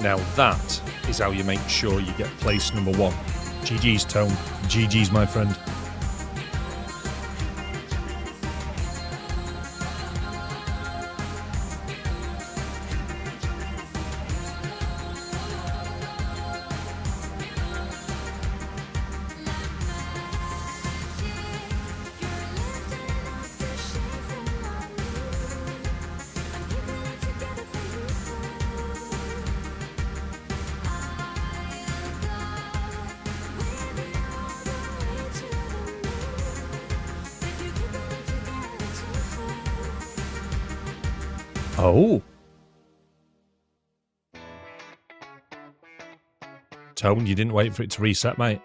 Now that is how you make sure you get place number 1. GG's, Tone. GG's, my friend. Oh. Tone, you didn't wait for it to reset, mate.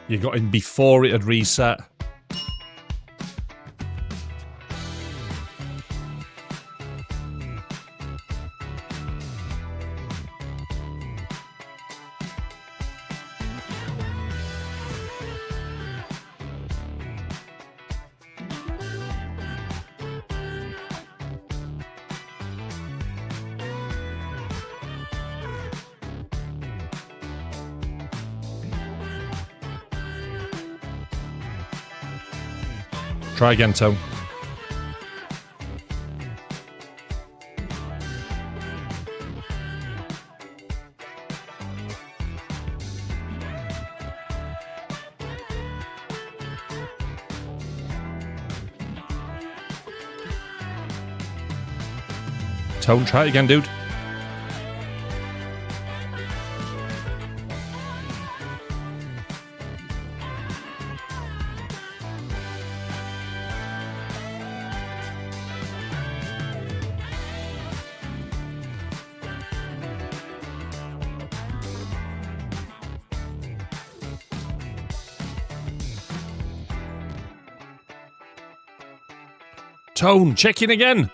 You got in before it had reset. Try again, Tone. Tone, try it again, dude. Tone, check in again.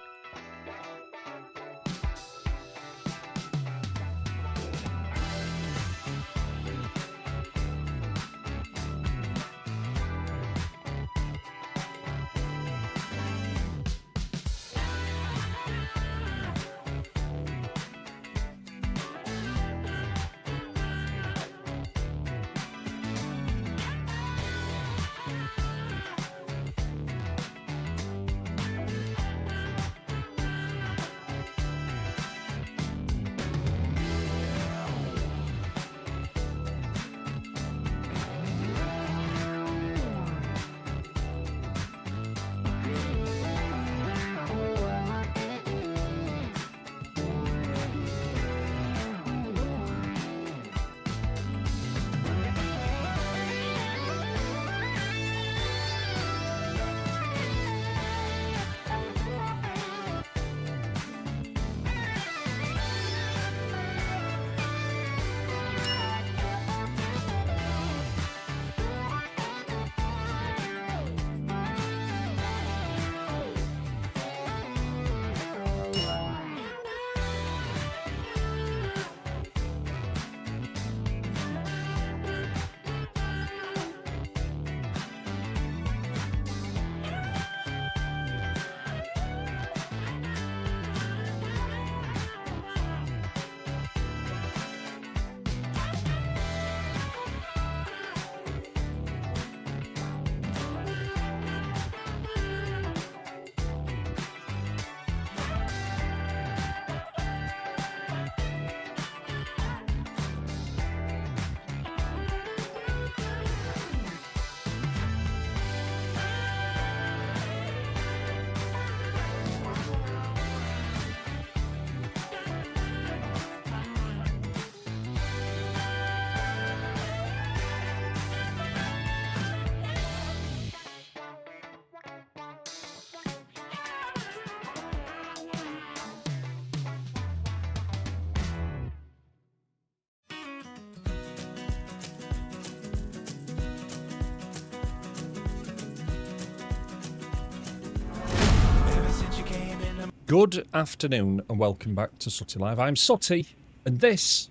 Good afternoon and welcome back to sOOtie Live. I'm sOOtie and this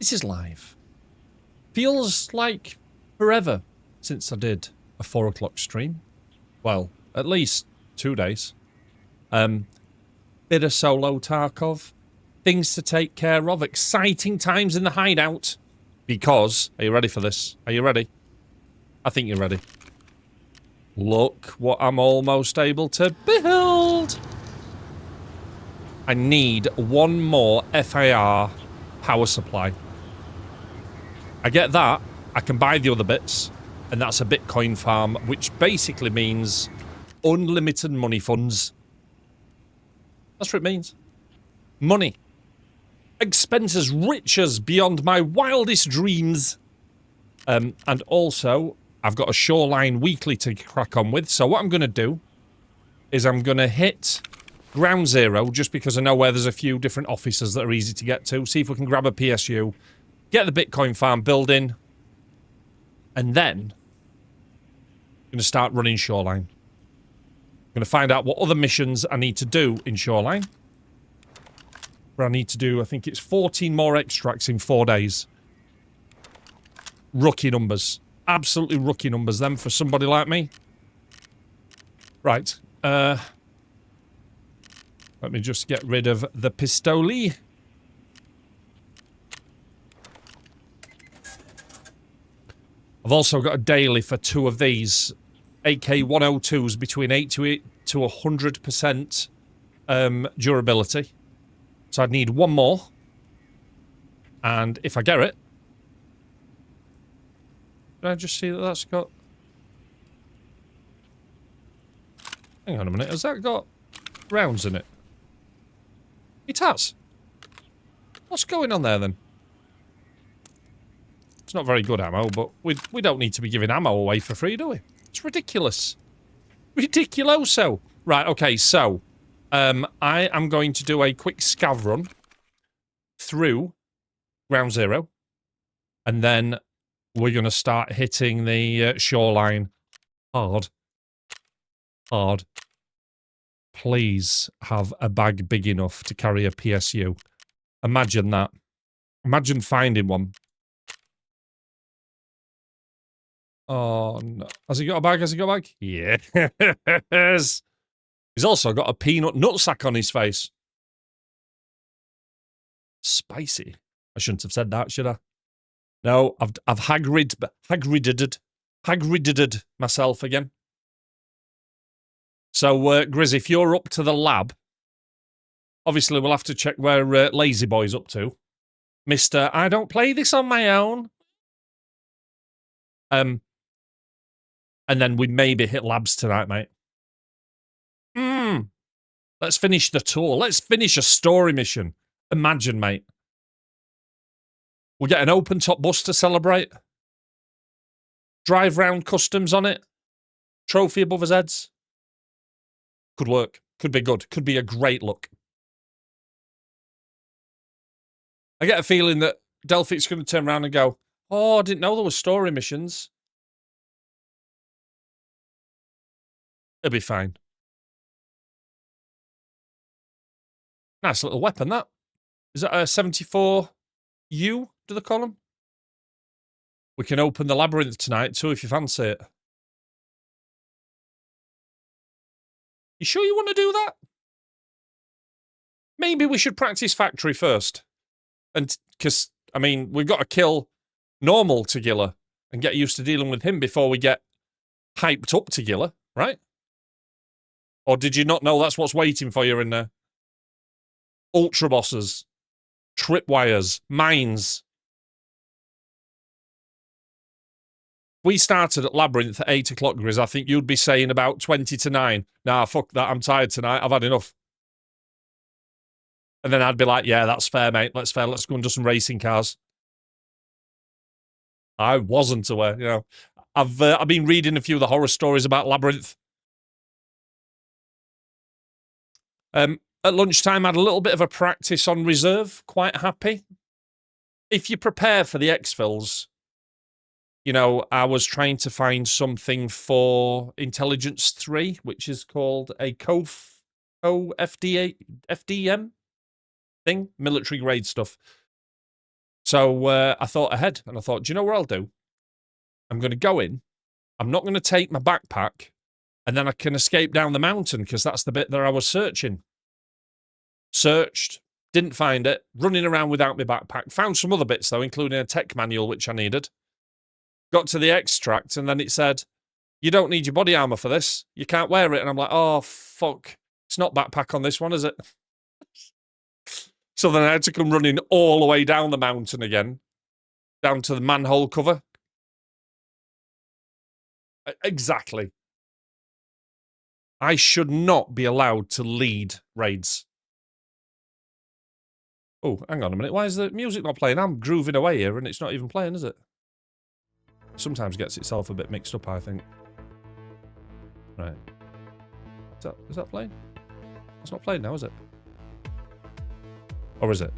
is live. Feels like forever since I did a 4 o'clock stream. Well, at least 2 days. Bit of solo Tarkov, things to take care of, exciting times in the hideout. Because, are you ready for this? Are you ready? I think you're ready. Look what I'm almost able to build. I need one more FAR power supply. I get that, I can buy the other bits, and that's a Bitcoin farm, which basically means unlimited money funds. That's what it means. Money. Expenses, riches beyond my wildest dreams. And also, I've got a shoreline weekly to crack on with, so what I'm going to do is I'm going to hit ground zero, just because I know where there's a few different offices that are easy to get to, see if we can grab a PSU, get the Bitcoin farm building, and then I'm going to start running shoreline. I'm going to find out what other missions I need to do in shoreline. Where I need to do, I think it's 14 more extracts in 4 days. Rookie numbers. Absolutely rookie numbers, then, for somebody like me. Right. Let me just get rid of the pistoli. I've also got a daily for 2 of these AK-102s between 80 to 100% durability. So I'd need 1 more. And if I get it... Did I just see that that's got... Hang on a minute, has that got rounds in it? It has. What's going on there, then? It's not very good ammo, but we don't need to be giving ammo away for free, do we? It's ridiculous. Ridiculoso. Right, okay, so... I am going to do a quick scav run through ground zero, and then we're going to start hitting the shoreline hard. Hard. Please have a bag big enough to carry a PSU. Imagine that. Imagine finding one. Oh, no. Has he got a bag? Has he got a bag? Yes. He's also got a peanut nutsack on his face. Spicy. I shouldn't have said that, should I? No, I've Hagrided myself again. So, Grizz, if you're up to the lab, obviously we'll have to check where Lazy Boy's up to. Mr. I don't play this on my own. And then we maybe hit labs tonight, mate. Let's finish the tour. Let's finish a story mission. Imagine, mate. We'll get an open-top bus to celebrate. Drive round customs on it. Trophy above his heads. Could work. Could be good. Could be a great look. I get a feeling that Delphic's going to turn around and go, oh, I didn't know there were story missions. It'll be fine. Nice little weapon, that. Is that a 74U, do they call them? We can open the labyrinth tonight, too, if you fancy it. You sure you want to do that? Maybe we should practice factory first. And, because, I mean, we've got to kill normal Tagilla and get used to dealing with him before we get hyped up Tagilla, right? Or did you not know that's what's waiting for you in there? Ultra bosses, tripwires, mines. We started at Labyrinth at 8 o'clock, Grizz. I think you'd be saying about 20 to 9. Nah, fuck that. I'm tired tonight. I've had enough. And then I'd be like, yeah, that's fair, mate. That's fair. Let's go and do some racing cars. I wasn't aware, you know. I've been reading a few of the horror stories about Labyrinth. At lunchtime, I had a little bit of a practice on reserve. Quite happy. If you prepare for the exfils, you know, I was trying to find something for Intelligence 3, which is called a FDM thing, military grade stuff. So I thought ahead, and I thought, do you know what I'll do? I'm going to go in. I'm not going to take my backpack, and then I can escape down the mountain, because that's the bit that I was searching. Searched, Didn't find it. Running around without my backpack. Found some other bits, though, including a tech manual, which I needed. Got to the extract, and then it said, you don't need your body armor for this. You can't wear it. And I'm like, oh, fuck. It's not backpack on this one, is it? So then I had to come running all the way down the mountain again. Down to the manhole cover. Exactly. I should not be allowed to lead raids. Oh, hang on a minute. Why is the music not playing? I'm grooving away here and it's not even playing, is it? Sometimes gets itself a bit mixed up, I think. Right. Is that playing? It's not playing now, is it? Or is it?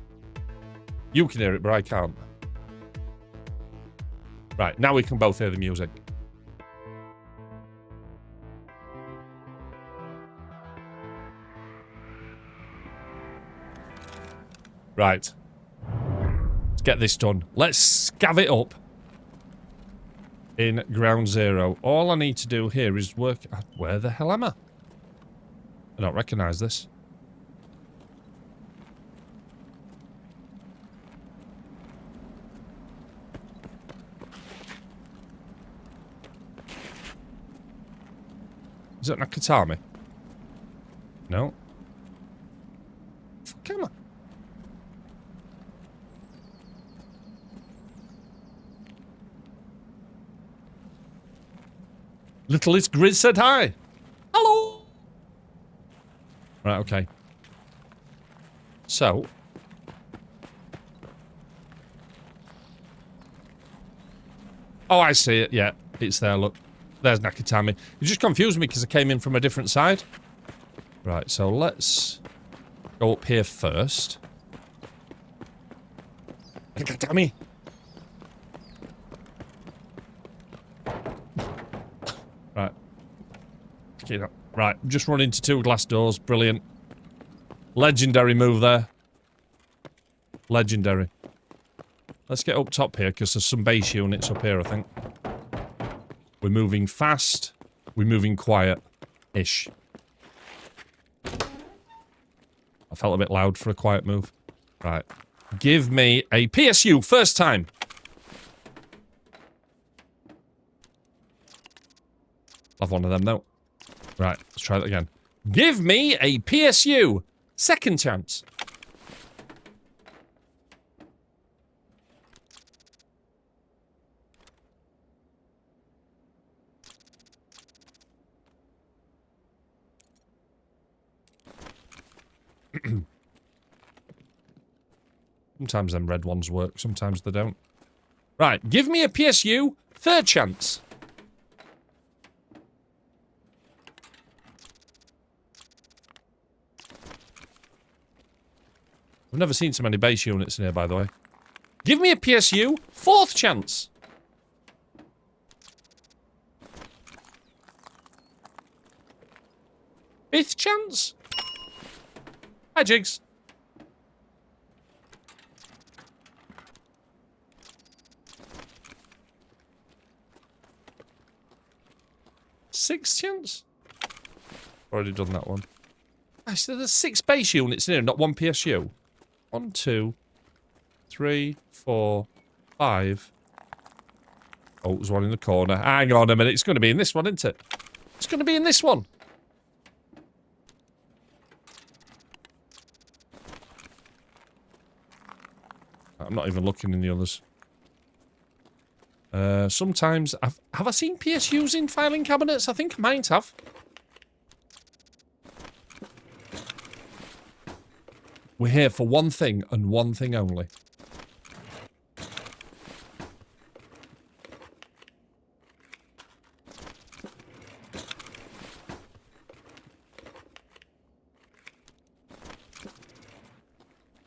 You can hear it, but I can't. Right, now we can both hear the music. Right. Let's get this done. Let's scav it up. In ground zero. All I need to do here is work... Where the hell am I? I don't recognise this. Is it Nakatami? No. Fuck am I? Littlest Grizz said hi. Hello. Right, okay. So. Oh, I see it. Yeah, it's there, look. There's Nakatami. You just confused me because I came in from a different side. Right, so let's go up here first. Nakatami. Right. Right, just run into two glass doors. Brilliant. Legendary move there. Legendary. Let's get up top here, because there's some base units up here, I think. We're moving fast. We're moving quiet-ish. I felt a bit loud for a quiet move. Right. Give me a PSU, first time. I'll have one of them, though. Right, let's try that again. Give me a PSU, second chance. Sometimes them red ones work, sometimes they don't. Right, give me a PSU, third chance. I've never seen so many base units in here, by the way. Give me a PSU, fourth chance. Fifth chance? Hi, Jigs. Sixth chance? Already done that one. Actually, there's 6 base units in here, not one PSU. 1, 2, 3, 4, 5. Oh, there's one in the corner. Hang on a minute. It's going to be in this one, isn't it? It's going to be in this one. I'm not even looking in the others. Sometimes... Have I seen PSUs in filing cabinets? I think I might have. We're here for one thing and one thing only.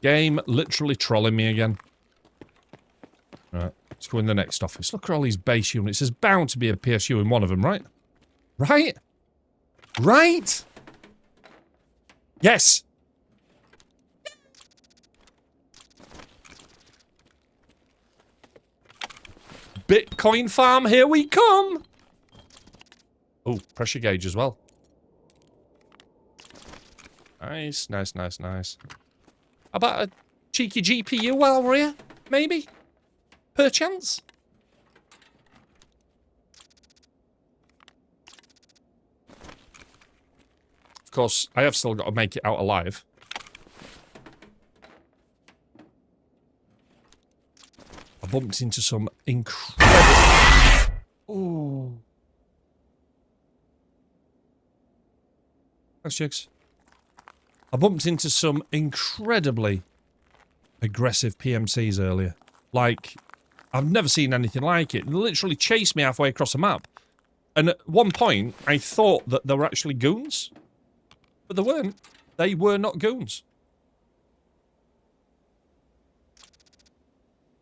Game literally trolling me again. Right, let's go in the next office. Look at all these base units. There's bound to be a PSU in one of them, right? Right? Right? Yes! Bitcoin farm, here we come! Oh, pressure gauge as well. Nice, nice, nice, nice. About a cheeky GPU while we're here? Maybe? Perchance? Of course, I have still got to make it out alive. I bumped into some incredible... Ooh. Thanks, Jigs. I bumped into some incredibly aggressive PMCs earlier. Like, I've never seen anything like it. They literally chased me halfway across the map. And at one point, I thought that they were actually goons. But they weren't. They were not goons.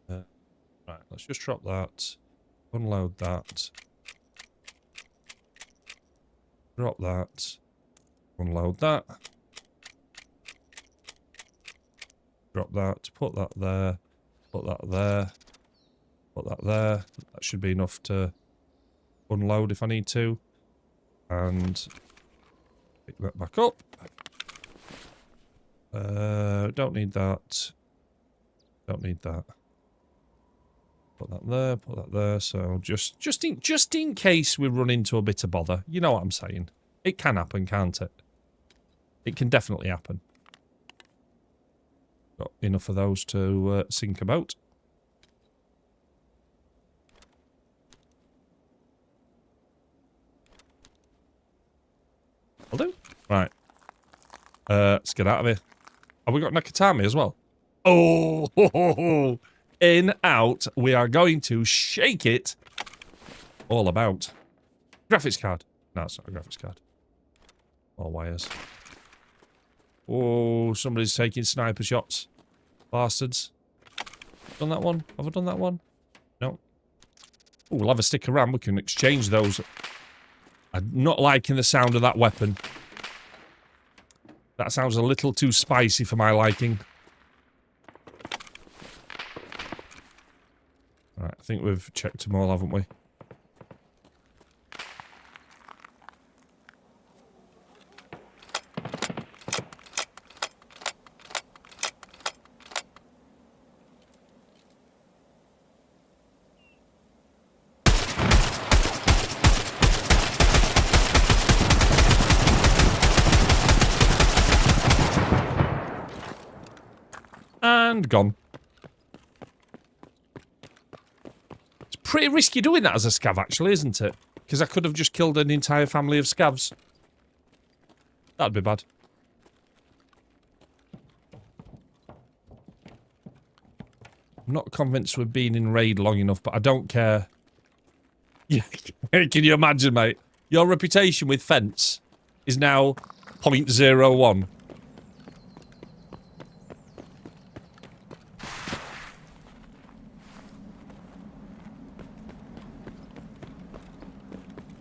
Right, let's just drop that. Unload that. Drop that. Unload that. Drop that. Put that there. Put that there. Put that there. That should be enough to unload if I need to. And pick that back up. Don't need that. Don't need that. Put that there, put that there. So just in case we run into a bit of bother. You know what I'm saying. It can happen, can't it? It can definitely happen. Got enough of those to sink about. I'll do. Right. Let's get out of here. Have we got Nakatami as well? Oh, ho, ho, ho. In, out. We are going to shake it all about. Graphics card. No, it's not a graphics card. All wires. Oh, somebody's taking sniper shots. Bastards. Done that one? Have I done that one? No. Oh, we'll have a stick around. We can exchange those. I'm not liking the sound of that weapon. That sounds a little too spicy for my liking. Alright, I think we've checked them all, haven't we? And gone. It's pretty risky doing that as a scav, actually, isn't it? Because I could have just killed an entire family of scavs. That'd be bad. I'm not convinced we've been in raid long enough, but I don't care. Yeah, can you imagine, mate? Your reputation with fence is now 0.01.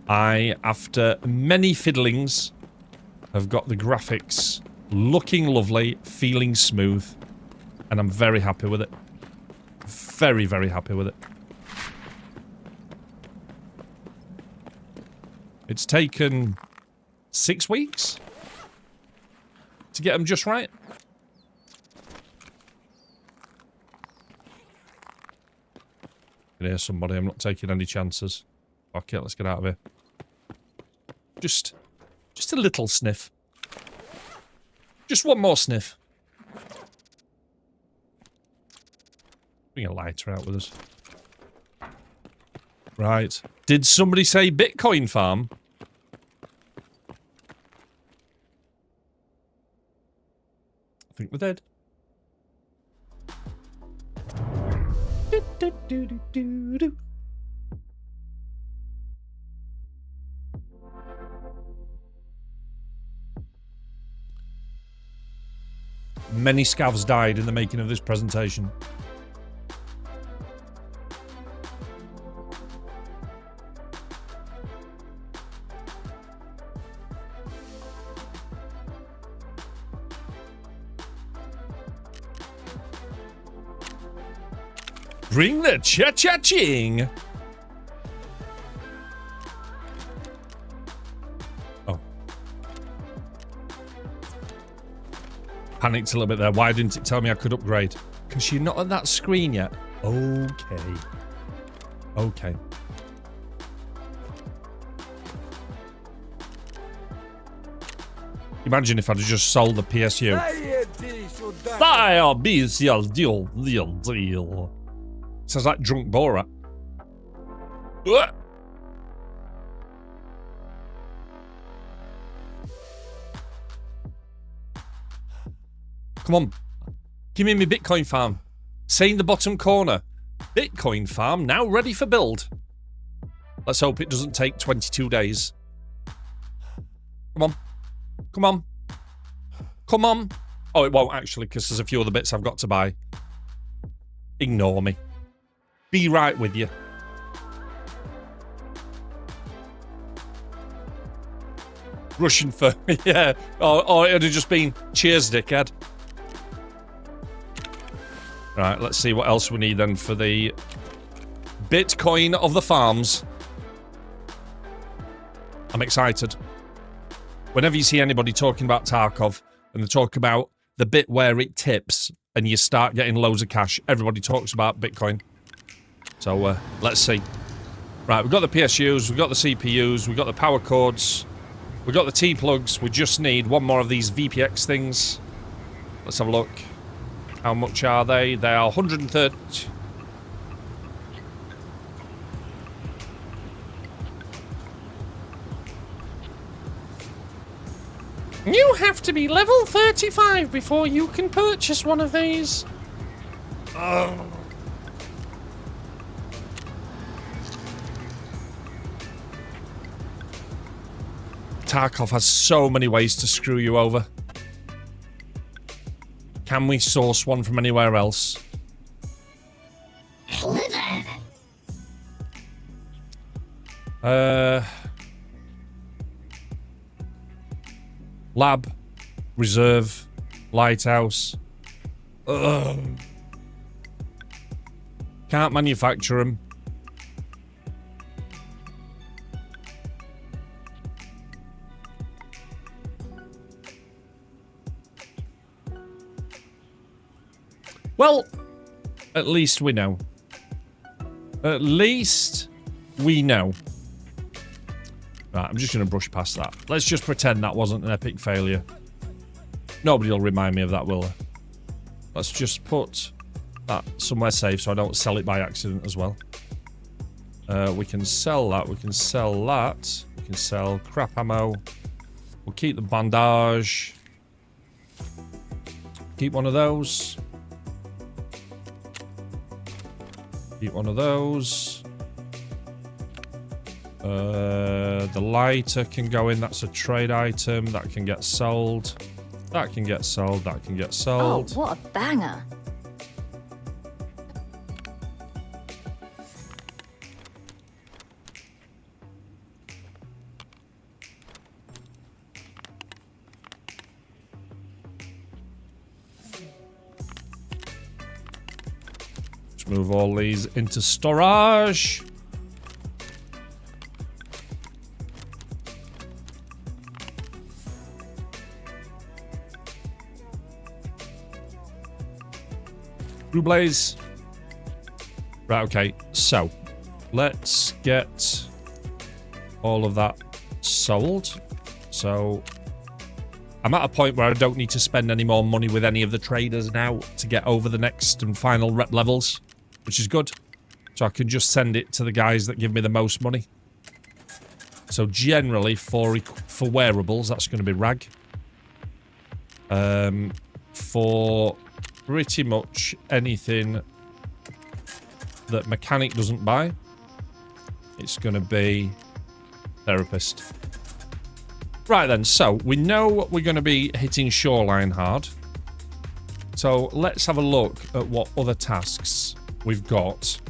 I, after many fiddlings, have got the graphics looking lovely, feeling smooth, and I'm very happy with it. Very, very happy with it. It's taken 6 weeks to get them just right. I can hear somebody, I'm not taking any chances. Okay, let's get out of here. Just a little sniff. Just one more sniff. Bring a lighter out with us. Right. Did somebody say Bitcoin farm? I think we're dead. Many scavs died in the making of this presentation. Bring the cha-cha-ching! Oh. Panicked a little bit there. Why didn't it tell me I could upgrade? Because you're not at that screen yet. Okay. Okay. Imagine if I'd just sold the PSU. Sounds like drunk Borat. Come on. Give me my Bitcoin farm. Say in the bottom corner. Bitcoin farm now ready for build. Let's hope it doesn't take 22 days. Come on. Come on. Come on. Oh, it won't actually, because there's a few other bits I've got to buy. Ignore me. Be right with you. Russian for yeah. Or it'd have just been cheers, dickhead. Right, let's see what else we need then for the Bitcoin of the farms. I'm excited. Whenever you see anybody talking about Tarkov and they talk about the bit where it tips and you start getting loads of cash, everybody talks about Bitcoin. So let's see. Right, we've got the PSUs, we've got the CPUs, we've got the power cords, we've got the T-plugs. We just need one more of these VPX things. Let's have a look. How much are they? They are 130. You have to be level 35 before you can purchase one of these. Oh. Tarkov has so many ways to screw you over. Can we source one from anywhere else? Lab, reserve, lighthouse. Ugh. Can't manufacture them. Well, at least we know. At least we know. Right, I'm just going to brush past that. Let's just pretend that wasn't an epic failure. Nobody will remind me of that, will they? Let's just put that somewhere safe so I don't sell it by accident as well. We can sell that. We can sell that. We can sell crap ammo. We'll keep the bandage. Keep one of those. Keep one of those. The lighter can go in. That's a trade item. That can get sold. That can get sold. That can get sold. Oh, what a banger. Let's move all these into storage. Blaze. Right, okay, so let's get all of that sold. So I'm at a point where I don't need to spend any more money with any of the traders now to get over the next and final rep levels, which is good. So I can just send it to the guys that give me the most money. So generally for wearables, that's going to be rag. For pretty much anything that mechanic doesn't buy, it's going to be therapist. Right then, so we know we're going to be hitting shoreline hard. So let's have a look at what other tasks we've got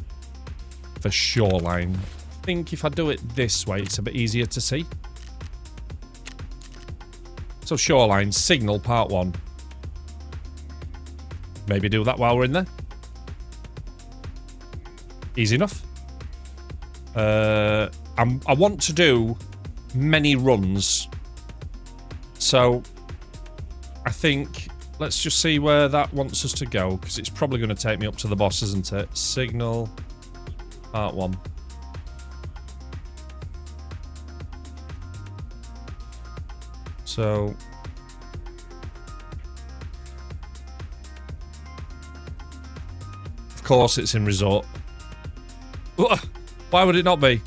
for shoreline. I think if I do it this way, it's a bit easier to see. So shoreline, signal part 1. Maybe do that while we're in there. Easy enough. I want to do many runs. So I think let's just see where that wants us to go, because it's probably going to take me up to the boss, isn't it? Signal, part 1. So... of course it's in resort. Why would it not be?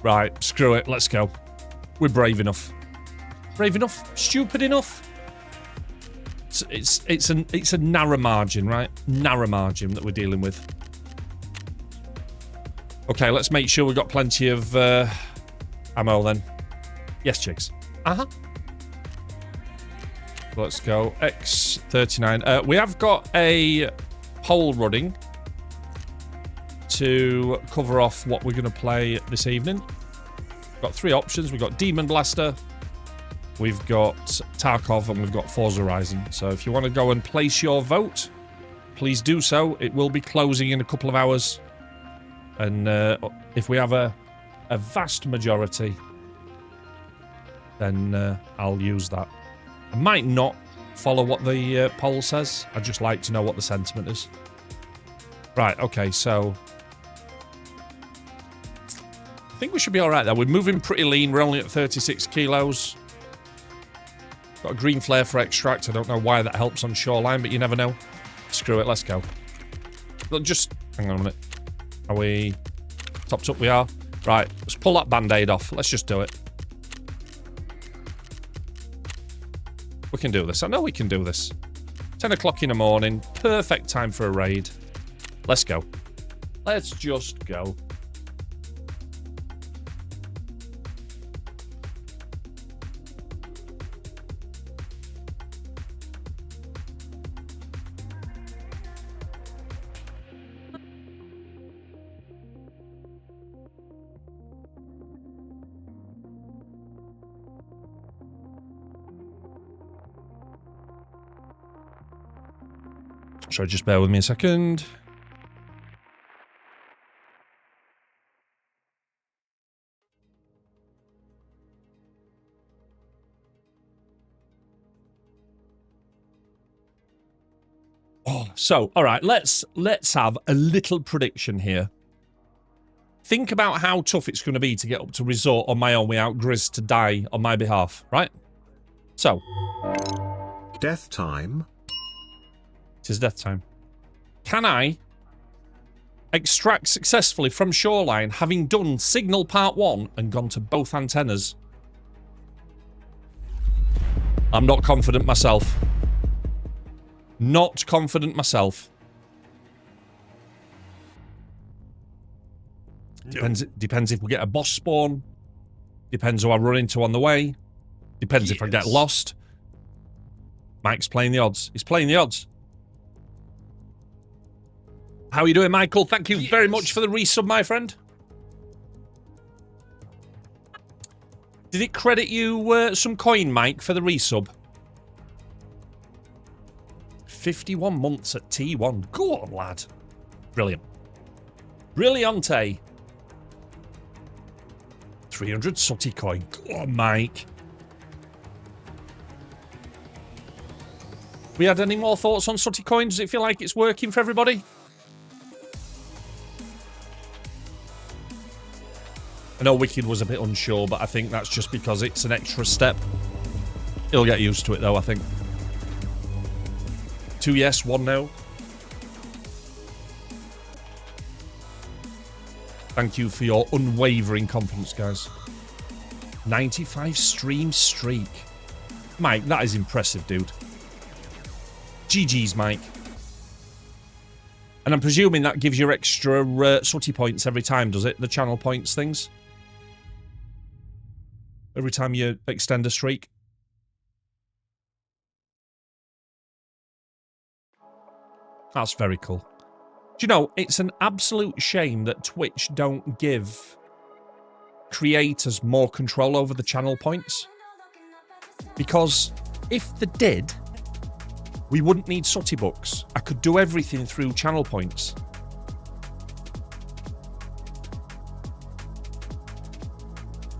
Right, screw it, let's go. We're brave enough. Brave enough? Stupid enough? It's a narrow margin, right? Narrow margin that we're dealing with. Okay, let's make sure we've got plenty of ammo then. Yes, chicks. Uh-huh. Let's go. X39. We have got a poll running to cover off what we're going to play this evening. Got 3 options. We've got Demon Blaster, we've got Tarkov, and we've got Forza Horizon. So if you want to go and place your vote, please do so. It will be closing in a couple of hours. And if we have a vast majority, then I'll use that. I might not follow what the poll says. I'd just like to know what the sentiment is. Right, okay, so... I think we should be alright there. We're moving pretty lean. We're only at 36 kilos. Got a green flare for extract. I don't know why that helps on shoreline, but you never know. Screw it, let's go. Look, just... hang on a minute. Are we... topped up? We are. Right, let's pull that band-aid off. Let's just do it. We can do this. I know we can do this. 10 o'clock in the morning. Perfect time for a raid. Let's go. Let's just go. Sorry, just bear with me a second. Oh, so, all right, let's have a little prediction here. Think about how tough it's going to be to get up to resort on my own without Grizz to die on my behalf, right? So. Death time. It is death time. Can I extract successfully from shoreline, having done signal part 1 and gone to both antennas? I'm not confident myself. Not confident myself. Depends if we get a boss spawn. Depends who I run into on the way. Depends if I get lost. Mike's playing the odds. He's playing the odds. How are you doing, Michael? Thank you very much for the resub, my friend. Did it credit you some coin, Mike, for the resub? 51 months at T1. Go on, lad. Brilliant. Brilliante. 300 sootie coin. Go on, Mike. We had any more thoughts on sootie coin? Does it feel like it's working for everybody? I know Wicked was a bit unsure, but I think that's just because it's an extra step. He'll get used to it, though, I think. 2 yes, 1 no. Thank you for your unwavering confidence, guys. 95 stream streak. Mike, that is impressive, dude. GG's, Mike. And I'm presuming that gives you extra sootie points every time, does it? The channel points things? Every time you extend a streak? That's very cool. Do you know, it's an absolute shame that Twitch don't give creators more control over the channel points. Because if they did, We wouldn't need sootie books. I could do everything through channel points.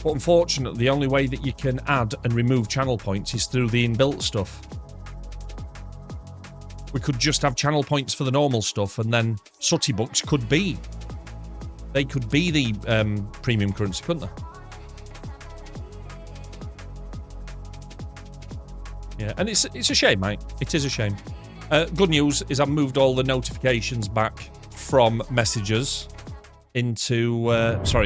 But unfortunately, the only way that you can add and remove channel points is through the inbuilt stuff. We could just have channel points for the normal stuff, and then sootie books could be. They could be the premium currency, couldn't they? Yeah, and it's a shame, mate. It is a shame. Good news is I've moved all the notifications back from messages into...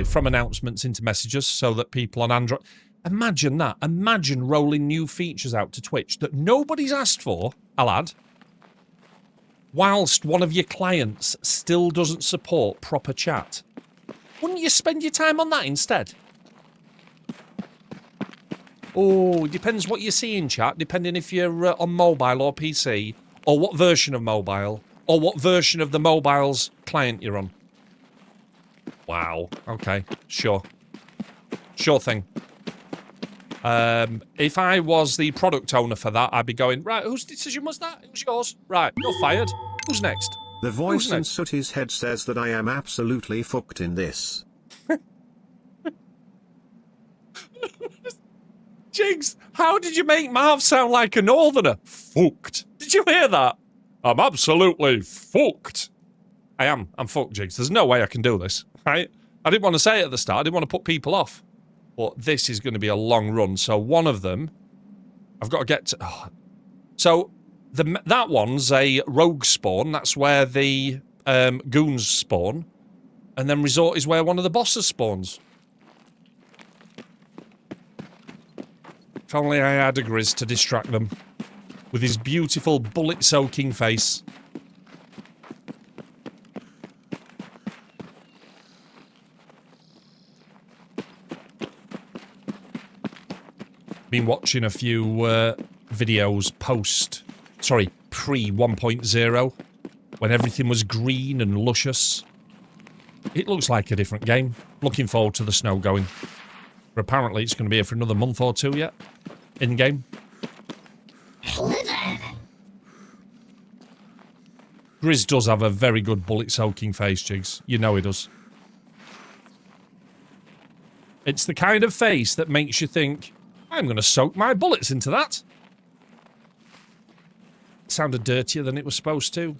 from announcements into messages so that people on Android... Imagine that. Imagine rolling new features out to Twitch that nobody's asked for, I'll add, whilst one of your clients still doesn't support proper chat. Wouldn't you spend your time on that instead? Oh, it depends what you see in chat, depending if you're on mobile or PC, or what version of mobile, or what version of the mobile's client you're on. Wow. Okay. Sure. Sure thing. If I was the product owner for that, I'd be going, right, whose decision was that? It was yours. Right, you're fired. Who's next? The voice in sootie's head says that I am absolutely fucked in this. Jigs, how did you make Marv sound like a northerner? Fucked. Did you hear that? I'm absolutely fucked. I am. I'm fucked, Jigs. There's no way I can do this, right? I didn't want to say it at the start. I didn't want to put people off. But this is going to be a long run. So one of them, I've got to get to... Oh. So that one's a rogue spawn. That's where the goons spawn. And then resort is where one of the bosses spawns. If only I had a Grizz to distract them. With his beautiful bullet-soaking face. Been watching a few videos pre 1.0, when everything was green and luscious. It looks like a different game. Looking forward to the snow going. But apparently it's going to be here for another month or two yet. In-game. Grizz does have a very good bullet-soaking face, Jigs. You know he does. It's the kind of face that makes you think, I'm going to soak my bullets into that. It sounded dirtier than it was supposed to.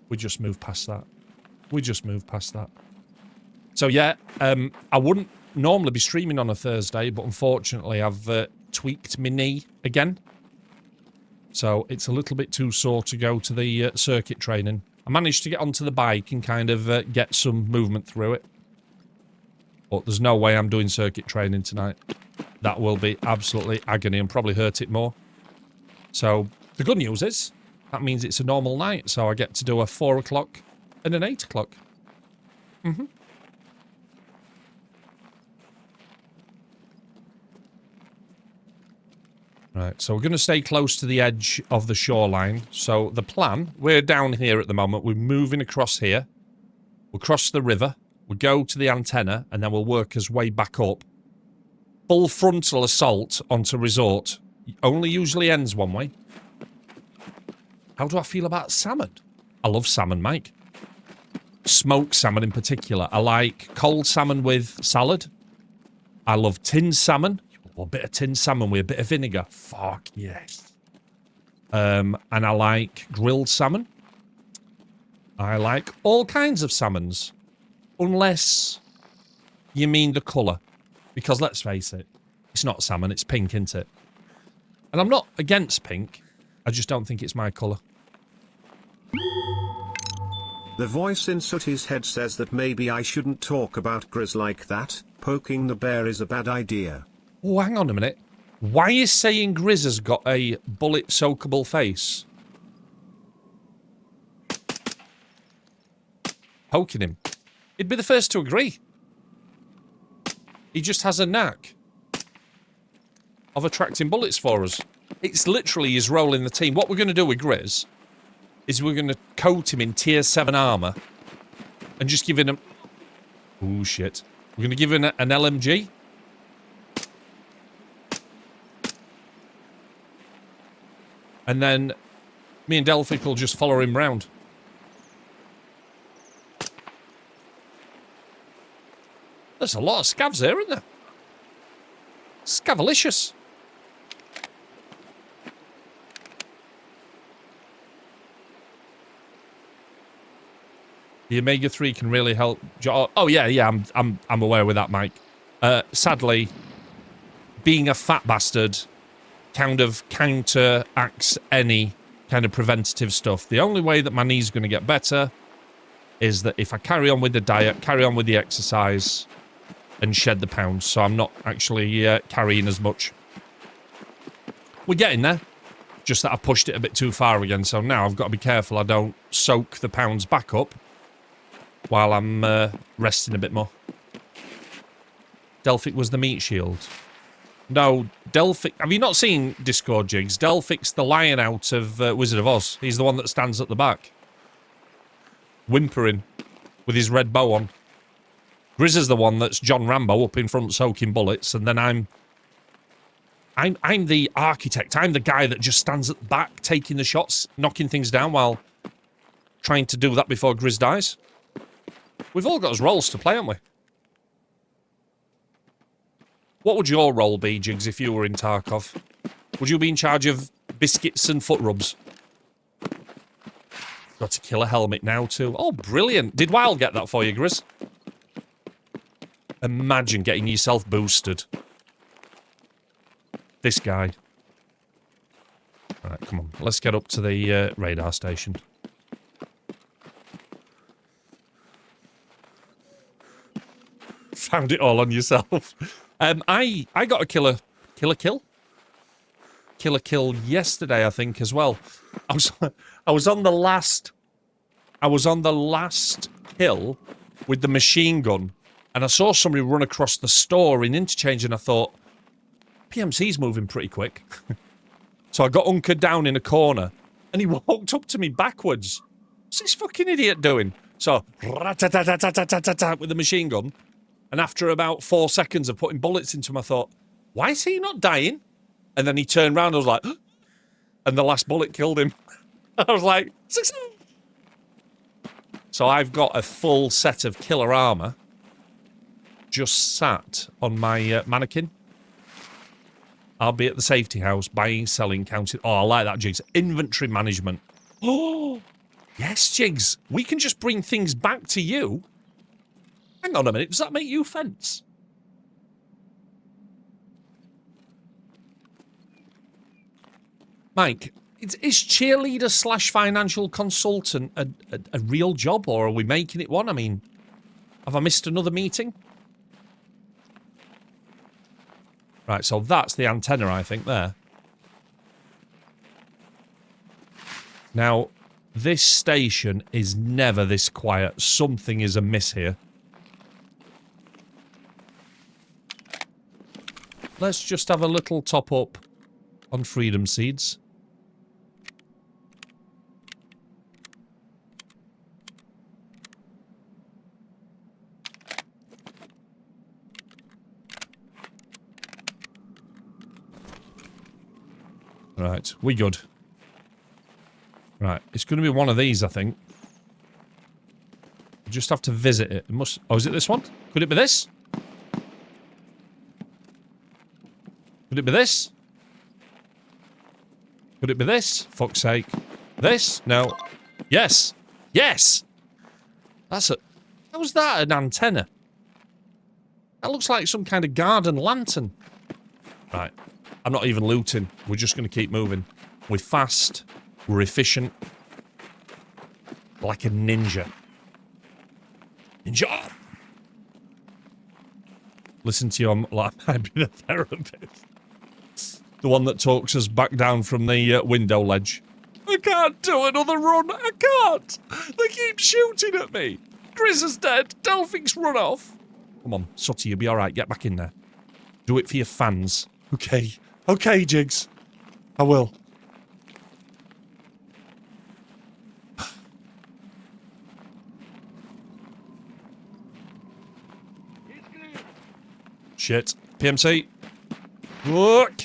We just moved past that. We just moved past that. So yeah, I wouldn't normally be streaming on a Thursday, but unfortunately I've tweaked my knee again. So it's a little bit too sore to go to the circuit training. I managed to get onto the bike and kind of get some movement through it. But there's no way I'm doing circuit training tonight. That will be absolutely agony and probably hurt it more. So the good news is, that means it's a normal night. So I get to do a 4 o'clock and an 8 o'clock. Mm-hmm. Right, so we're going to stay close to the edge of the shoreline. So the plan, we're down here at the moment. We're moving across here. We'll cross the river. We'll go to the antenna, and then we'll work our way back up. Full frontal assault onto resort. Only usually ends one way. How do I feel about salmon? I love salmon, Mike. Smoked salmon in particular. I like cold salmon with salad. I love tinned salmon. A bit of tinned salmon with a bit of vinegar. Fuck yes. And I like grilled salmon. I like all kinds of salmons. Unless you mean the colour. Because let's face it, it's not salmon, it's pink, isn't it? And I'm not against pink. I just don't think it's my colour. The voice in sootie's head says that maybe I shouldn't talk about Grizz like that. Poking the bear is a bad idea. Oh, hang on a minute. Why is saying Grizz has got a bullet-soakable face? Poking him. He'd be the first to agree. He just has a knack of attracting bullets for us. It's literally his role in the team. What we're going to do with Grizz is we're going to coat him in tier 7 armour and just give him... Oh, shit. We're going to give him an LMG. And then me and Delphic will just follow him round. There's a lot of scavs here, isn't there? Scavalicious. The omega-3 can really help. Oh yeah, I'm aware with that, Mike. Sadly, being a fat bastard kind of counteracts any kind of preventative stuff. The only way that my knee's going to get better is that if I carry on with the diet, carry on with the exercise, and shed the pounds, so I'm not actually carrying as much. We're getting there. Just that I've pushed it a bit too far again, so now I've got to be careful I don't soak the pounds back up while I'm resting a bit more. Delphic was the meat shield. No, Delphic... Have you not seen Discord, Jigs? Delphic's the lion out of Wizard of Oz. He's the one that stands at the back. Whimpering. With his red bow on. Grizz is the one that's John Rambo up in front soaking bullets, and then I'm the architect. I'm the guy that just stands at the back taking the shots, knocking things down while trying to do that before Grizz dies. We've all got us roles to play, haven't we? What would your role be, Jigs, if you were in Tarkov? Would you be in charge of biscuits and foot rubs? Got to kill a helmet now, too. Oh, brilliant. Did Wild get that for you, Grizz? Imagine getting yourself boosted. This guy. Alright, come on. Let's get up to the radar station. Found it all on yourself. I got a killer kill yesterday, I think, as well. I was on the last kill with the machine gun, and I saw somebody run across the store in Interchange, and I thought, PMC's moving pretty quick. So I got hunkered down in a corner, and he walked up to me backwards. What's this fucking idiot doing? So, rat-tat-tat-tat-tat-tat with the machine gun, and after about 4 seconds of putting bullets into him, I thought, why is he not dying? And then he turned around, I was like, and the last bullet killed him. I was like, success! So I've got a full set of killer armor just sat on my mannequin. I'll be at the safety house, buying, selling, counting. Oh, I like that, Jigs. Inventory management. Oh, yes, Jigs. We can just bring things back to you. Hang on a minute. Does that make you fence? Mike, is cheerleader / financial consultant a real job, or are we making it one? I mean, have I missed another meeting? Right, so that's the antenna, I think, there. Now, this station is never this quiet. Something is amiss here. Let's just have a little top up on freedom seeds. Right, we good. Right, it's going to be one of these, I think. We just have to visit it. It must... Oh, is it this one? Could it be this? Could it be this? Could it be this? Fuck's sake. This? No. Yes! Yes! That's a... How's that an antenna? That looks like some kind of garden lantern. Right. I'm not even looting. We're just going to keep moving. We're fast. We're efficient. Like a ninja. Ninja! Listen to your... Like, might be the therapist. The one that talks us back down from the window ledge. I can't do another run. I can't. They keep shooting at me. Grizz is dead. Delphic's run off. Come on, sOOtie, you'll be alright. Get back in there. Do it for your fans. Okay. Okay, Jigs. I will. Shit. PMC. Look.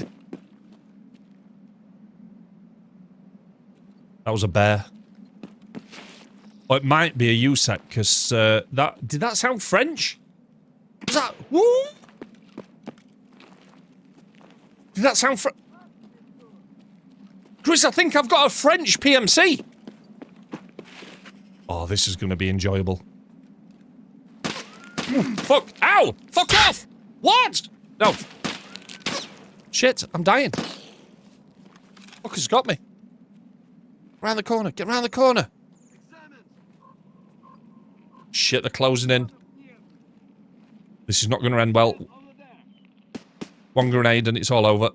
That was a bear. Or it might be a USEC, because did that sound French? Was that... Woo? Did that sound Chris, I think I've got a French PMC. Oh, this is going to be enjoyable. Fuck. Ow! Fuck off! What? No. Shit, I'm dying. Fucker's got me. Round the corner. Get round the corner. Shit, they're closing in. This is not going to end well. One grenade and it's all over.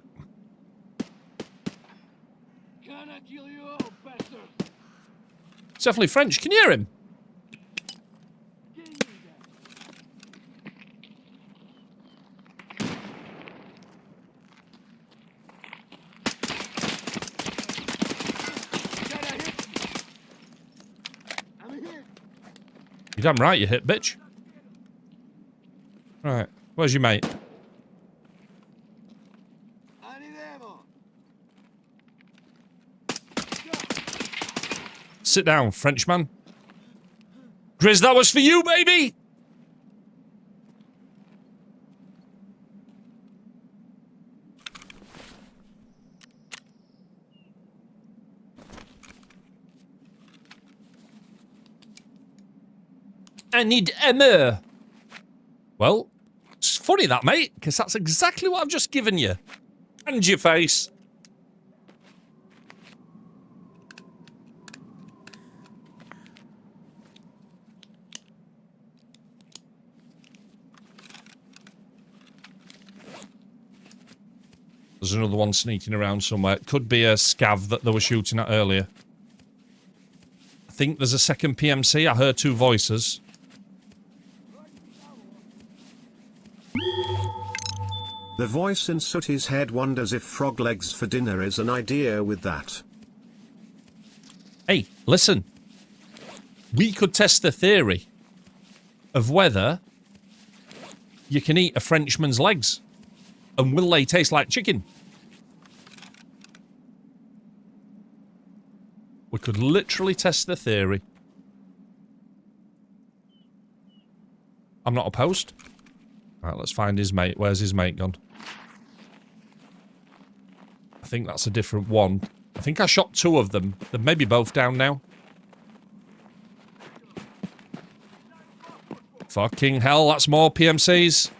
It's definitely French. Can you hear him? You're damn right you hit, bitch. Right, where's your mate? Sit down, Frenchman. Grizz, that was for you, baby! I need ammo. Well, it's funny that, mate, because that's exactly what I've just given you. And your face. There's another one sneaking around somewhere. It could be a scav that they were shooting at earlier. I think there's a second PMC. I heard two voices. The voice in Sootie's head wonders if frog legs for dinner is an idea with that. Hey, listen. We could test the theory of whether you can eat a Frenchman's legs. And will they taste like chicken? We could literally test the theory. I'm not opposed. Alright, let's find his mate. Where's his mate gone? I think that's a different one. I think I shot two of them. They're maybe both down now. Fucking hell, that's more PMCs.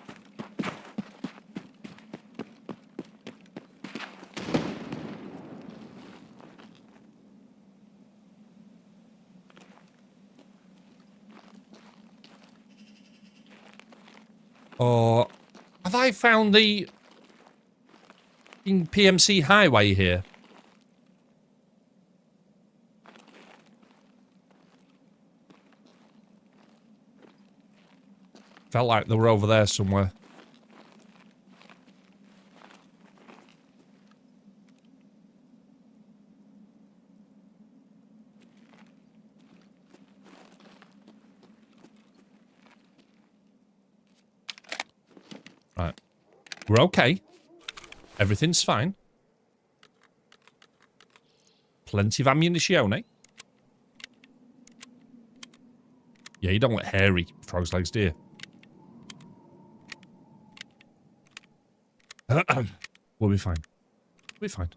Or have I found the PMC highway here? Felt like they were over there somewhere. Right. We're okay. Everything's fine. Plenty of ammunition, eh? Yeah, you don't want hairy frog's legs, do you? We'll be fine. We'll be fine.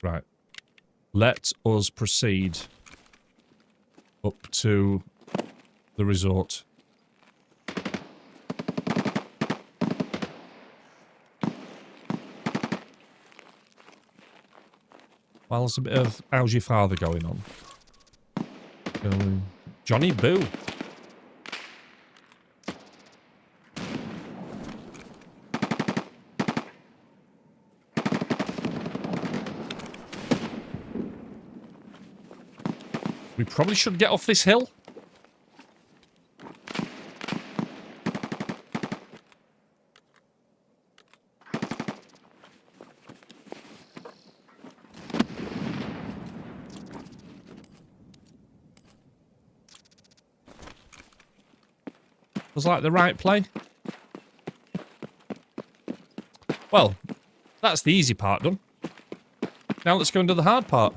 Right. Let us proceed up to the resort. Well, there's a bit of how's your father going on? Johnny Boo. We probably should get off this hill. Feels like the right play. Well, that's the easy part done. Now let's go and do the hard part.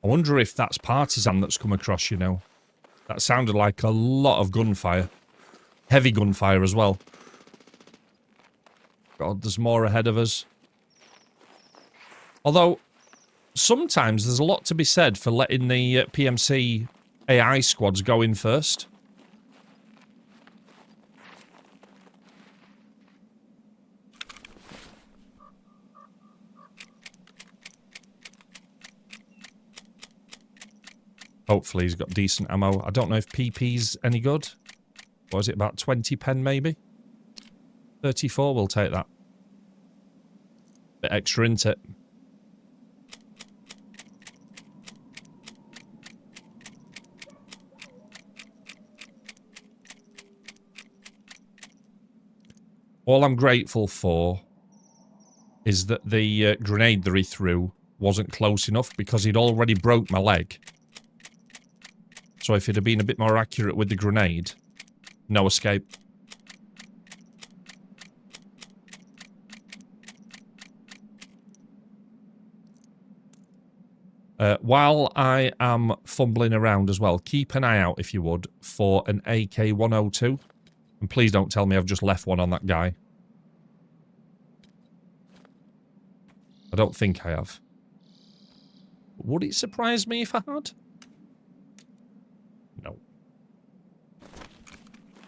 I wonder if that's partisan that's come across, you know. That sounded like a lot of gunfire. Heavy gunfire as well. God, there's more ahead of us. Although, sometimes there's a lot to be said for letting the PMC AI squads go in first. Hopefully he's got decent ammo. I don't know if PP's any good. Or is it about 20 pen maybe? 34, we'll take that. Bit extra, isn't it? All I'm grateful for is that the grenade that he threw wasn't close enough because he'd already broke my leg. So if it had been a bit more accurate with the grenade, no escape. While I am fumbling around as well, keep an eye out, if you would, for an AK-102. And please don't tell me I've just left one on that guy. I don't think I have. Would it surprise me if I had? No.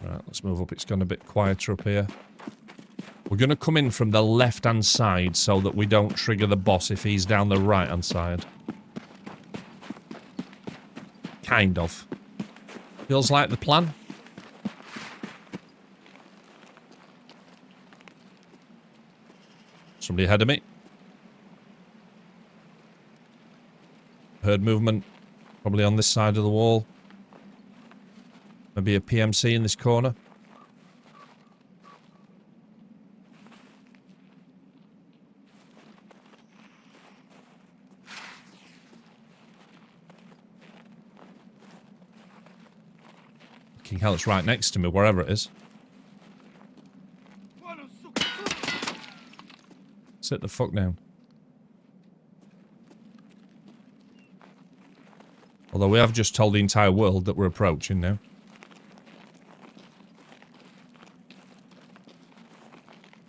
Right, let's move up. It's gone a bit quieter up here. We're going to come in from the left-hand side so that we don't trigger the boss if he's down the right-hand side. Kind of. Feels like the plan. Somebody ahead of me. Heard movement. Probably on this side of the wall. Maybe a PMC in this corner. Fucking hell, it's right next to me, wherever it is. Sit the fuck down. Although we have just told the entire world that we're approaching now.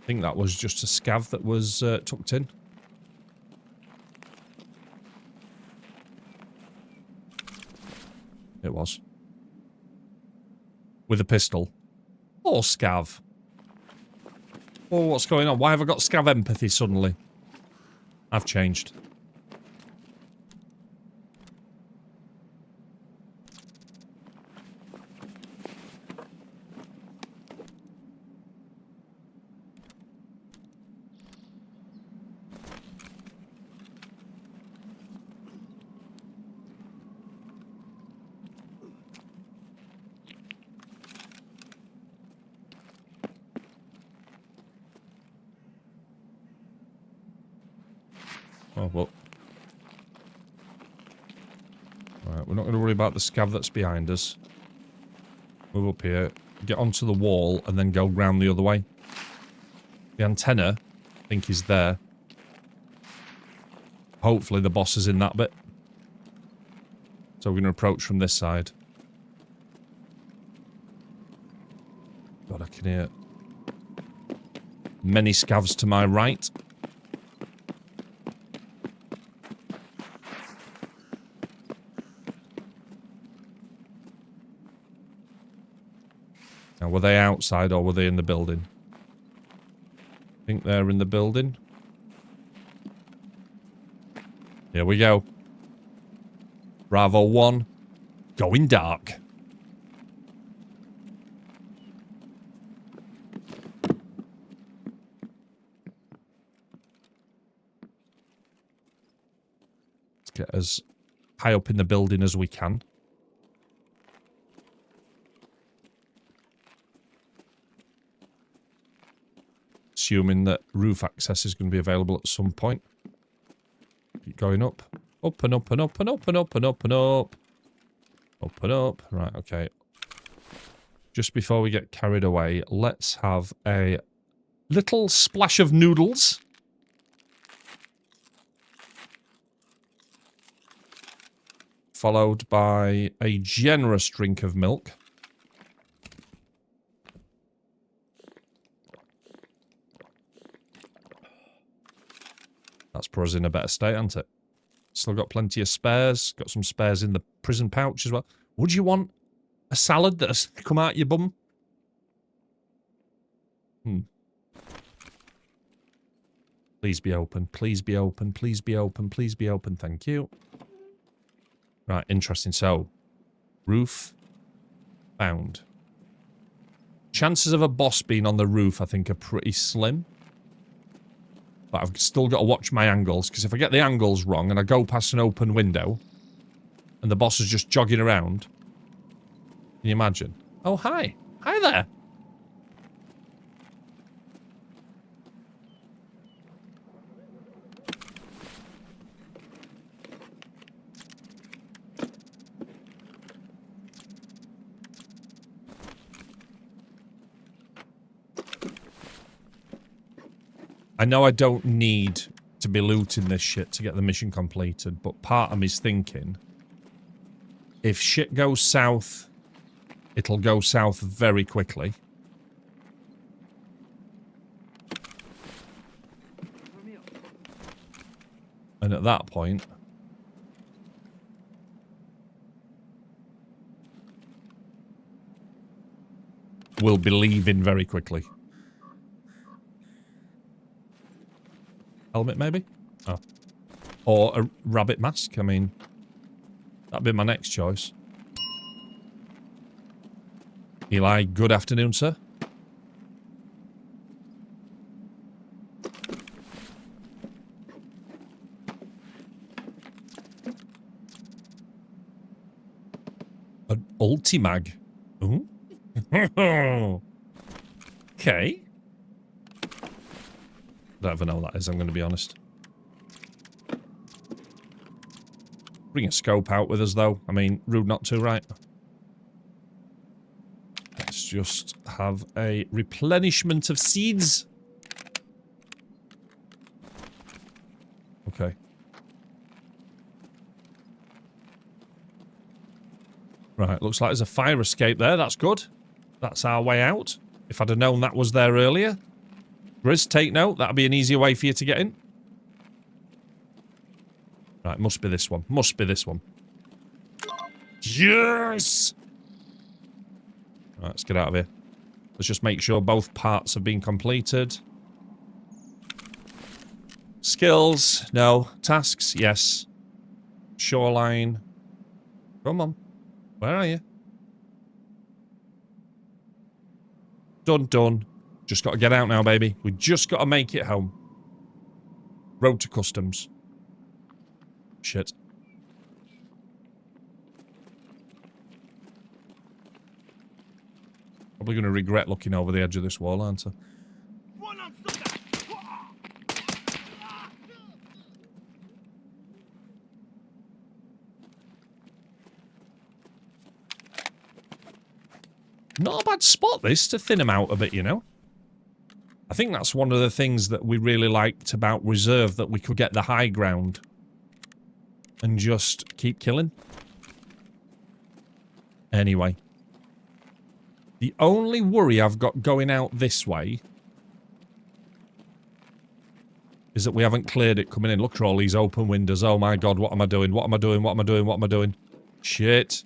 I think that was just a scav that was tucked in. It was. With a pistol. Or scav. Oh, what's going on? Why have I got scav empathy suddenly? I've changed. Oh, well. Right, we're not going to worry about the scav that's behind us. Move up here, get onto the wall, and then go round the other way. The antenna, I think, is there. Hopefully the boss is in that bit. So we're going to approach from this side. God, I can hear many scavs to my right. Now, were they outside or were they in the building? I think they're in the building. Here we go. Bravo 1. Going dark. Let's get as high up in the building as we can. assuming that roof access is going to be available at some point. Keep going up. Up and up and up and up and up and up and up. Up and up. Right, okay. Just before we get carried away, let's have a little splash of noodles. Followed by a generous drink of milk. That's put us in a better state, hasn't it? Still got plenty of spares. Got some spares in the prison pouch as well. Would you want a salad that has come out your bum? Please be open. Please be open. Please be open. Please be open. Thank you. Right, interesting. So, roof found. Chances of a boss being on the roof, I think, are pretty slim. But I've still got to watch my angles, because if I get the angles wrong and I go past an open window and the boss is just jogging around, can you imagine? Oh, hi. Hi there. I know I don't need to be looting this shit to get the mission completed, but part of me's thinking, if shit goes south, it'll go south very quickly. And at that point, we'll be leaving very quickly. Helmet, maybe? Oh. Or a rabbit mask. I mean, that'd be my next choice. Eli, good afternoon, sir. An ultimag. Ooh. Okay. Don't even know what that is, I'm going to be honest. Bring a scope out with us, though. I mean, rude not to, right? Let's just have a replenishment of seeds. Okay. Right, looks like there's a fire escape there. That's good. That's our way out. If I'd have known that was there earlier. Grizz, take note. That'll be an easier way for you to get in. Right, must be this one. Must be this one. Yes! Right, let's get out of here. Let's just make sure both parts have been completed. Skills, no. Tasks, yes. Shoreline. Come on. Where are you? Done, done. Just got to get out now, baby. We just got to make it home. Road to customs. Shit. Probably going to regret looking over the edge of this wall, aren't I? Not a bad spot, this, to thin them out a bit, you know? I think that's one of the things that we really liked about Reserve, that we could get the high ground and just keep killing. Anyway. The only worry I've got going out this way is that we haven't cleared it coming in. Look at all these open windows. Oh my god, what am I doing? What am I doing? What am I doing? What am I doing? Shit.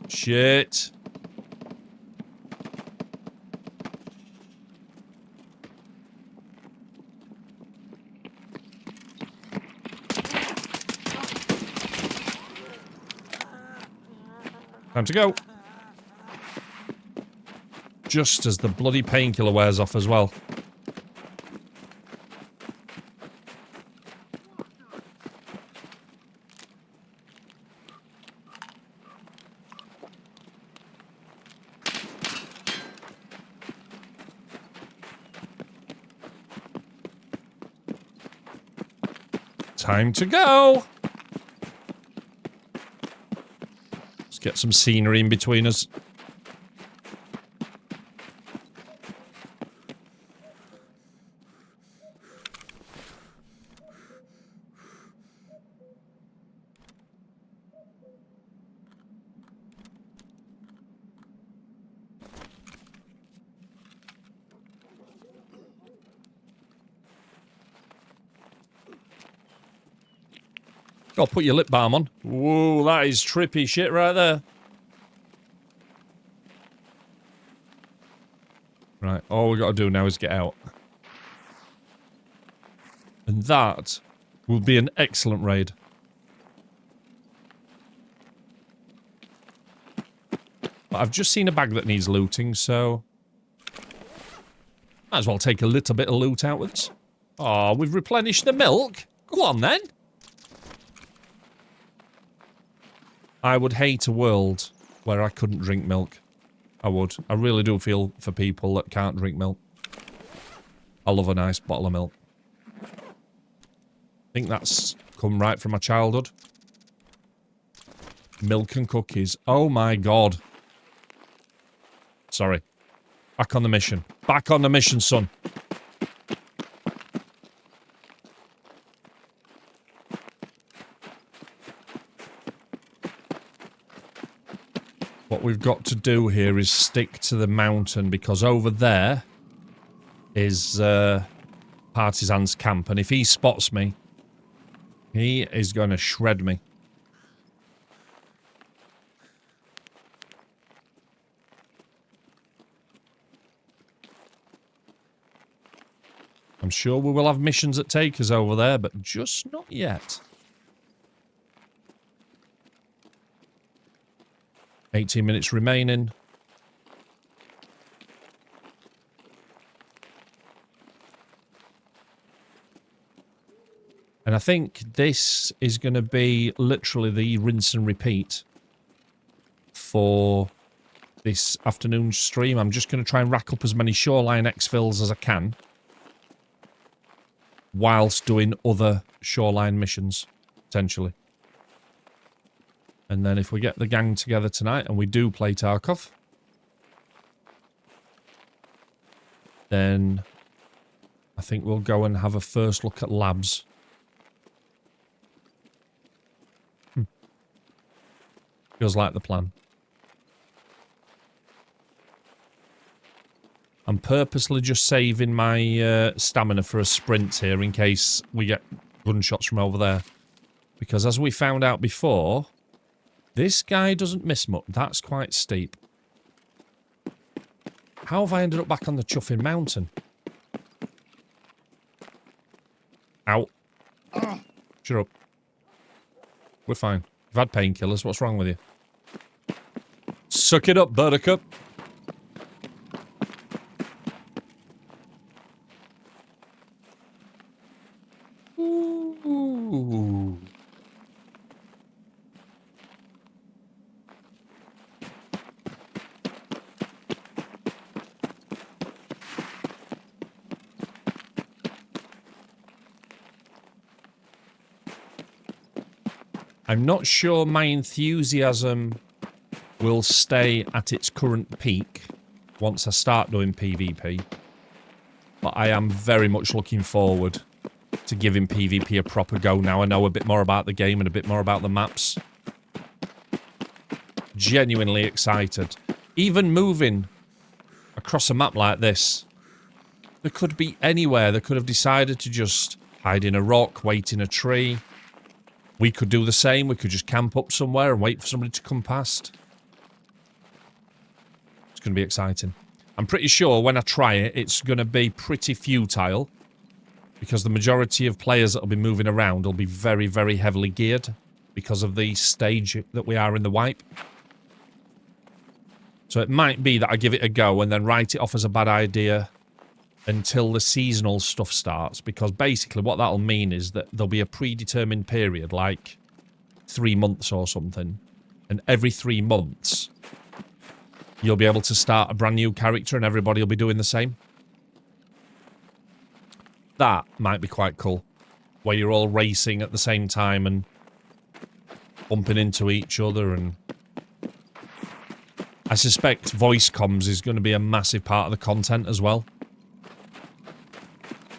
Shit. Time to go. Just as the bloody painkiller wears off as well. Time to go! Let's get some scenery in between us. Oh, put your lip balm on. Whoa, that is trippy shit right there. Right, all we got to do now is get out. And that will be an excellent raid. But I've just seen a bag that needs looting, so... might as well take a little bit of loot out with us. Oh, we've replenished the milk? Go on, then. I would hate a world where I couldn't drink milk. I would. I really do feel for people that can't drink milk. I love a nice bottle of milk. I think that's come right from my childhood. Milk and cookies. Oh my god. Sorry. Back on the mission. Back on the mission, son. What we've got to do here is stick to the mountain, because over there is Partisan's camp, and if he spots me, he is going to shred me. I'm sure we will have missions that take us over there, but just not yet. 18 minutes remaining. And I think this is going to be literally the rinse and repeat for this afternoon stream. I'm just going to try and rack up as many shoreline exfils as I can, whilst doing other shoreline missions, potentially. And then if we get the gang together tonight and we do play Tarkov, then I think we'll go and have a first look at labs. Feels like the plan. I'm purposely just saving my stamina for a sprint here in case we get gunshots from over there. Because as we found out before, this guy doesn't miss much. That's quite steep. How have I ended up back on the chuffing mountain? Ow. Shut up. We're fine. You've had painkillers. What's wrong with you? Suck it up, buttercup. Ooh. I'm not sure my enthusiasm will stay at its current peak once I start doing PvP. But I am very much looking forward to giving PvP a proper go now I know a bit more about the game and a bit more about the maps. Genuinely excited. Even moving across a map like this, there could be anywhere. They could have decided to just hide in a rock, wait in a tree. We could do the same. We could just camp up somewhere and wait for somebody to come past. It's going to be exciting. I'm pretty sure when I try it, it's going to be pretty futile, because the majority of players that will be moving around will be very, very heavily geared because of the stage that we are in the wipe. So it might be that I give it a go and then write it off as a bad idea until the seasonal stuff starts, because basically what that'll mean is that there'll be a predetermined period, like 3 months or something, and every 3 months you'll be able to start a brand new character and everybody will be doing the same. That might be quite cool. where you're all racing at the same time and bumping into each other, and I suspect voice comms is going to be a massive part of the content as well.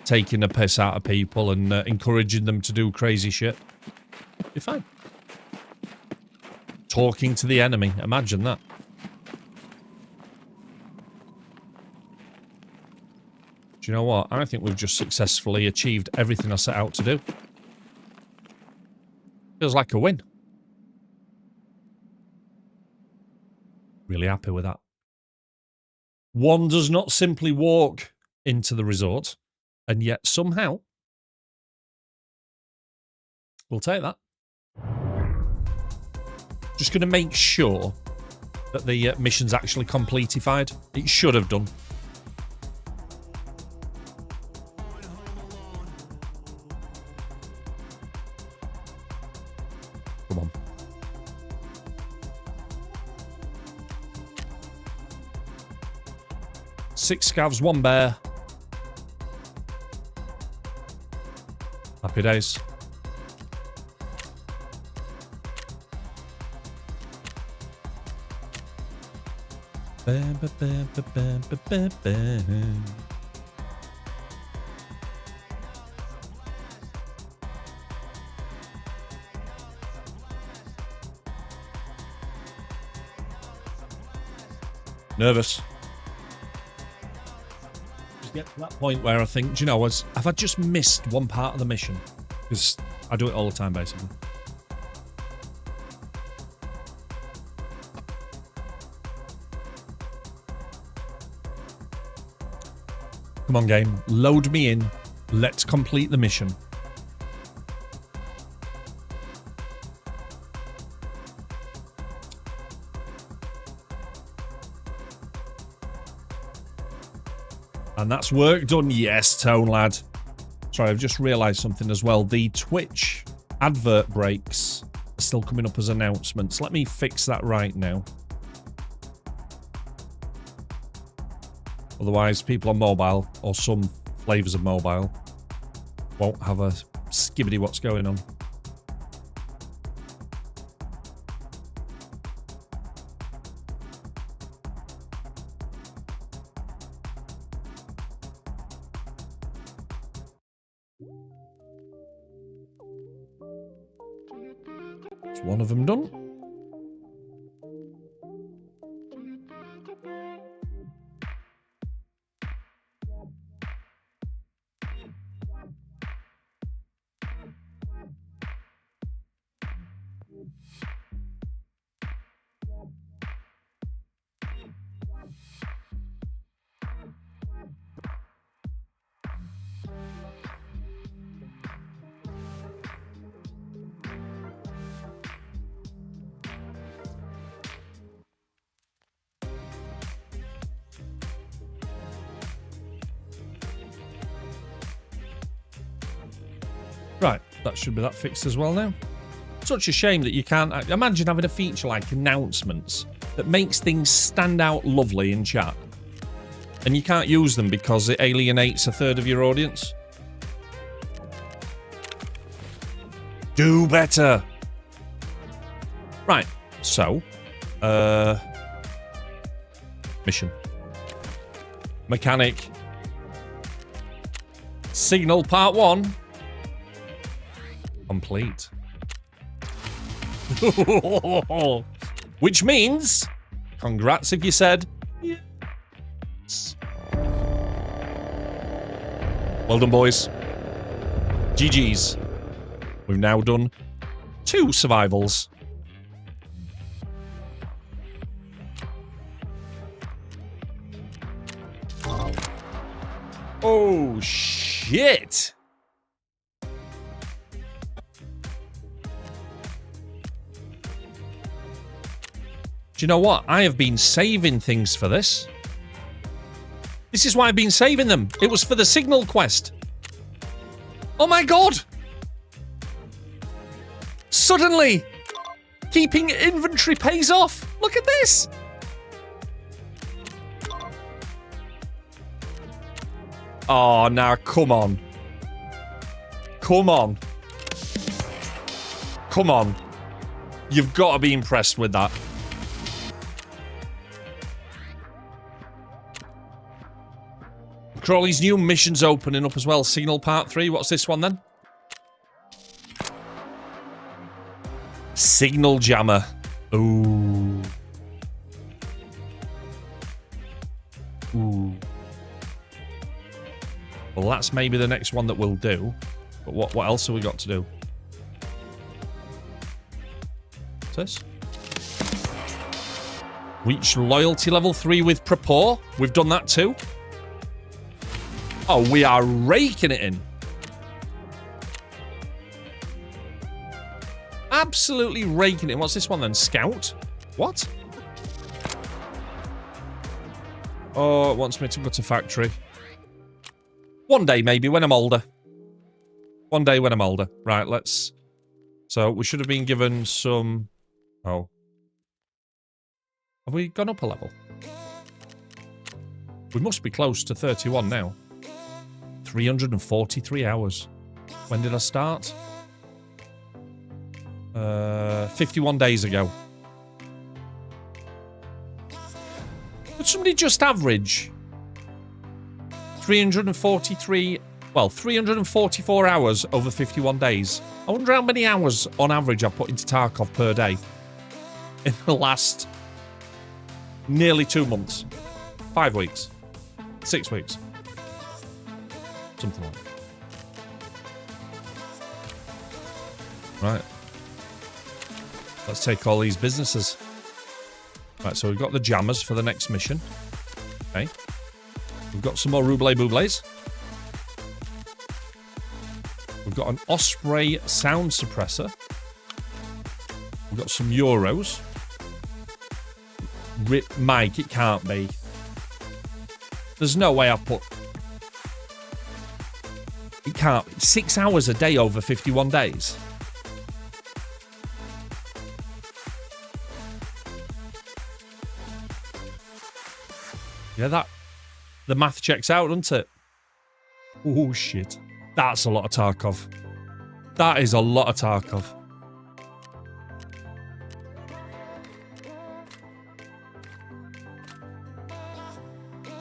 Taking the piss out of people and encouraging them to do crazy shit. Be fine. Talking to the enemy. Imagine that. Do you know what? I think we've just successfully achieved everything I set out to do. Feels like a win. Really happy with that. One does not simply walk into the resort, and yet somehow we'll take that. Just going to make sure that the mission's actually completified. It should have done. Come on. Six scavs, one bear. Happy days. Bam, ba, bam, ba, bam, ba, bam, bam. Nervous. Just get to that point where I think, do you know, have I just missed one part of the mission? Because I do it all the time, basically. Come on, game. Load me in. Let's complete the mission. And that's work done. Yes, Tone Lad. Sorry, I've just realised something as well. The Twitch advert breaks are still coming up as announcements. Let me fix that right now. Otherwise, people on mobile, or some flavours of mobile, won't have a skibbity what's going on. Is one of them done? Right, that should be that fixed as well now. Such a shame that you can't... Imagine having a feature like announcements that makes things stand out lovely in chat. And you can't use them because it alienates a third of your audience. Do better! Right, so... mission. Mechanic. Signal part 1. Complete. Which means, congrats if you said yes. Well done, boys. GG's. We've now done 2 survivals. Oh, shit. Do you know what? I have been saving things for this. This is why I've been saving them. It was for the signal quest. Oh my god! Suddenly, keeping inventory pays off. Look at this. Oh, now come on. Come on. Come on. You've got to be impressed with that. Crawley's new mission's opening up as well. Signal Part 3. What's this one then? Signal Jammer. Ooh. Ooh. Well, that's maybe the next one that we'll do. But what else have we got to do? What's this? Reach loyalty level 3 with Propor. We've done that too. Oh, we are raking it in. Absolutely raking it in. What's this one then? Scout? What? Oh, it wants me to go to factory. One day, maybe, when I'm older. One day when I'm older. Right, let's... So, we should have been given some... Oh. Have we gone up a level? We must be close to 31 now. 343 hours. When did I start? 51 days ago. Could somebody just average 344 hours over 51 days? I wonder how many hours on average I've put into Tarkov per day in the last nearly 2 months. 5 weeks. 6 weeks. Something like that. Right. Let's take all these businesses. Right, so we've got the jammers for the next mission. Okay. We've got some more Roublé Boublés. We've got an Osprey sound suppressor. We've got some Euros. Mike, it can't be. There's no way I've put... It can't be. 6 hours a day over 51 days. Yeah, that... The math checks out, doesn't it? Oh, shit. That's a lot of Tarkov. That is a lot of Tarkov.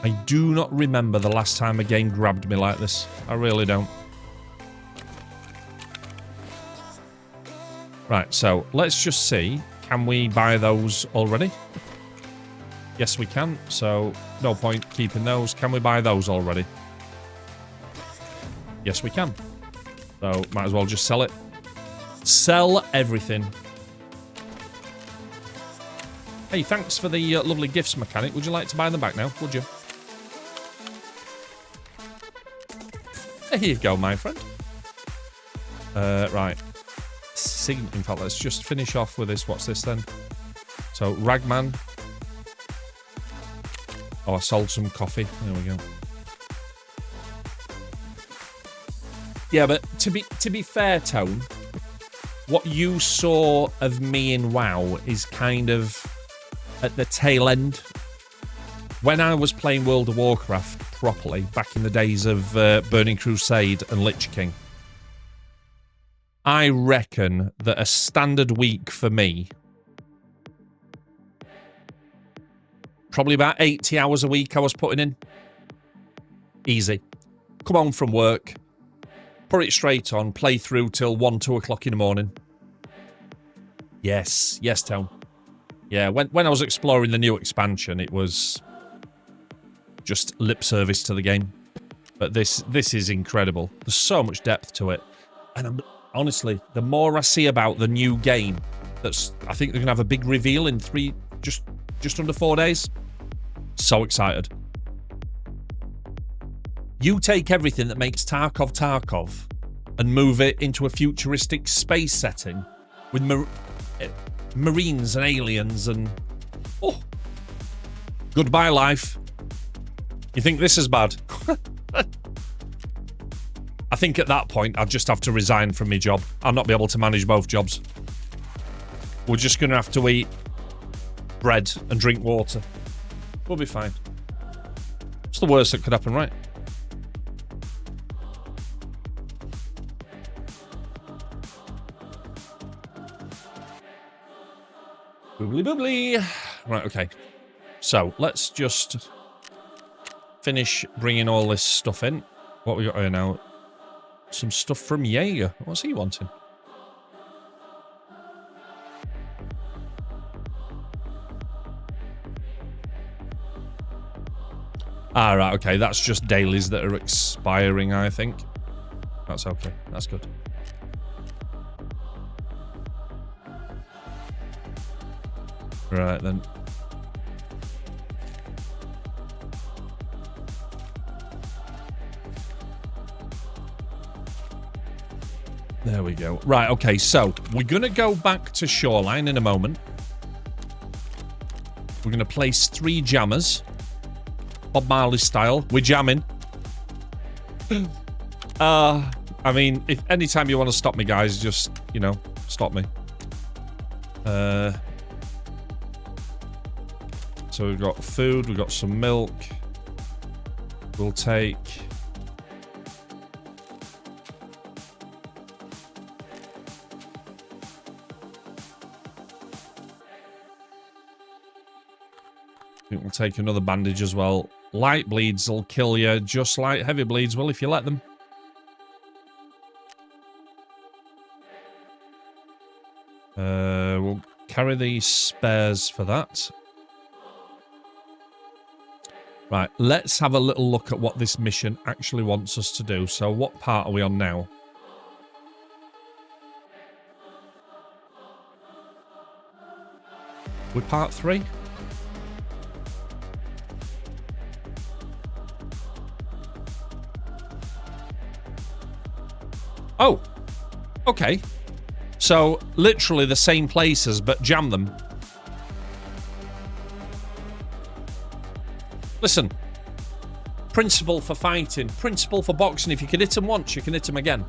I do not remember the last time a game grabbed me like this. I really don't. Right, so let's just see. Can we buy those already? Yes, we can. So, no point keeping those. Can we buy those already? Yes, we can. So, might as well just sell it. Sell everything. Hey, thanks for the lovely gifts, mechanic. Would you like to buy them back now? Would you? There you go, my friend. Right. In fact, let's just finish off with this. What's this then? So, Ragman. Oh, I sold some coffee. There we go. Yeah, but to be fair, Tone, what you saw of me in WoW is kind of at the tail end. When I was playing World of Warcraft properly, back in the days of Burning Crusade and Lich King, I reckon that a standard week for me, probably about 80 hours a week I was putting in. Easy. Come home from work, put it straight on, play through till 1, 2 o'clock in the morning. Yes, yes, Tone. Yeah, when I was exploring the new expansion, it was just lip service to the game. But this is incredible. There's so much depth to it. And honestly, the more I see about the new game, I think they're going to have a big reveal in just under 4 days. So excited. You take everything that makes Tarkov and move it into a futuristic space setting with marines and aliens and... Oh! Goodbye, life. You think this is bad? I think at that point, I'd just have to resign from my job. I'll not be able to manage both jobs. We're just going to have to eat bread and drink water. We'll be fine. It's the worst that could happen, right? Boobly boobly. Right, okay. So, let's just finish bringing all this stuff in. What we got here now? Some stuff from Jaeger. What's he wanting? Ah, right, okay. That's just dailies that are expiring, I think. That's okay. That's good. Right, then. There we go. Right, okay, so we're going to go back to Shoreline in a moment. We're going to place 3 jammers. Bob Marley style. We're jamming. I mean, if anytime you want to stop me, guys, just, you know, stop me. So we've got food, we've got some milk. We'll take... I think we'll take another bandage as well. Light bleeds will kill you, just like heavy bleeds will if you let them. We'll carry the spares for that. Right, let's have a little look at what this mission actually wants us to do. So what part are we on now? We're part 3? Oh, okay. So, literally the same places, but jam them. Listen. Principle for fighting. Principle for boxing. If you can hit them once, you can hit them again.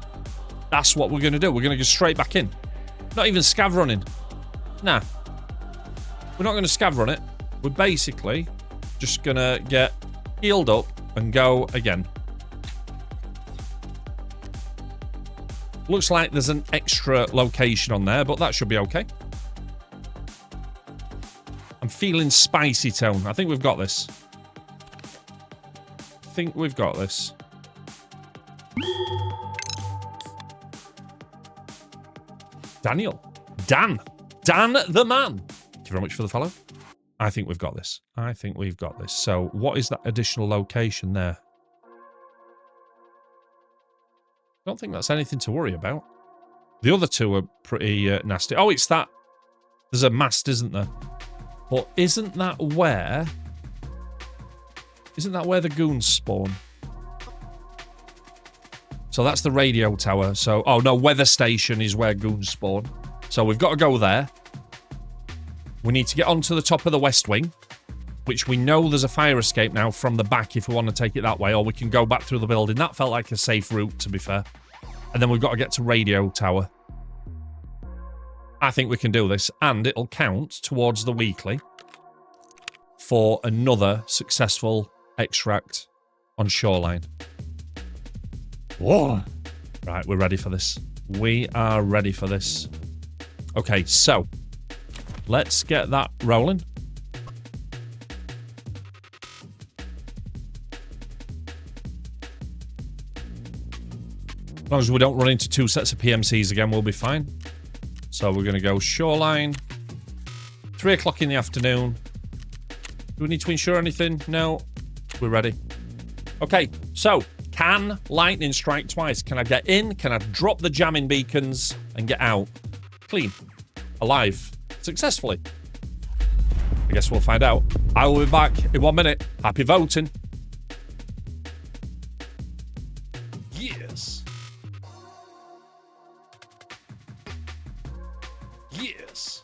That's what we're going to do. We're going to go straight back in. Not even scav running. Nah. We're not going to scav run it. We're basically just going to get healed up and go again. Looks like there's an extra location on there, but that should be okay. I'm feeling spicy tone. I think we've got this. I think we've got this. Daniel. Dan the man. Thank you very much for the follow. I think we've got this. I think we've got this. So what is that additional location there? I don't think that's anything to worry about. The other two are pretty nasty. Oh, it's that. There's a mast, isn't there? But isn't that where... Isn't that where the goons spawn? So that's the radio tower. So, oh no, weather station is where goons spawn. So we've got to go there. We need to get onto the top of the west wing, which we know there's a fire escape now from the back if we want to take it that way, or we can go back through the building. That felt like a safe route, to be fair. And then we've got to get to radio tower. I think we can do this, and it'll count towards the weekly for another successful extract on Shoreline. Whoa. Right, we're ready for this. We are ready for this. Okay, so let's get that rolling. As long as we don't run into 2 sets of PMCs again, we'll be fine. So we're going to go Shoreline. 3 o'clock in the afternoon. Do we need to insure anything? No. We're ready. Okay, so can lightning strike twice? Can I get in? Can I drop the jamming beacons and get out? Clean. Alive. Successfully. I guess we'll find out. I will be back in 1 minute. Happy voting. Yes. Yes.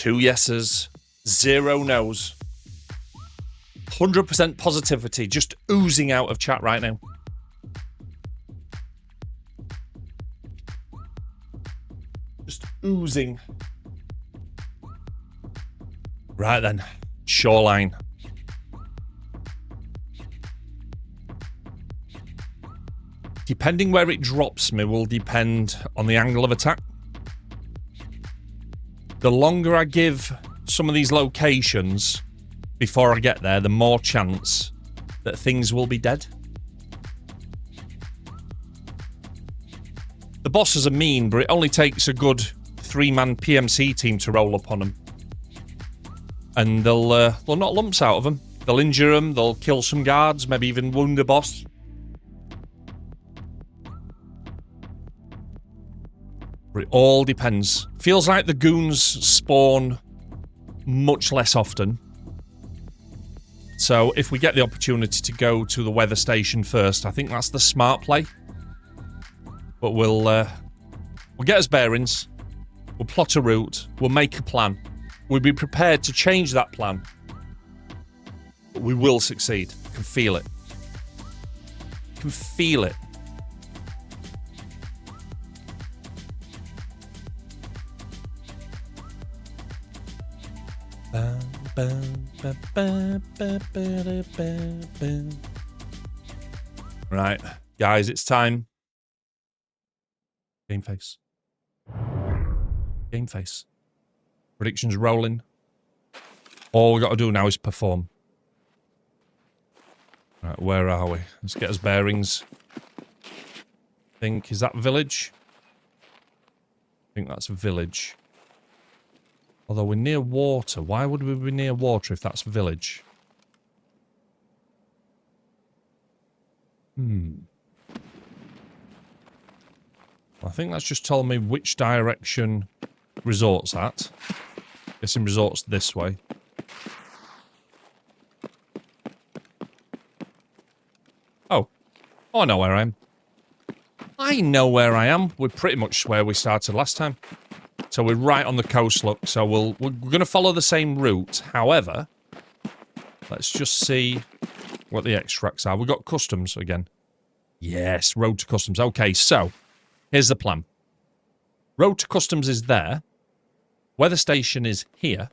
2 yeses, 0 nos. 100% positivity just oozing out of chat right now. Just oozing. Right then, shoreline. Depending where it drops me will depend on the angle of attack. The longer I give some of these locations before I get there, the more chance that things will be dead. The bosses are mean, but it only takes a good 3-man PMC team to roll up on them. And they'll knock lumps out of them. They'll injure them, they'll kill some guards, maybe even wound a boss. But it all depends. Feels like the goons spawn much less often. So if we get the opportunity to go to the weather station first, I think that's the smart play. But we'll get us bearings. We'll plot a route. We'll make a plan. We'll be prepared to change that plan. But we will succeed. I can feel it. I can feel it. Right, guys, it's time. Game face. Game face. Predictions rolling. All we got to do now is perform. Right, where are we? Let's get us bearings. Is that village? I think that's a village. Although we're near water. Why would we be near water if that's village? I think that's just telling me which direction resort's at. Guessing resort's this way. Oh. Oh, I know where I am. I know where I am. We're pretty much where we started last time. So we're right on the coast, look. So we're going to follow the same route. However, let's just see what the extracts are. We've got customs again. Yes, road to customs. Okay, so here's the plan. Road to customs is there. Weather station is here.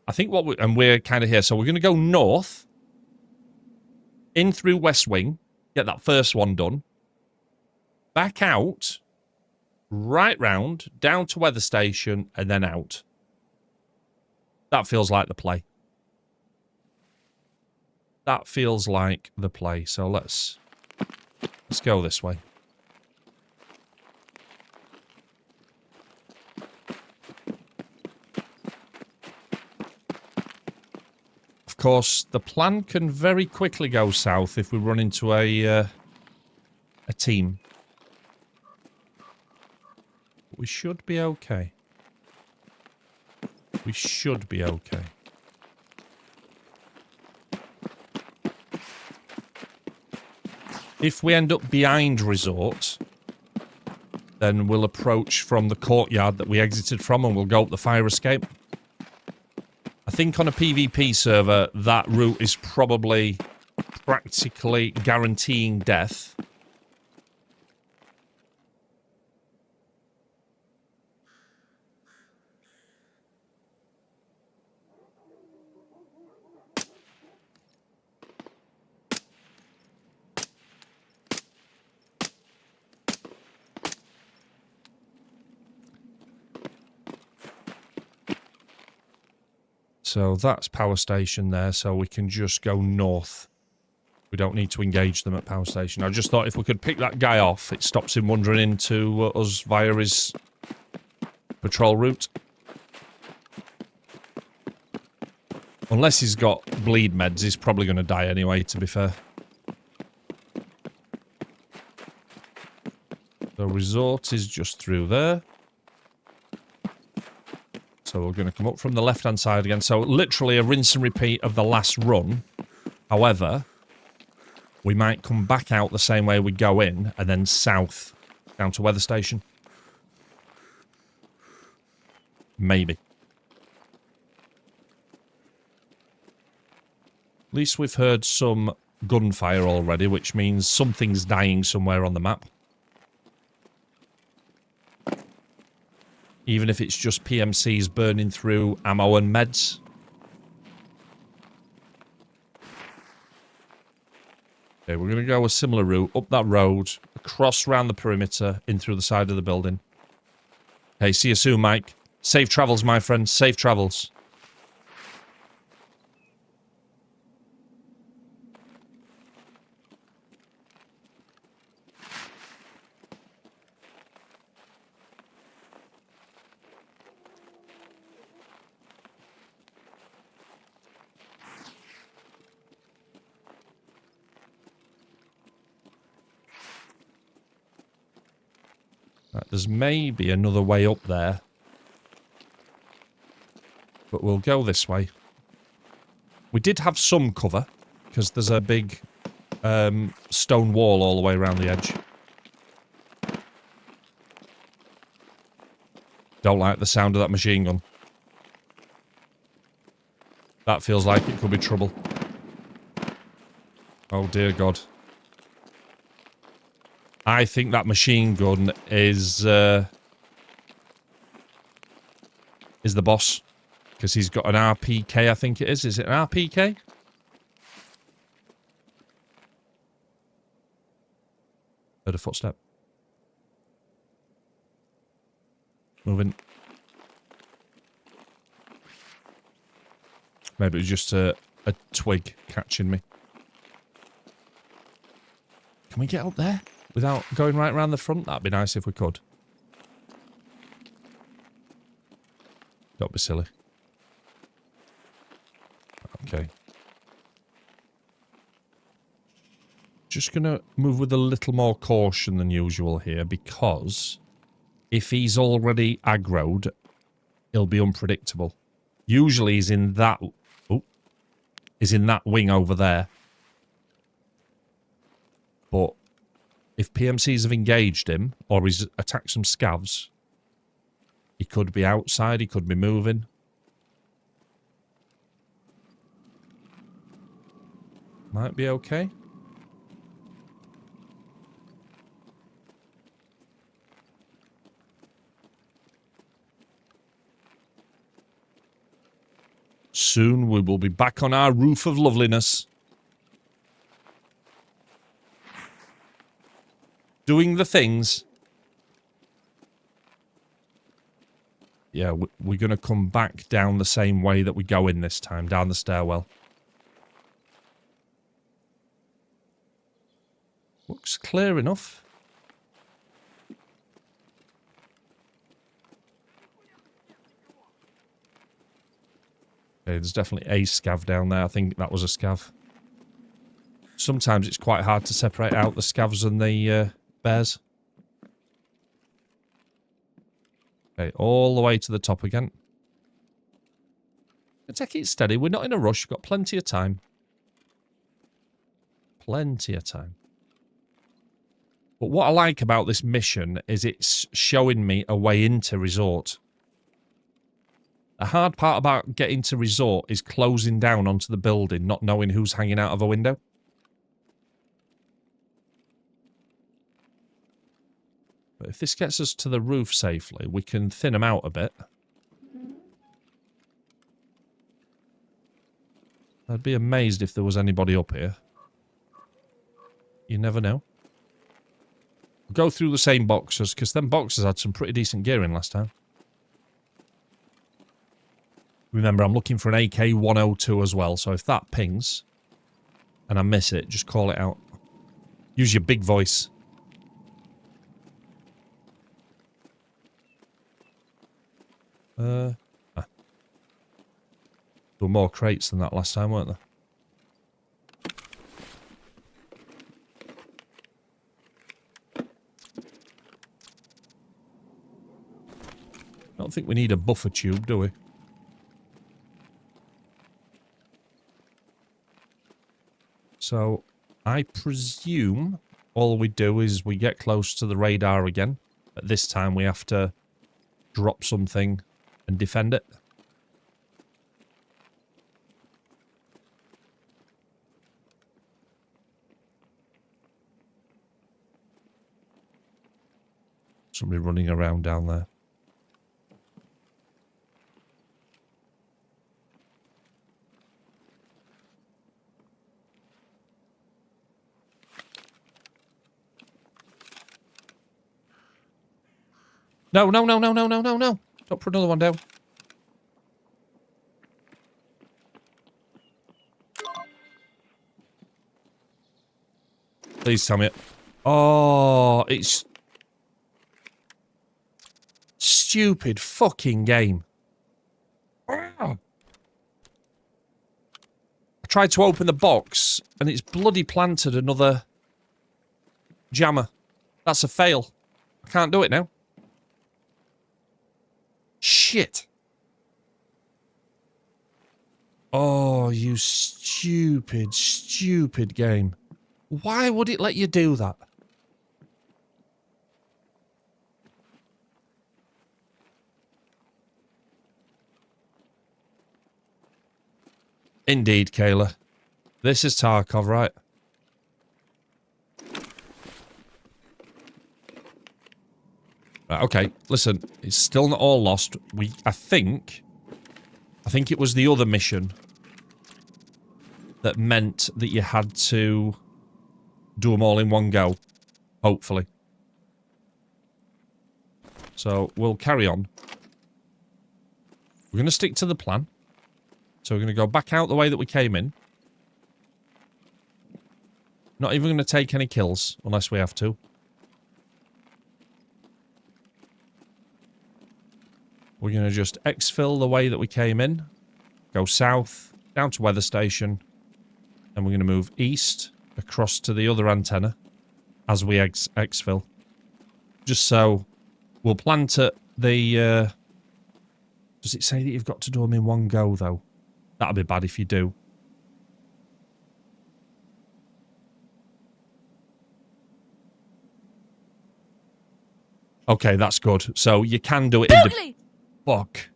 I think we're kind of here. So we're going to go north, in through West Wing, get that first one done. Back out. Right round, down to weather station, and then out. That feels like the play. That feels like the play. So let's go this way. Of course, the plan can very quickly go south if we run into a team. We should be okay. We should be okay. If we end up behind resort, then we'll approach from the courtyard that we exited from and we'll go up the fire escape. I think on a PvP server, that route is probably practically guaranteeing death. So that's power station there, so we can just go north. We don't need to engage them at power station. I just thought if we could pick that guy off, it stops him wandering into us via his patrol route. Unless he's got bleed meds, he's probably going to die anyway, to be fair. The resort is just through there. So we're going to come up from the left-hand side again. So literally a rinse and repeat of the last run. However, we might come back out the same way we go in and then south down to weather station. Maybe. least we've heard some gunfire already, which means something's dying somewhere on the map. Even if it's just PMCs burning through ammo and meds. Okay, we're going to go a similar route, up that road, across round the perimeter, in through the side of the building. Hey, see you soon, Mike. Safe travels, my friend. Safe travels. Right, there's maybe another way up there. But we'll go this way. We did have some cover, because there's a big stone wall all the way around the edge. Don't like the sound of that machine gun. That feels like it could be trouble. Oh dear God. I think that machine gun is the boss. Because he's got an RPK, I think it is. Is it an RPK? Heard a footstep. Moving. Maybe it was just a twig catching me. Can we get up there without going right around the front? That'd be nice if we could. Don't be silly. Okay. Just gonna move with a little more caution than usual here, because if he's already aggroed, he'll be unpredictable. Usually he's in that... Oh, he's in that wing over there. But if PMCs have engaged him, or he's attacked some scavs, he could be outside, he could be moving. Might be okay. Soon we will be back on our roof of loveliness. Doing the things. Yeah, we're going to come back down the same way that we go in this time, down the stairwell. Looks clear enough. Okay, there's definitely a scav down there. I think that was a scav. Sometimes it's quite hard to separate out the scavs and the bears. Okay, all the way to the top again. Take it steady. We're not in a rush. We've got plenty of time. Plenty of time. But what I like about this mission is it's showing me a way into resort. The hard part about getting to resort is closing down onto the building, not knowing who's hanging out of a window. But if this gets us to the roof safely, we can thin them out a bit. I'd be amazed if there was anybody up here. You never know. We'll go through the same boxes, because them boxes had some pretty decent gear in last time. Remember, I'm looking for an AK-102 as well, so if that pings and I miss it, just call it out. Use your big voice. There were more crates than that last time, weren't there? I don't think we need a buffer tube, do we? So, I presume all we do is we get close to the radar again. But this time we have to drop something and defend it. Somebody running around down there. No, no, no, no, no, no, no, no. Don't put another one down. Please tell me it. Oh, it's... Stupid fucking game. Oh. I tried to open the box, and it's bloody planted another jammer. That's a fail. I can't do it now. Shit. Oh, you stupid, stupid game. Why would it let you do that? Indeed, Kayla. This is Tarkov, right? Right, okay, listen, it's still not all lost. I think it was the other mission that meant that you had to do them all in one go, hopefully. So, we'll carry on. We're going to stick to the plan. So we're going to go back out the way that we came in. Not even going to take any kills, unless we have to. We're going to just exfil the way that we came in. Go south, down to weather station. And we're going to move east, across to the other antenna, as we exfil. Just so we'll plant at the... Does it say that you've got to do them in one go, though? That'll be bad if you do. Okay, that's good. So you can do it in... Fuck.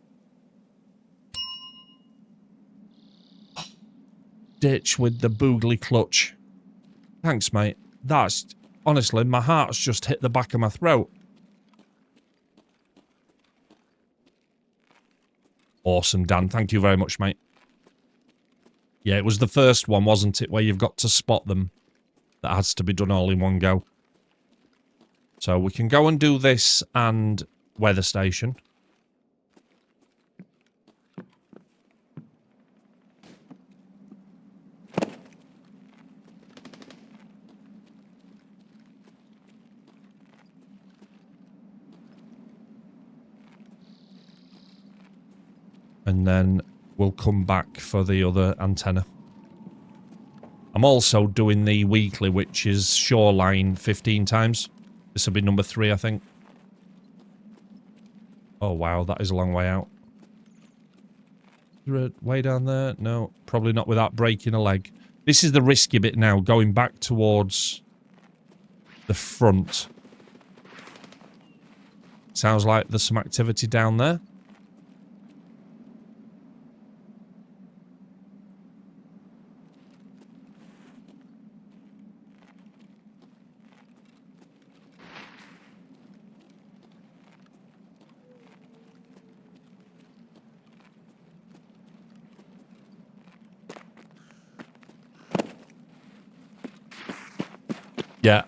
Ditch with the boogly clutch. Thanks, mate. That's... Honestly, my heart's just hit the back of my throat. Awesome, Dan. Thank you very much, mate. Yeah, it was the first one, wasn't it? Where you've got to spot them. That has to be done all in one go. So we can go and do this and weather station. And then we'll come back for the other antenna. I'm also doing the weekly, which is shoreline 15 times. This will be number 3, I think. Oh, wow, that is a long way out. Way down there? No, probably not without breaking a leg. This is the risky bit now, going back towards the front. Sounds like there's some activity down there. Yeah,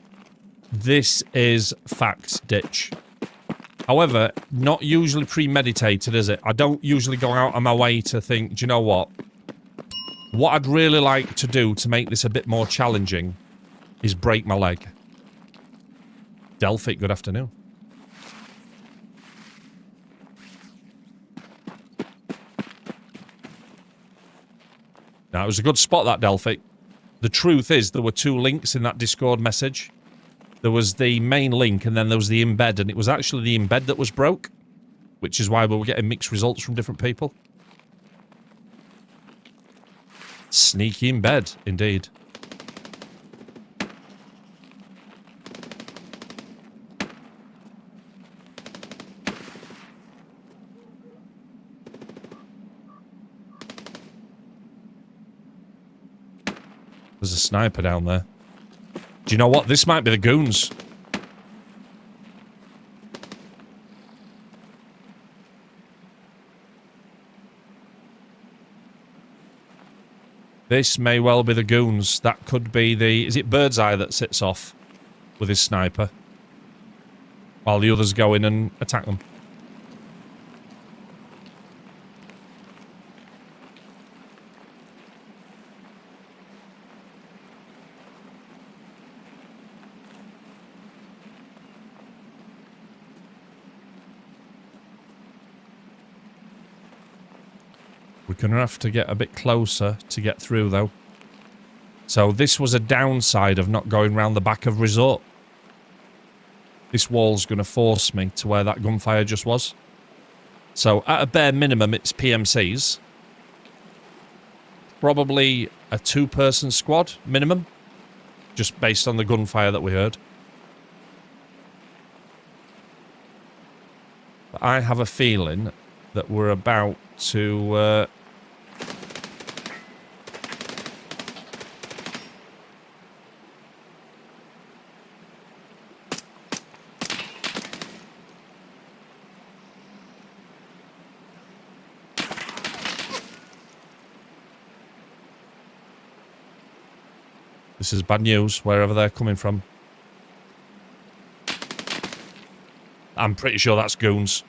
this is fact, Ditch. However, not usually premeditated, is it? I don't usually go out on my way to think, do you know what? What I'd really like to do to make this a bit more challenging is break my leg. Delphic, good afternoon. Now, it was a good spot, that Delphic. The truth is, there were 2 links in that Discord message. There was the main link, and then there was the embed, and it was actually the embed that was broke, which is why we were getting mixed results from different people. Sneaky embed, indeed. There's a sniper down there. Do you know what? This might be the goons. This may well be the goons. That could be the... Is it Birdseye that sits off with his sniper? While the others go in and attack them. We're going to have to get a bit closer to get through, though. So this was a downside of not going round the back of Resort. This wall's going to force me to where that gunfire just was. So at a bare minimum, it's PMCs. Probably a 2-person squad minimum. Just based on the gunfire that we heard. But I have a feeling that we're about to... This is bad news, wherever they're coming from. I'm pretty sure that's goons.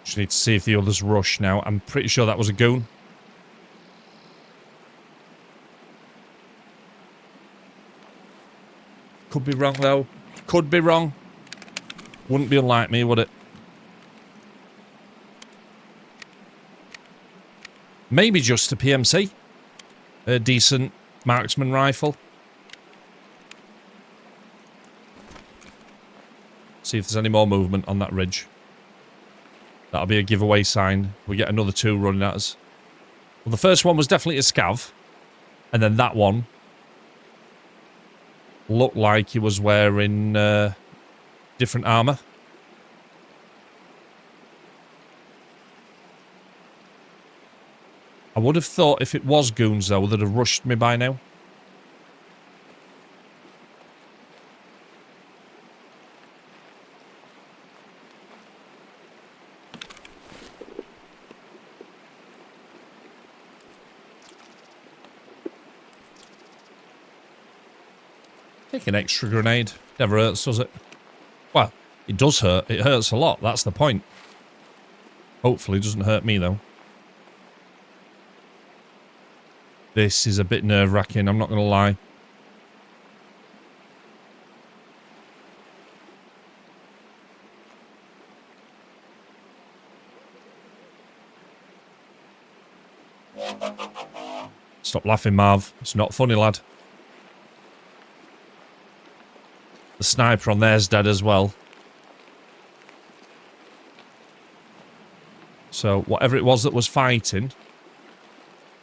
Just need to see if the others rush now. I'm pretty sure that was a goon. Could be wrong, though. Could be wrong. Wouldn't be unlike me, would it? Maybe just a PMC. A decent marksman rifle. See if there's any more movement on that ridge. That'll be a giveaway sign. We get another 2 running at us. Well, the first one was definitely a scav. And then that one looked like he was wearing different armour. I would have thought if it was goons, though, they'd have rushed me by now. Take an extra grenade. Never hurts, does it? Well, it does hurt. It hurts a lot. That's the point. Hopefully it doesn't hurt me, though. This is a bit nerve-wracking, I'm not going to lie. Stop laughing, Marv. It's not funny, lad. The sniper on there's dead as well. So, whatever it was that was fighting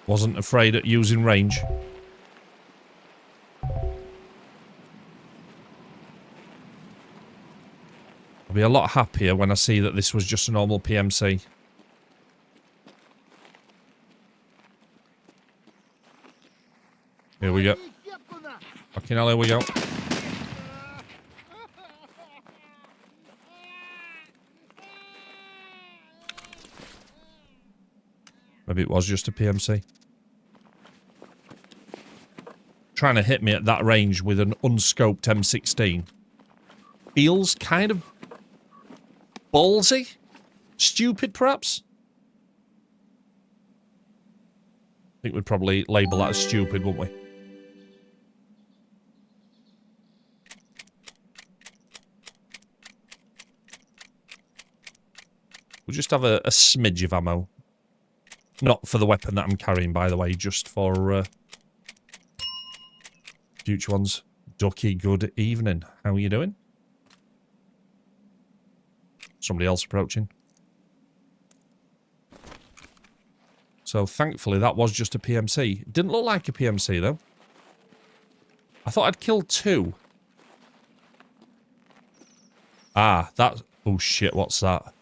wasn't afraid at using range. I'll be a lot happier when I see that this was just a normal PMC. Here we go. Fucking hell, here we go. Maybe it was just a PMC. Trying to hit me at that range with an unscoped M16 feels kind of ballsy? Stupid, perhaps? I think we'd probably label that as stupid, wouldn't we? We'll just have a smidge of ammo. Not for the weapon that I'm carrying, by the way, just for future ones. Ducky, good evening. How are you doing? Somebody else approaching. So, thankfully, that was just a PMC. It didn't look like a PMC, though. I thought I'd killed 2. Ah, that... Oh, shit, what's that?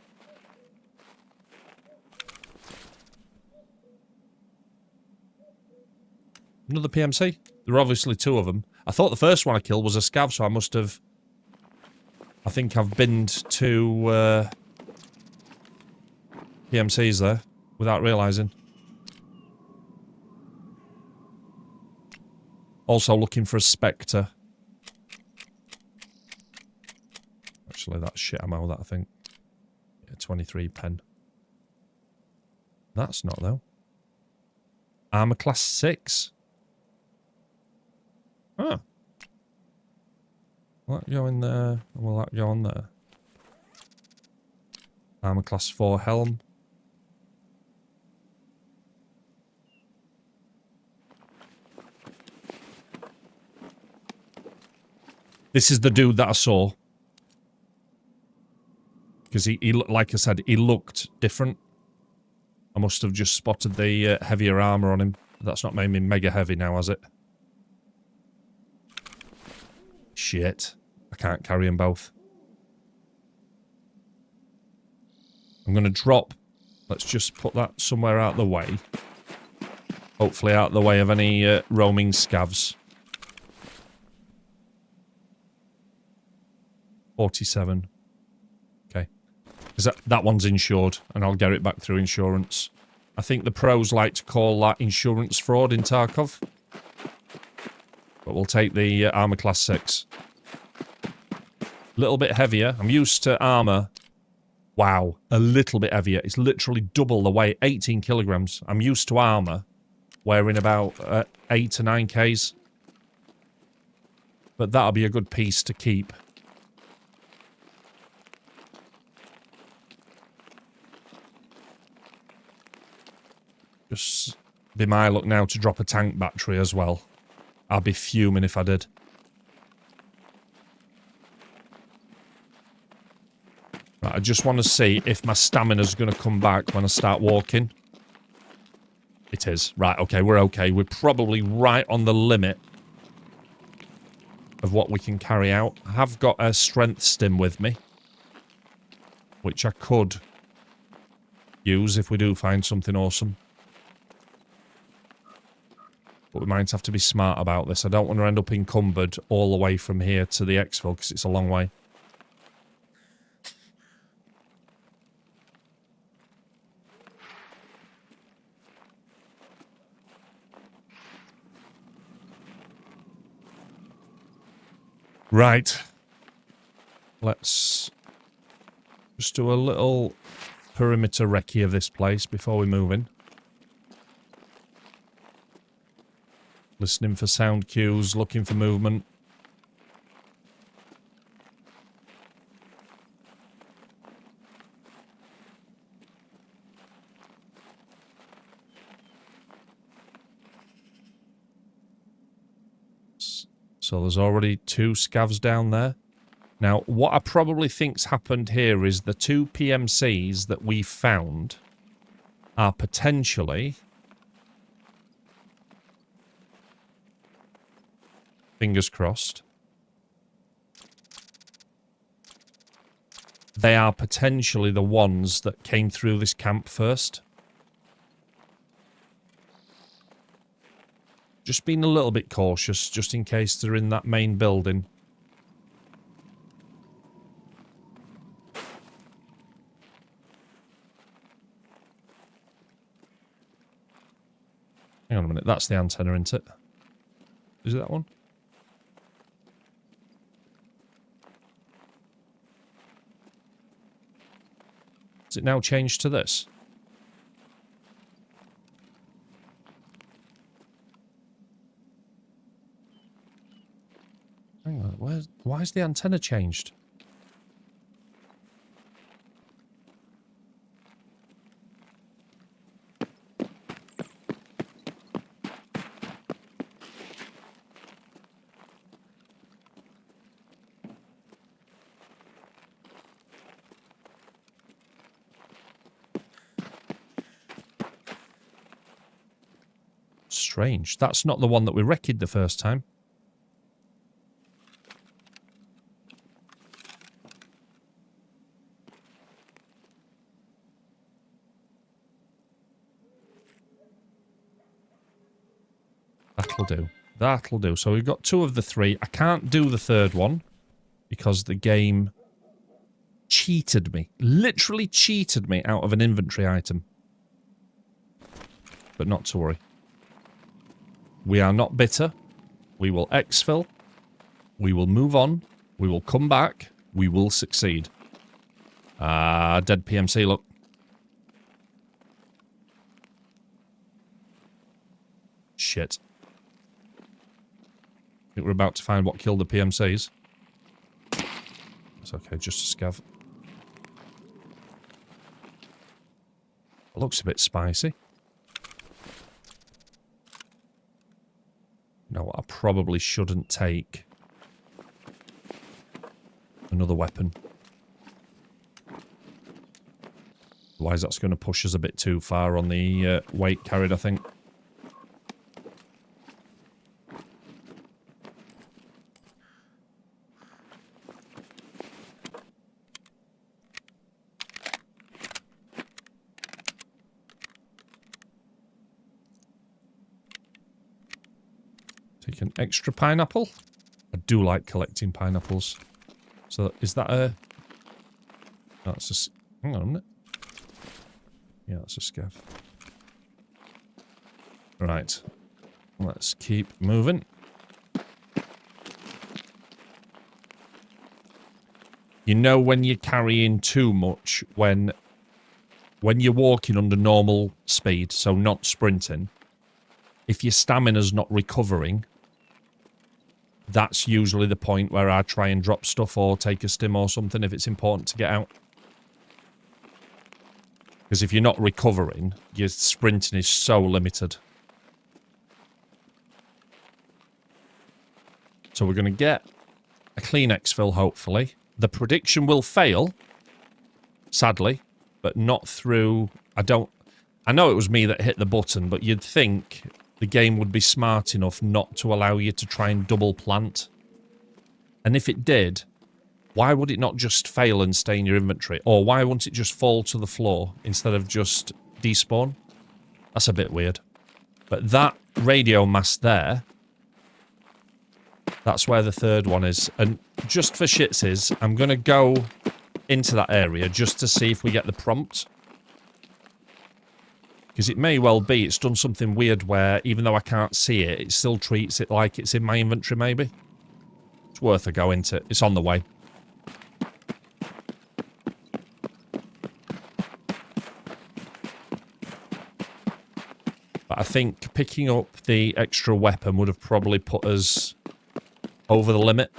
Another PMC? There were obviously two of them. I thought the first one I killed was a scav, so I must have... I think I've binned two PMCs there without realising. Also looking for a Spectre. Actually, that's shit ammo, that I think. Yeah, 23 pen. That's not, though. Armour class 6. Huh. Will that go in there? Will that go on there? Armour class 4 helm. This is the dude that I saw. Because he like I said, he looked different. I must have just spotted the heavier armour on him. That's not made me mega heavy now, has it? Shit. I can't carry them both. I'm going to drop. Let's just put that somewhere out of the way. Hopefully out of the way of any roaming scavs. 47. Okay. Because that one's insured, and I'll get it back through insurance. I think the pros like to call that insurance fraud in Tarkov. But we'll take the armour class 6. A little bit heavier. I'm used to armour. Wow, a little bit heavier. It's literally double the weight, 18 kilograms. I'm used to armour wearing about 8 to 9 Ks. But that'll be a good piece to keep. Just be my luck now to drop a tank battery as well. I'll be fuming if I did. Right, I just want to see if my stamina's going to come back when I start walking. It is. Right, okay, we're okay. We're probably right on the limit of what we can carry out. I have got a strength stim with me, which I could use if we do find something awesome. But we might have to be smart about this. I don't want to end up encumbered all the way from here to the exfil because it's a long way. Right. Let's just do a little perimeter recce of this place before we move in. Listening for sound cues, looking for movement. So there's already 2 scavs down there. Now, what I probably think's happened here is the 2 PMCs that we found are potentially... Fingers crossed. They are potentially the ones that came through this camp first. Just being a little bit cautious, just in case they're in that main building. Hang on a minute, that's the antenna, isn't it? Is it that one? Has it now changed to this? Hang on, why is the antenna changed? Strange. That's not the one that we wrecked the first time. That'll do. That'll do. So we've got 2 of the 3. I can't do the 3rd one because the game cheated me. Literally cheated me out of an inventory item. But not to worry. We are not bitter. We will exfil. We will move on. We will come back. We will succeed. Dead PMC, look. Shit. I think we're about to find what killed the PMCs. It's okay, just a scav. It looks a bit spicy. No, I probably shouldn't take another weapon. Otherwise that's going to push us a bit too far on the weight carried, I think. Take an extra pineapple. I do like collecting pineapples. So is that a... No, it's a... Hang on a minute. Yeah, that's a scav. Right. Let's keep moving. You know when you're carrying too much when you're walking under normal speed, so not sprinting, if your stamina's not recovering, that's usually the point where I try and drop stuff or take a stim or something if it's important to get out. Because if you're not recovering, your sprinting is so limited. So we're going to get a clean exfil, hopefully. The prediction will fail, sadly, but not through... I know it was me that hit the button, but you'd think the game would be smart enough not to allow you to try and double plant. And if it did, why would it not just fail and stay in your inventory? Or why wouldn't it just fall to the floor instead of just despawn? That's a bit weird. But that radio mast there, that's where the 3rd one is. And just for shitsies, I'm going to go into that area just to see if we get the prompt. Because it may well be it's done something weird where, even though I can't see it, it still treats it like it's in my inventory, maybe. It's worth a go, isn't it? It's on the way. But I think picking up the extra weapon would have probably put us over the limit.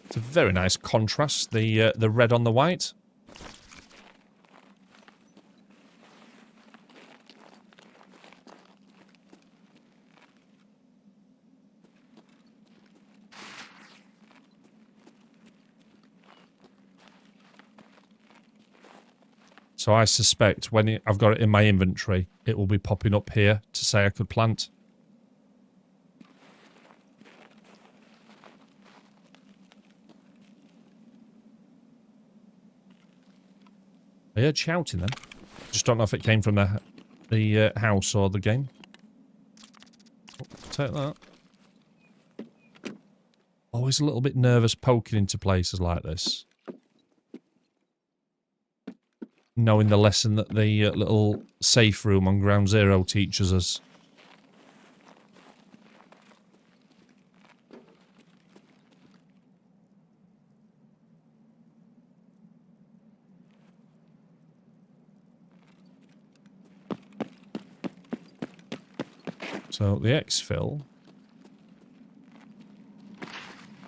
It's a very nice contrast, the red on the white. So I suspect when I've got it in my inventory, it will be popping up here to say I could plant. I heard shouting then. Just don't know if it came from the house or the game. Oh, take that. Always a little bit nervous poking into places like this. Knowing the lesson that the little safe room on Ground Zero teaches us. So the exfil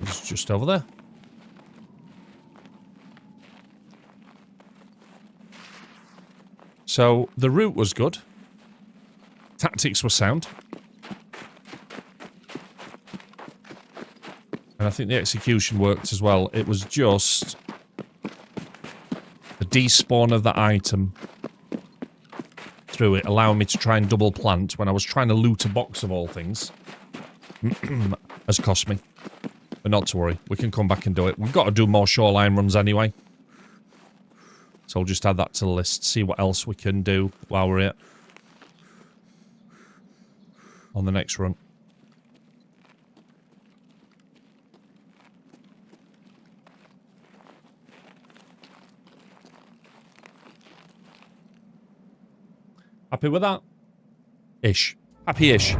is just over there. So the route was good. Tactics were sound. And I think the execution worked as well. It was just the despawn of that item through it, allowing me to try and double plant when I was trying to loot a box of all things, has cost me. But not to worry. We can come back and do it. We've got to do more shoreline runs anyway. So I'll just add that to the list. See what else we can do while we're here. On the next run. Happy with that? Ish. Happy-ish.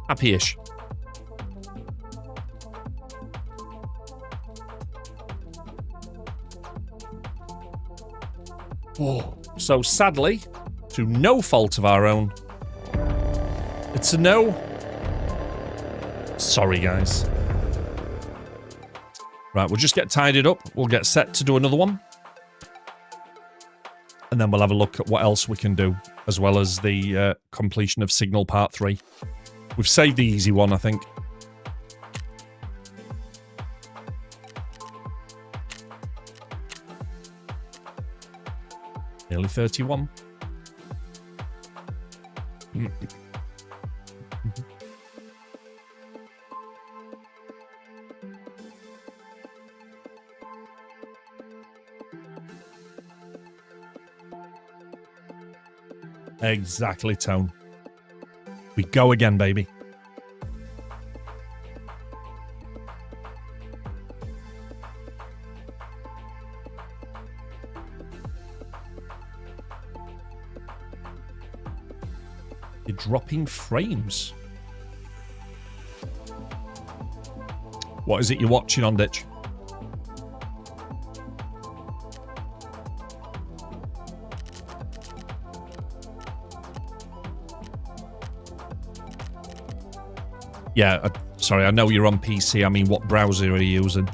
Happy-ish. Oh. So sadly, to no fault of our own, it's a no. Sorry, guys. Right, we'll just get tidied up. We'll get set to do another one. And then we'll have a look at what else we can do, as well as the completion of Signal Part 3. We've saved the easy one, I think. Nearly 31. Exactly, Tone. We go again, baby. You're dropping frames. What is it you're watching on Ditch? Yeah, sorry, I know you're on PC. I mean, what browser are you using?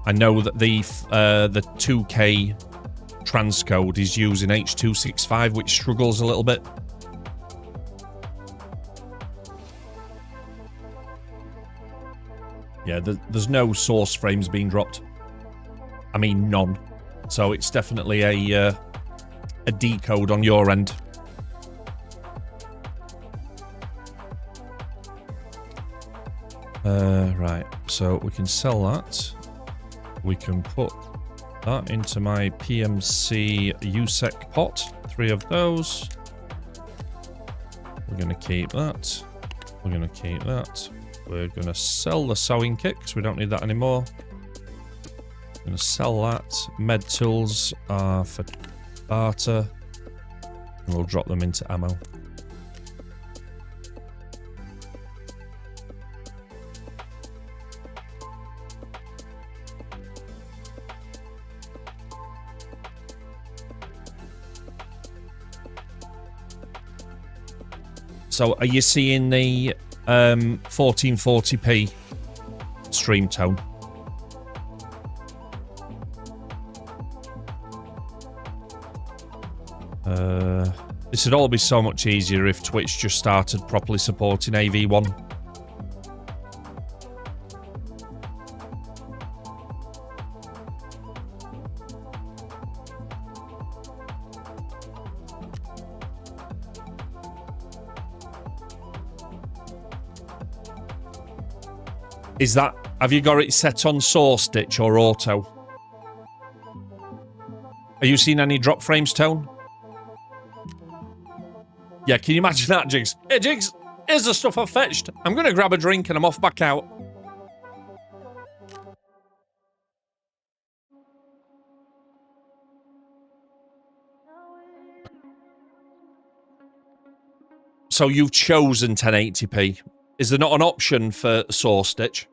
I know that the 2K transcode is using H.265, which struggles a little bit. Yeah, there's no source frames being dropped. I mean, none. So it's definitely a decode on your end. Right, so we can sell that. We can put that into my PMC USEC pot. 3 of those. We're going to keep that. We're going to keep that. We're going to sell the sewing kit because we don't need that anymore. We're going to sell that. Med tools are for barter. And we'll drop them into ammo. So, are you seeing the 1440p stream tone? This would all be so much easier if Twitch just started properly supporting AV1. Is that... Have you got it set on source, Ditch, or auto? Are you seeing any drop frames, Tone? Yeah, can you imagine that, Jigs? Hey, Jigs, here's the stuff I've fetched. I'm going to grab a drink and I'm off back out. So you've chosen 1080p. Is there not an option for source, Stitch?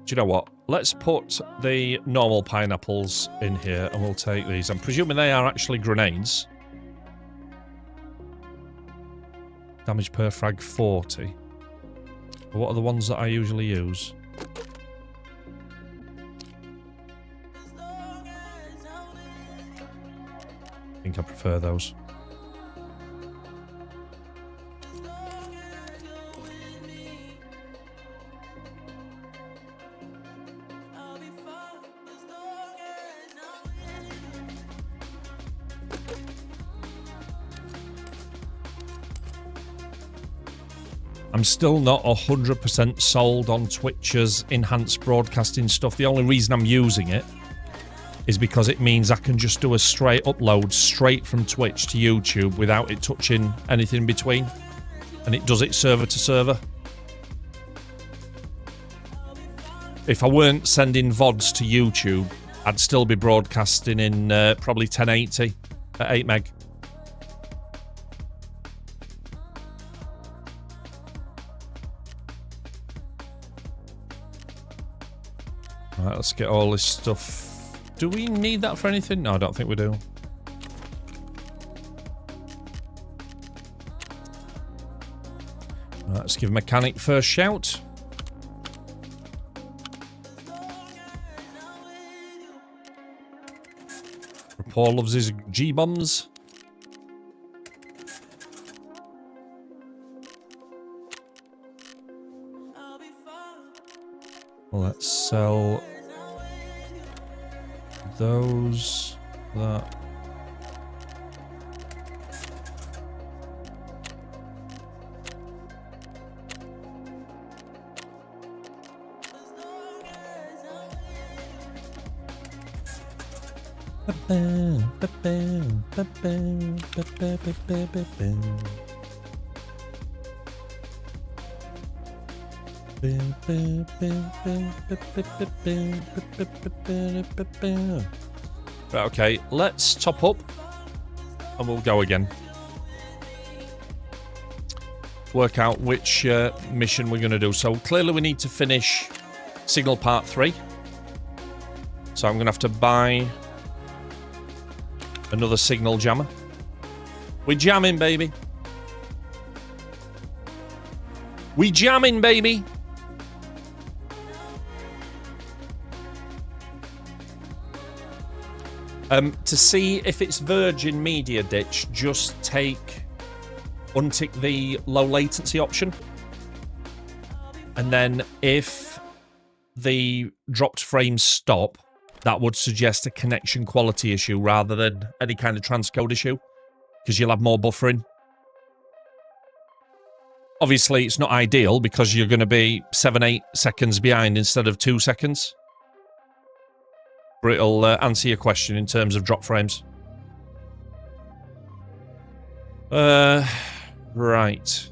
Do you know what? Let's put the normal pineapples in here and we'll take these. I'm presuming they are actually grenades. Damage per frag 40. But what are the ones that I usually use? I think I prefer those. I'm still not 100% sold on Twitch's enhanced broadcasting stuff. The only reason I'm using it is because it means I can just do a straight upload straight from Twitch to YouTube without it touching anything in between. And it does it server to server. If I weren't sending VODs to YouTube, I'd still be broadcasting in probably 1080 at 8 meg. Right, let's get all this stuff. Do we need that for anything? No, I don't think we do. Right, let's give Mechanic first shout. Paul loves his G-bombs. Let's sell those, that. Right, okay, let's top up and we'll go again. Work out which mission we're going to do. So clearly we need to finish Signal Part 3. So I'm going to have to buy another signal jammer. We're jamming, baby. We jamming, baby. To see if it's Virgin Media Ditch, just untick the low latency option. And then if the dropped frames stop, that would suggest a connection quality issue rather than any kind of transcode issue, because you'll have more buffering. Obviously, it's not ideal because you're going to be 7-8 seconds behind instead of 2 seconds. But it'll answer your question in terms of drop frames. Right.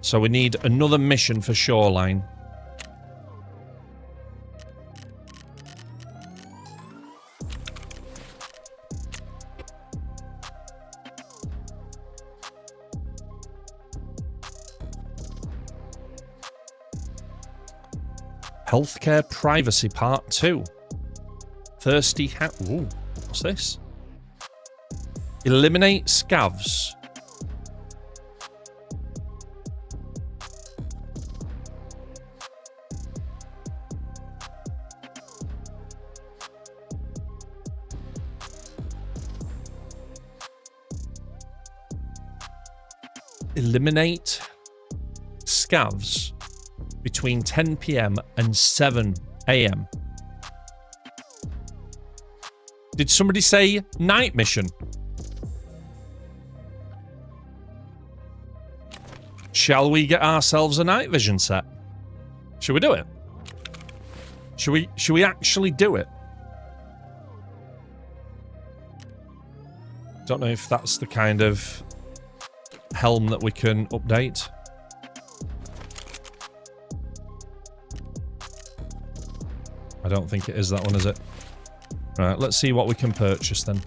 So we need another mission for Shoreline. Healthcare Privacy Part 2. Thirsty Ooh, what's this? Eliminate scavs. Eliminate scavs between 10 PM and 7 AM. Did somebody say night mission? Shall we get ourselves a night vision set? Should we do it? Should we actually do it? Don't know if that's the kind of helm that we can update. I don't think it is that one, is it? Right, let's see what we can purchase then.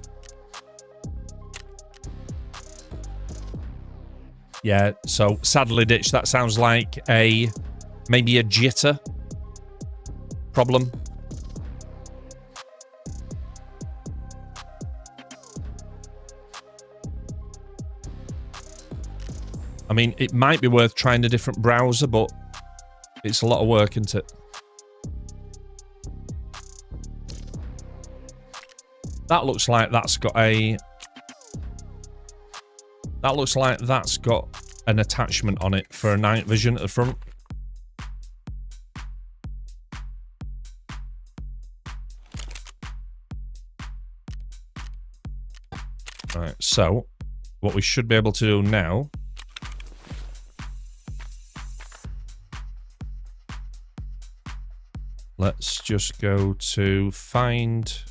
Yeah, so sadly, Ditch, that sounds like maybe a jitter problem. I mean, it might be worth trying a different browser, but it's a lot of work, isn't it? That looks like that's got a... That looks like that's got an attachment on it for a night vision at the front. Right, so what we should be able to do now Let's just go to find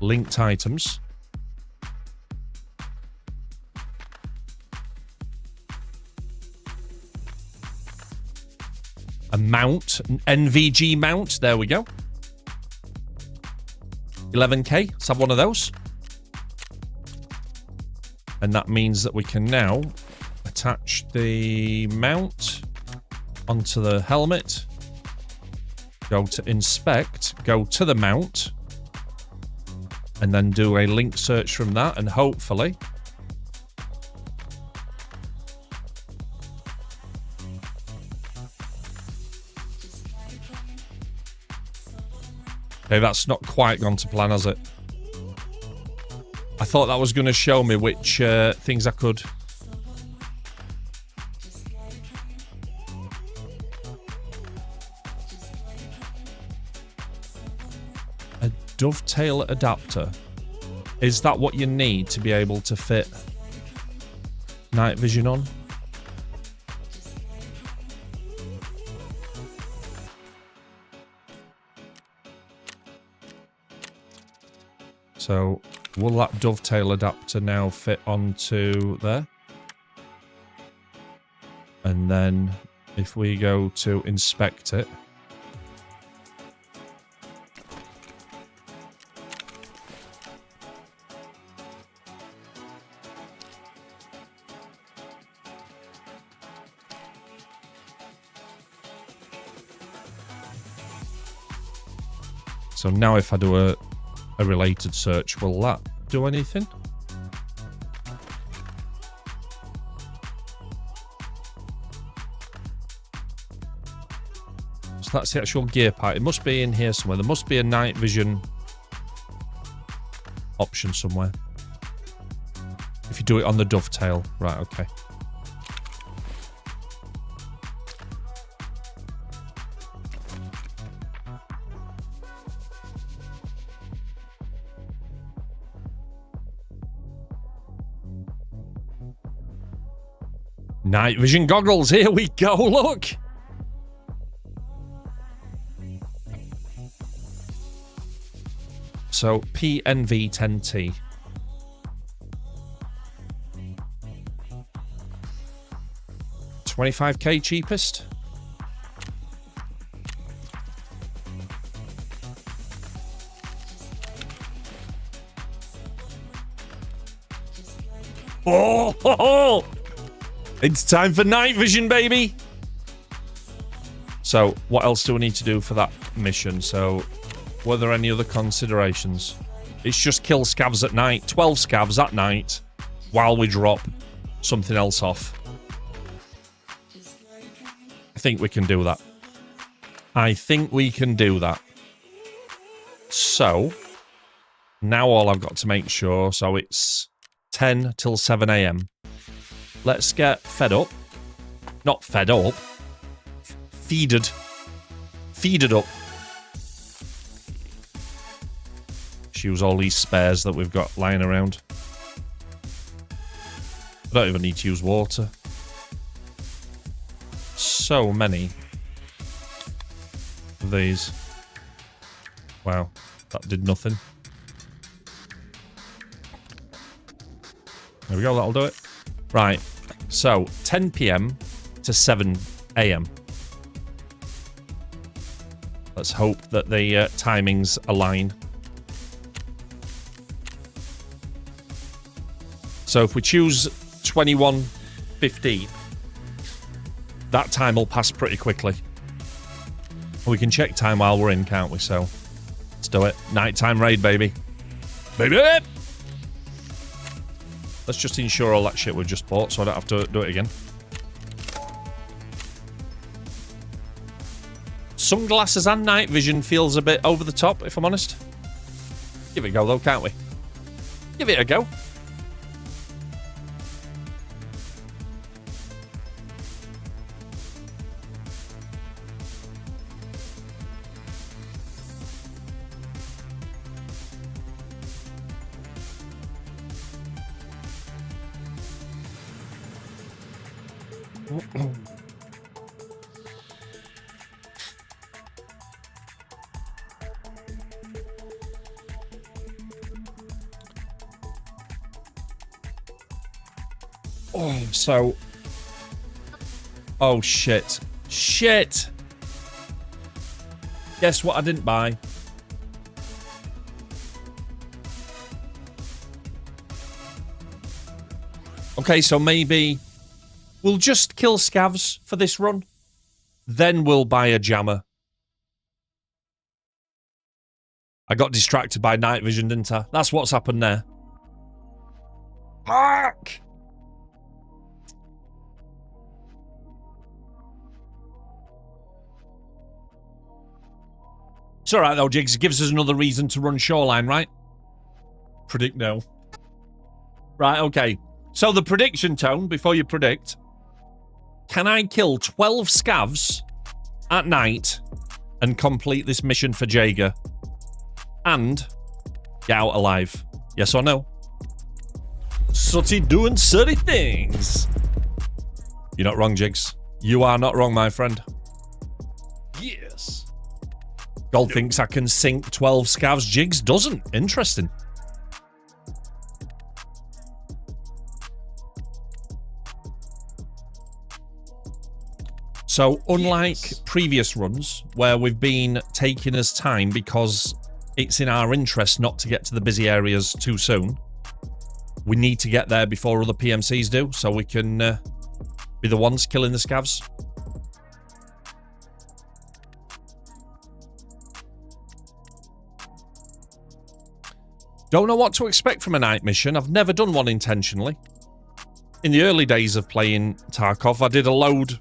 linked items. A mount, an NVG mount. There we go. 11k. Let's have one of those. And that means that we can now attach the mount onto the helmet. Go to inspect, go to the mount, and then do a link search from that, and hopefully okay, that's not quite gone to plan, has it? I thought that was going to show me which things I could. A dovetail adapter. Is that what you need to be able to fit night vision on? So, will that dovetail adapter now fit onto there? And then, if we go to inspect it. So now if I do a related search, will that do anything? So that's the actual gear part. It must be in here somewhere. There must be a night vision option somewhere. If you do it on the dovetail. Right, okay. Night vision goggles, here we go, look! So, PNV10T. $25k cheapest? Oh, ho, ho. It's time for night vision, baby! So, what else do we need to do for that mission? So, were there any other considerations? It's just kill scavs at night. 12 scavs at night while we drop something else off. I think we can do that. I think we can do that. So, now all I've got to make sure, so it's 10 till 7 a.m. Let's get fed up. Not fed up. Feeded. Feeded up. Let's use all these spares that we've got lying around. I don't even need to use water. So many of these. Wow, that did nothing. There we go, that'll do it. Right, so 10 p.m. to 7 a.m. Let's hope that the timings align. So if we choose 21:15, that time will pass pretty quickly. We can check time while we're in, can't we? So let's do it. Nighttime raid, baby. Baby! Let's just ensure all that shit we just bought so I don't have to do it again. Sunglasses and night vision feels a bit over the top, if I'm honest. Give it a go, though, can't we? Give it a go. So... Oh, shit. Shit! Guess what I didn't buy? Okay, so maybe we'll just kill scavs for this run. Then we'll buy a jammer. I got distracted by night vision, didn't I? That's what's happened there. Fuck! It's alright though, Jigs. It gives us another reason to run Shoreline, right? Predict no. Right, okay. So the prediction tone, before you predict. Can I kill 12 scavs at night and complete this mission for Jaeger? And get out alive? Yes or no? sOOtie doing sooty things. You're not wrong, Jigs. You are not wrong, my friend. Yes. Gold thinks I can sink 12 scavs. Jigs doesn't. Interesting. So, unlike previous runs, where we've been taking us time because it's in our interest not to get to the busy areas too soon, we need to get there before other PMCs do, so we can be the ones killing the scavs. Don't know what to expect from a night mission. I've never done one intentionally. In the early days of playing Tarkov, I did a load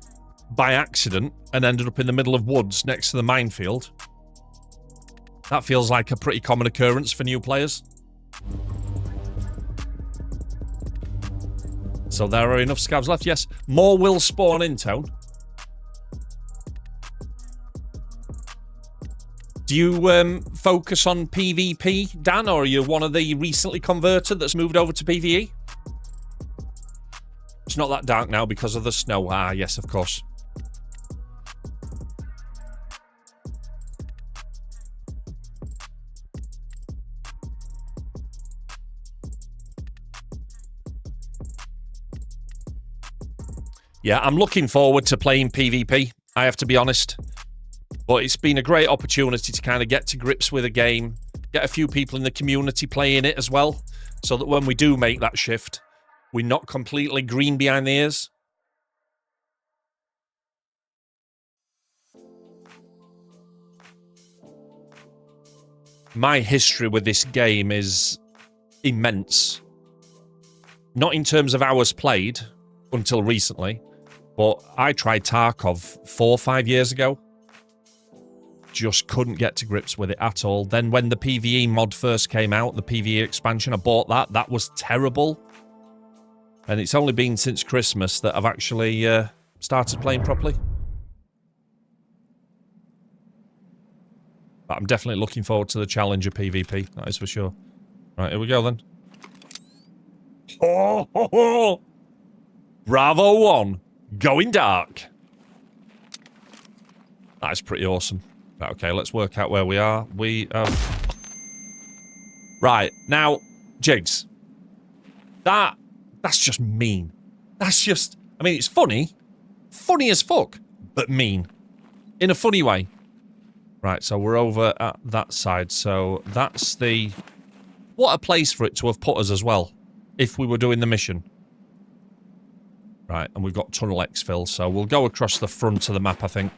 by accident and ended up in the middle of woods next to the minefield. That feels like a pretty common occurrence for new players. So there are enough scavs left. Yes, more will spawn in, Tone. Do you focus on PvP, Dan, or are you one of the recently converted that's moved over to PvE? It's not that dark now because of the snow. Ah, yes, of course. Yeah, I'm looking forward to playing PvP, I have to be honest. But it's been a great opportunity to kind of get to grips with a game, get a few people in the community playing it as well, so that when we do make that shift, we're not completely green behind the ears. My history with this game is immense. Not in terms of hours played, until recently, but I tried Tarkov 4 or 5 years ago. Just couldn't get to grips with it at all. Then when the PvE mod first came out, the PvE expansion, I bought that. That was terrible. And it's only been since Christmas that I've actually started playing properly. But I'm definitely looking forward to the challenge of PvP, that is for sure. Right, here we go then. Oh, ho, ho. Bravo 1, going dark. That is pretty awesome. Right, okay, let's work out where we are. We have... Right, now, Jigs. That's just mean. That's just... I mean, it's funny. Funny as fuck. But mean. In a funny way. Right, so we're over at that side. So that's the... What a place for it to have put us as well. If we were doing the mission. Right, and we've got tunnel exfil, so we'll go across the front of the map, I think.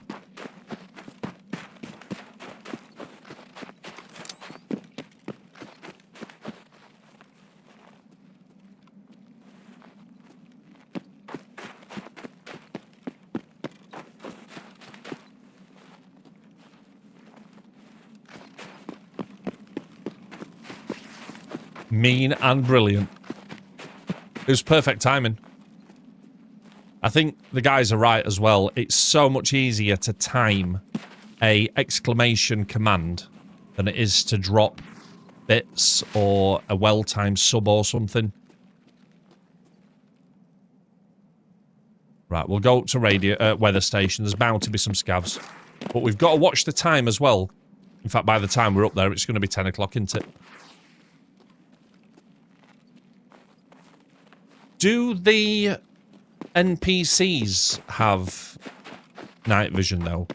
Mean and brilliant. It was perfect timing. I think the guys are right as well. It's so much easier to time a exclamation command than it is to drop bits or a well-timed sub or something. Right, we'll go up to weather station. There's bound to be some scavs. But we've got to watch the time as well. In fact, by the time we're up there, it's going to be 10 o'clock, isn't it? Do the NPCs have night vision, though?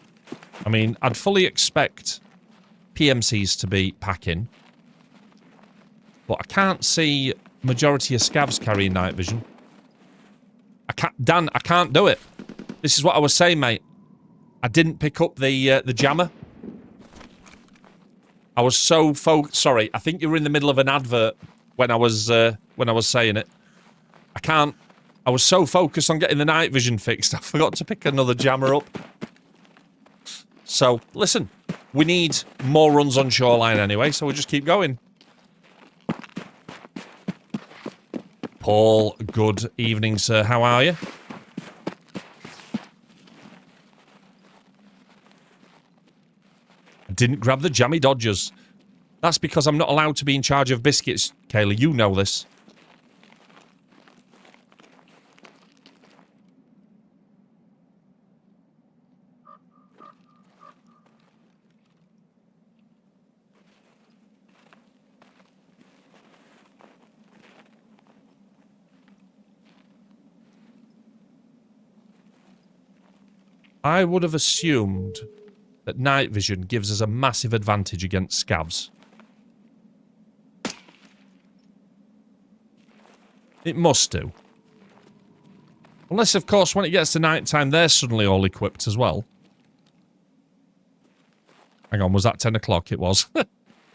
I mean, I'd fully expect PMCs to be packing, but I can't see majority of scavs carrying night vision. Dan, I can't do it. This is what I was saying, mate. I didn't pick up the jammer. I was so sorry. I think you were in the middle of an advert when I was saying it. I can't. I was so focused on getting the night vision fixed, I forgot to pick another jammer up. So, listen, we need more runs on Shoreline anyway, so we'll just keep going. Paul, good evening, sir. How are you? I didn't grab the jammy dodgers. That's because I'm not allowed to be in charge of biscuits, Kaylee. You know this. I would have assumed that night vision gives us a massive advantage against scavs. It must do. Unless, of course, when it gets to night time, they're suddenly all equipped as well. Hang on, was that 10 o'clock? It was.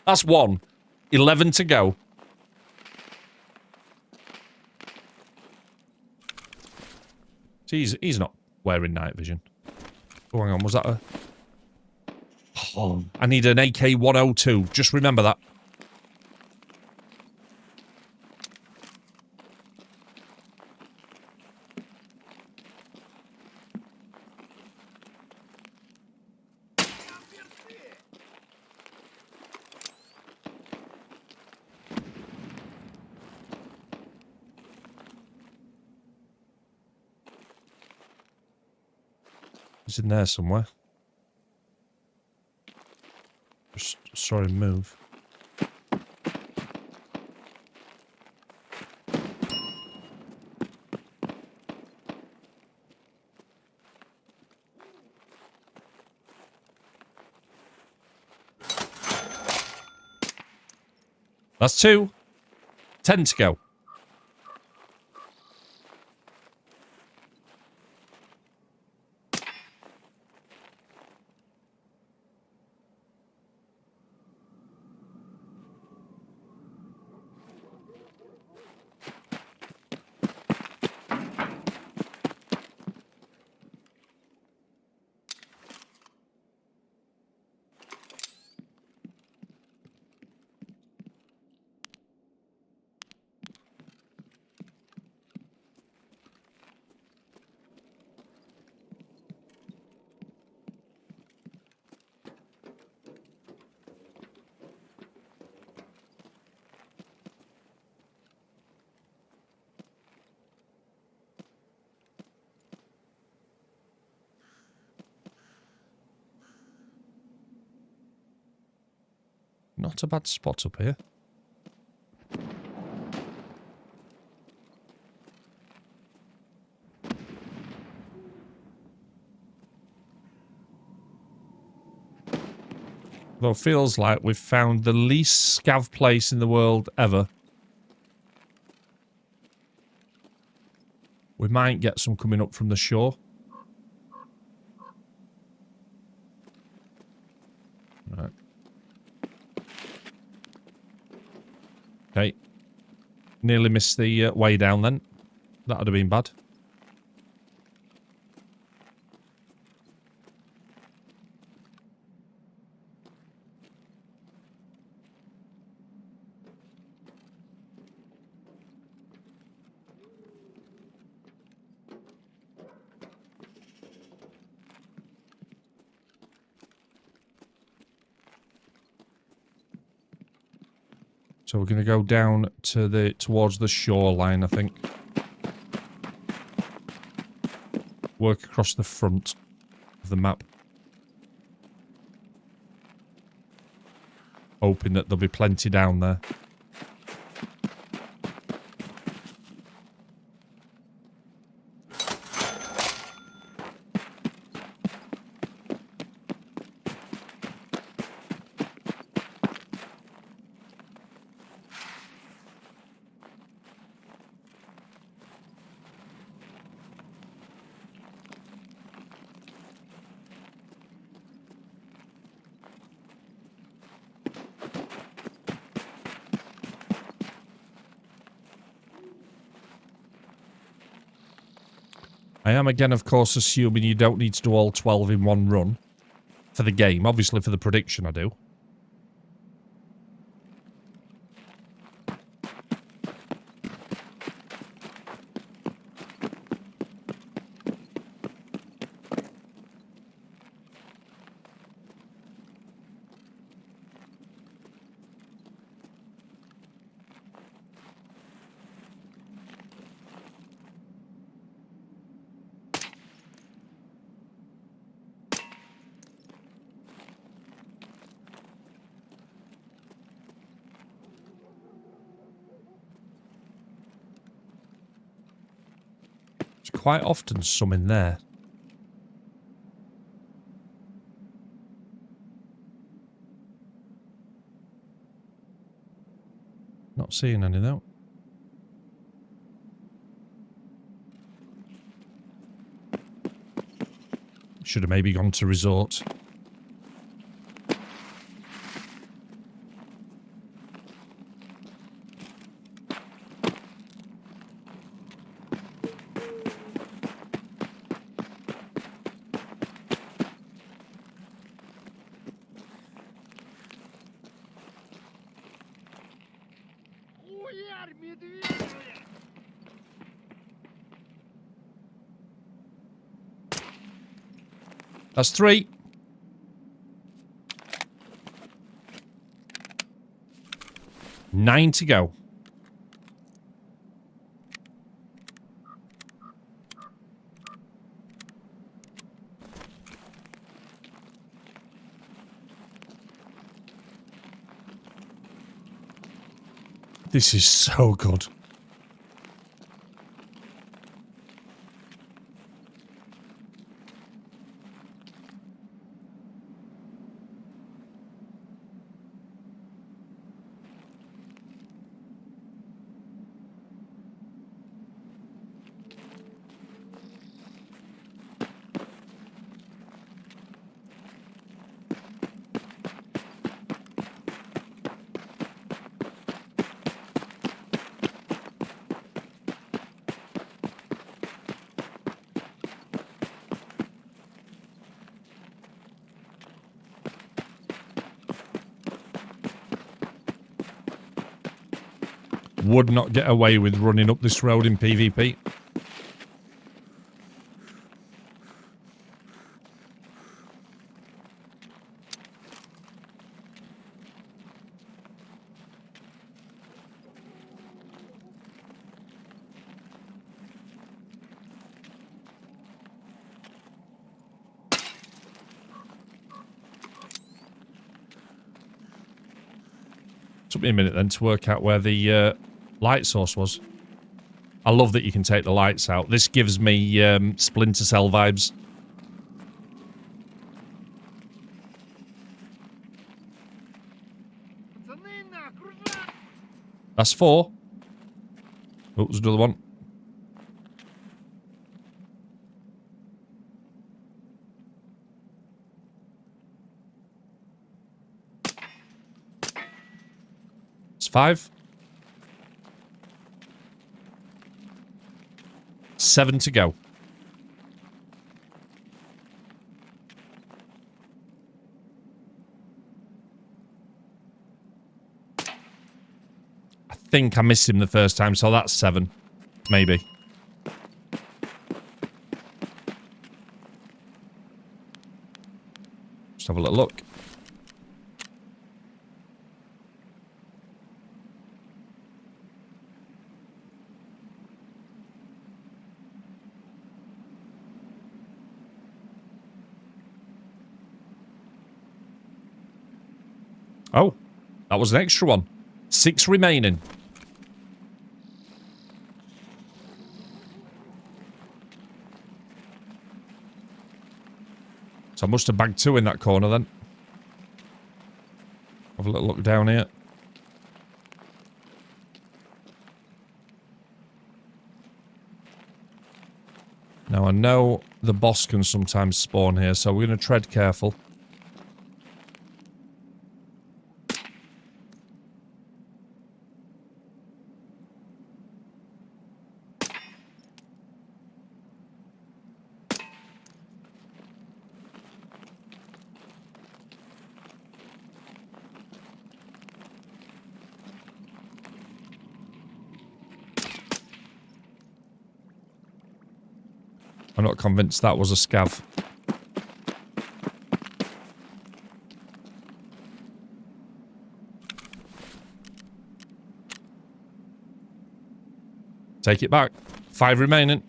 That's 1. 11 to go. See, he's not wearing night vision. Oh, hang on, was that a... Oh, I need an AK-102. Just remember that. He's in there somewhere. Just saw him move. That's 2. 10 to go. Not a bad spot up here. Though it feels like we've found the least scav place in the world ever. We might get some coming up from the shore. Right. Okay. Nearly missed the way down then. That would have been bad. So we're going to go down to towards the shoreline, I think. Work across the front of the map. Hoping that there'll be plenty down there. I am, again, of course, assuming you don't need to do all 12 in one run for the game. Obviously, for the prediction, I do. There's quite often some in there. Not seeing any though. Should have maybe gone to resort. That's 3. Nine to go. This is so good. Would not get away with running up this road in PvP. Took me a minute then to work out where the light source was. I love that you can take the lights out. This gives me Splinter Cell vibes. That's 4. Oh, there's another one. It's 5. 7 to go. I think I missed him the first time, so that's 7. Maybe. Just have a little look. Oh, that was an extra one. 6 remaining. So I must have bagged 2 in that corner then. Have a little look down here. Now I know the boss can sometimes spawn here, so we're going to tread careful. I'm not convinced that was a scav. Take it back. 5 remaining.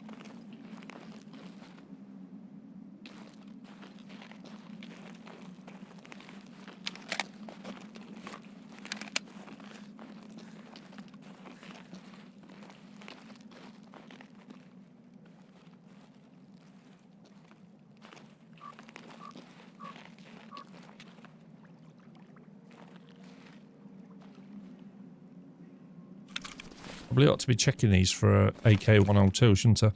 Probably ought to be checking these for AK-102, shouldn't I?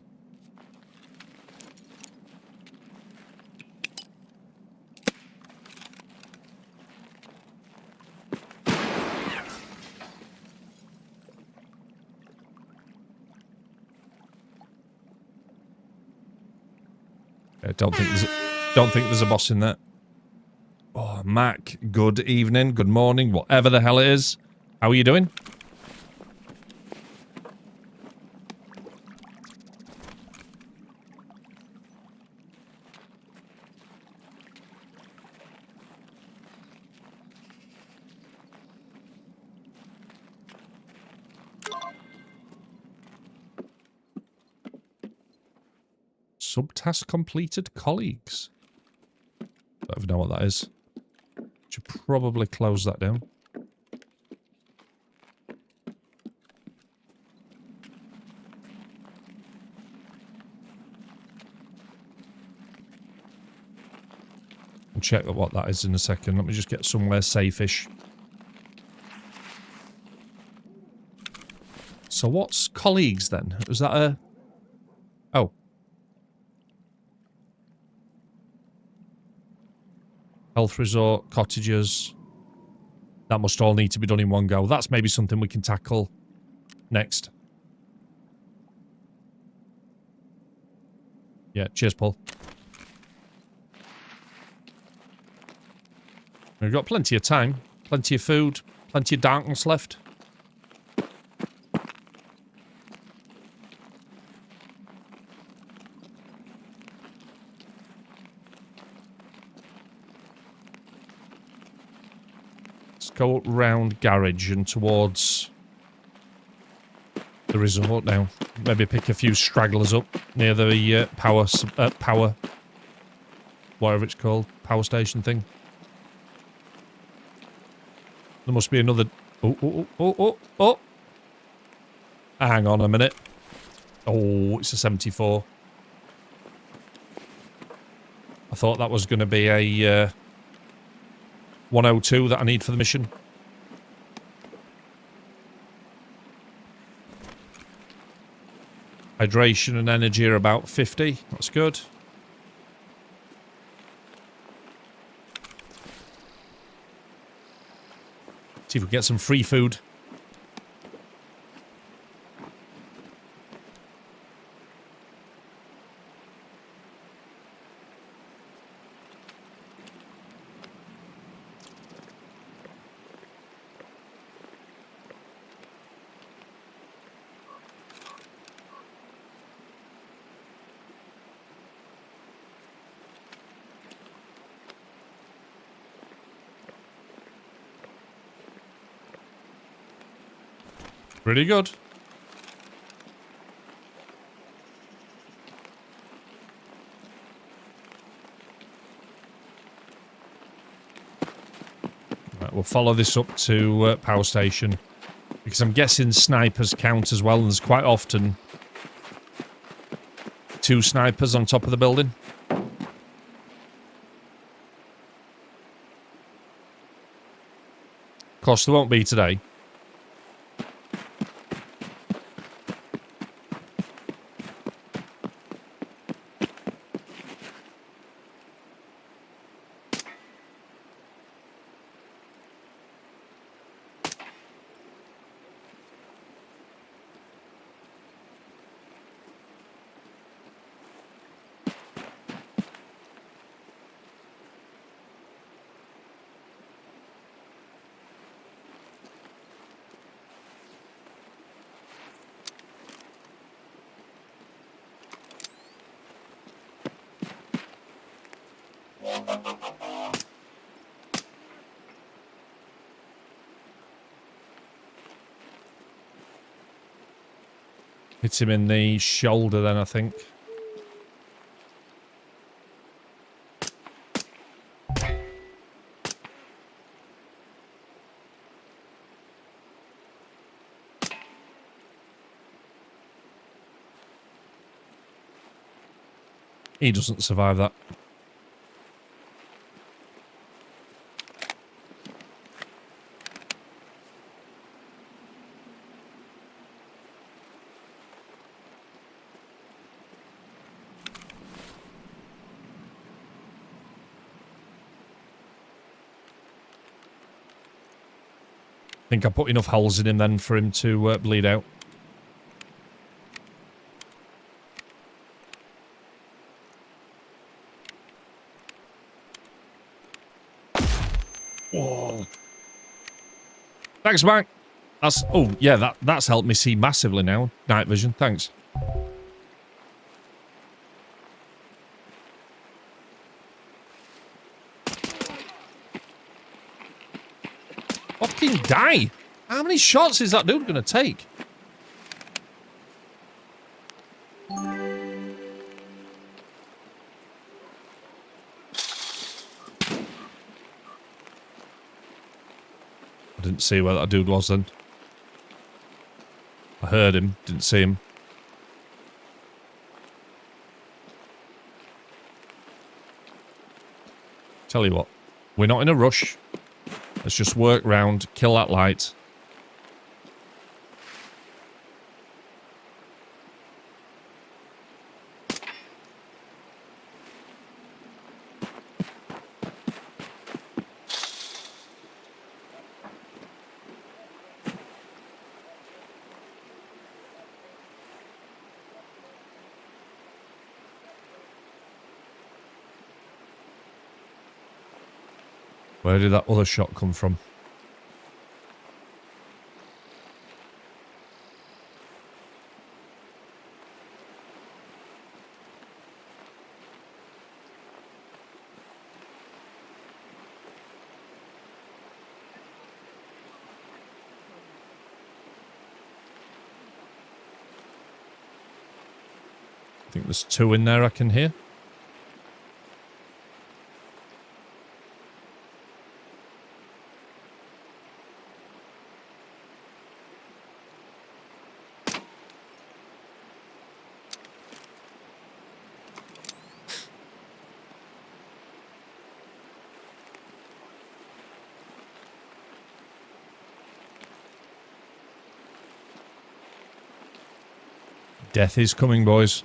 I don't think there's a boss in there. Oh, Mac, good evening, good morning, whatever the hell it is. How are you doing? Subtask completed, colleagues. Don't even know what that is. Should probably close that down. I'll check what that is in a second. Let me just get somewhere safe-ish. So what's colleagues then? Was that a... Oh. Health resort, cottages. That must all need to be done in one go. That's maybe something we can tackle next. Yeah, cheers, Paul. We've got plenty of time, plenty of food, plenty of darkness left. Let's go round garage and towards the resort now. Maybe pick a few stragglers up near the power, whatever it's called, power station thing. There must be another... Oh. Hang on a minute. Oh, it's a 74. I thought that was going to be a 102 that I need for the mission. Hydration and energy are about 50. That's good. See if we can get some free food. Pretty good. Right, we'll follow this up to power station. Because I'm guessing snipers count as well, and there's quite often 2 snipers on top of the building. Of course, there won't be today. Hit him in the shoulder then, I think. He doesn't survive that. I think I put enough holes in him then for him to bleed out. Whoa. Thanks, Mike. That's, oh, yeah, that's helped me see massively now. Night vision, thanks. Fucking die! How many shots is that dude going to take? I didn't see where that dude was then. I heard him, didn't see him. Tell you what, we're not in a rush. Let's just work round, kill that light. Where did that other shot come from? I think there's two in there I can hear. Death is coming, boys.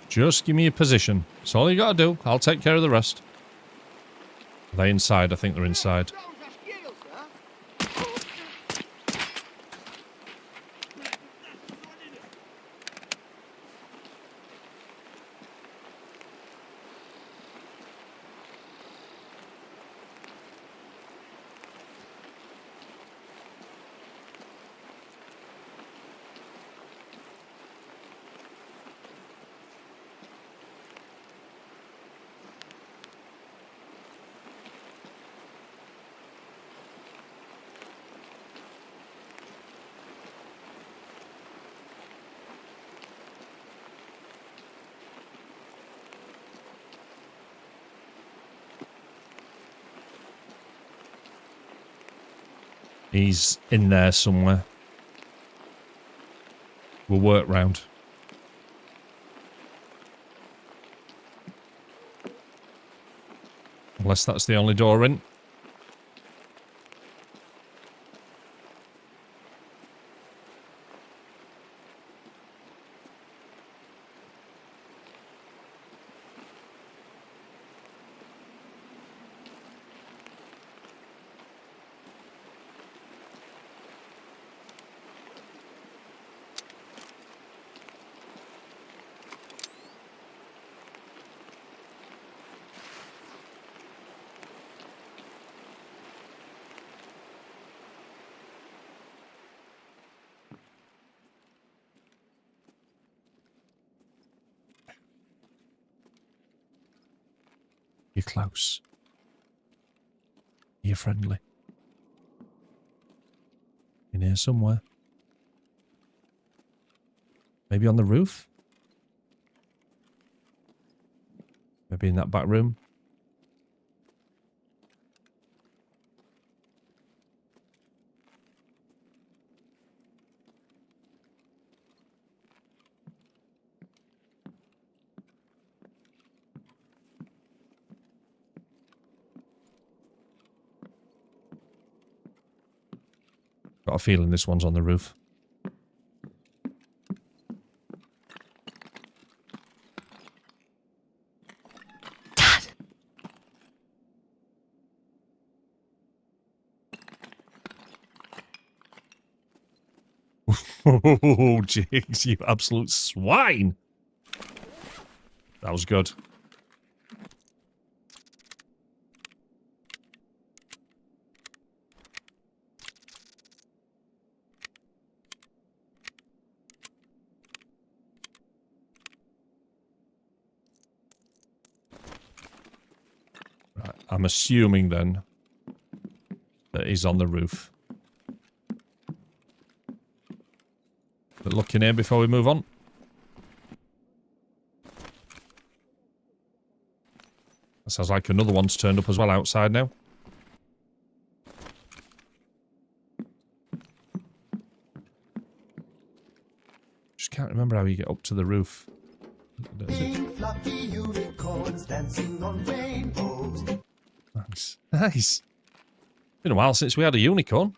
Just give me a position. That's all you gotta do. I'll take care of the rest. Are they inside? I think they're inside. He's in there somewhere. We'll work round. Unless that's the only door in. You're close. You're friendly. In here somewhere. Maybe on the roof? Maybe in that back room? Got a feeling this one's on the roof. Dad! Oh, Jigs, you absolute swine! That was good. Right, I'm assuming then that he's on the roof. But look in here before we move on. That sounds like another one's turned up as well outside now. Just can't remember how you get up to the roof. Fluffy unicorns dancing on rainbows. Nice. Nice. Been a while since we had a unicorn.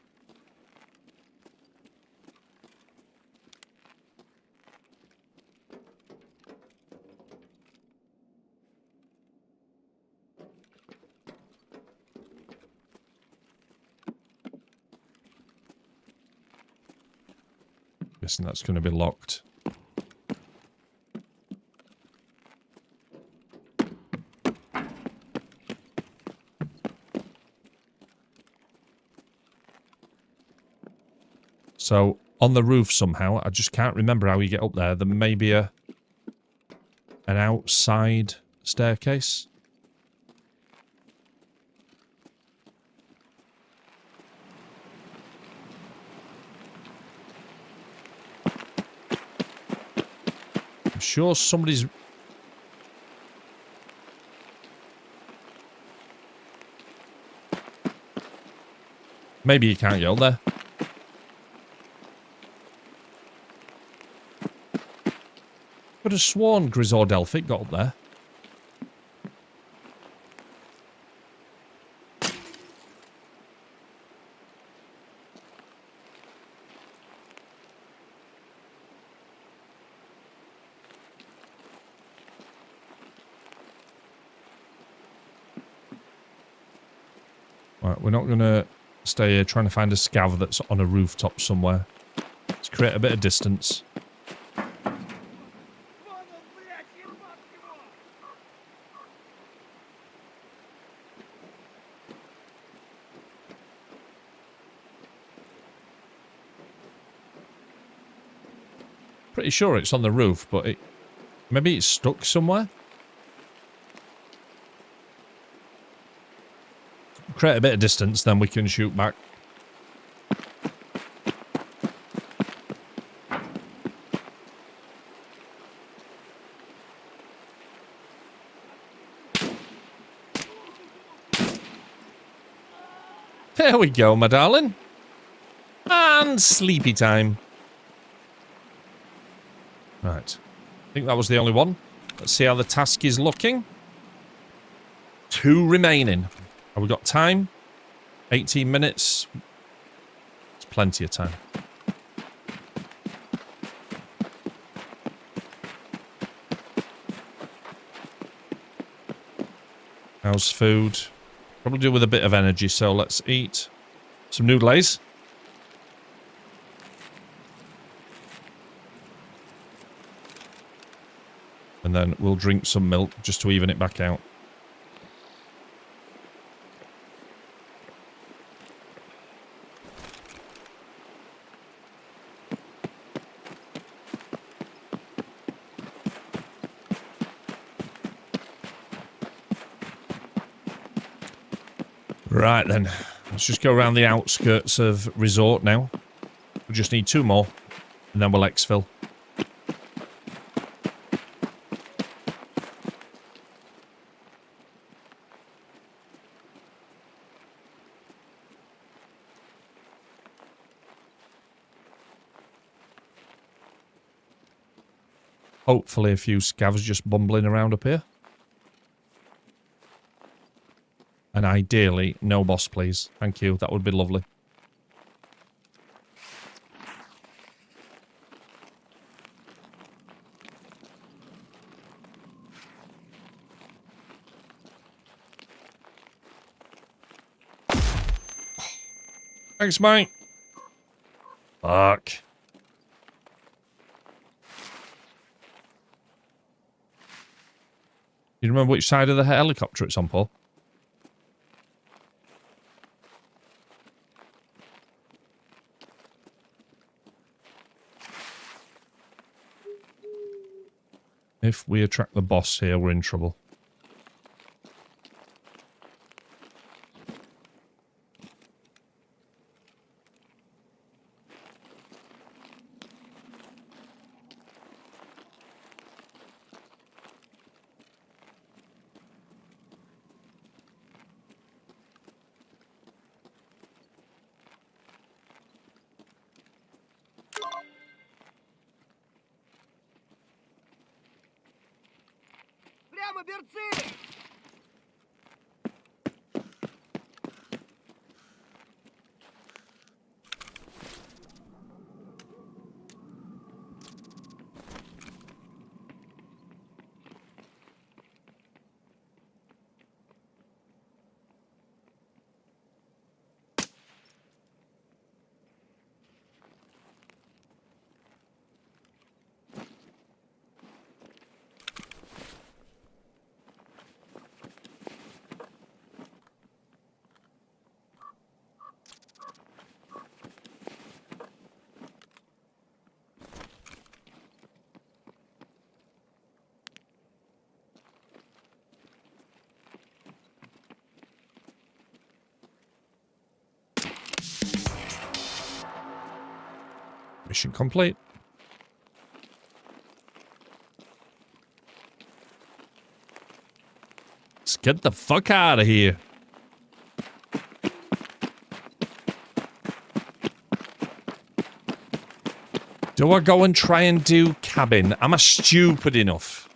Guessing that's going to be locked. So, on the roof somehow, I just can't remember how you get up there. There may be an outside staircase. I'm sure somebody's... Maybe you can't get up there. Could have sworn Grizz or Delphic got up there. Right, we're not going to stay here trying to find a scav that's on a rooftop somewhere. Let's create a bit of distance. Pretty sure it's on the roof, but maybe it's stuck somewhere. Create a bit of distance, then we can shoot back. There we go, my darling. And sleepy time. Right. I think that was the only one. Let's see how the task is looking. 2 remaining. Have we got time? 18 minutes. It's plenty of time. How's food? Probably do with a bit of energy, so let's eat some noodles. And then we'll drink some milk just to even it back out. Right then, let's just go around the outskirts of Resort now. We just need 2 more, and then we'll exfil. Hopefully a few scavs just bumbling around up here. And ideally, no boss, please. Thank you. That would be lovely. Thanks, mate. Fuck. You remember which side of the helicopter it's on, Paul? If we attract the boss here, we're in trouble. Прямо берцы! Mission complete. Let's get the fuck out of here. Do I go and try and do cabin? Am I stupid enough?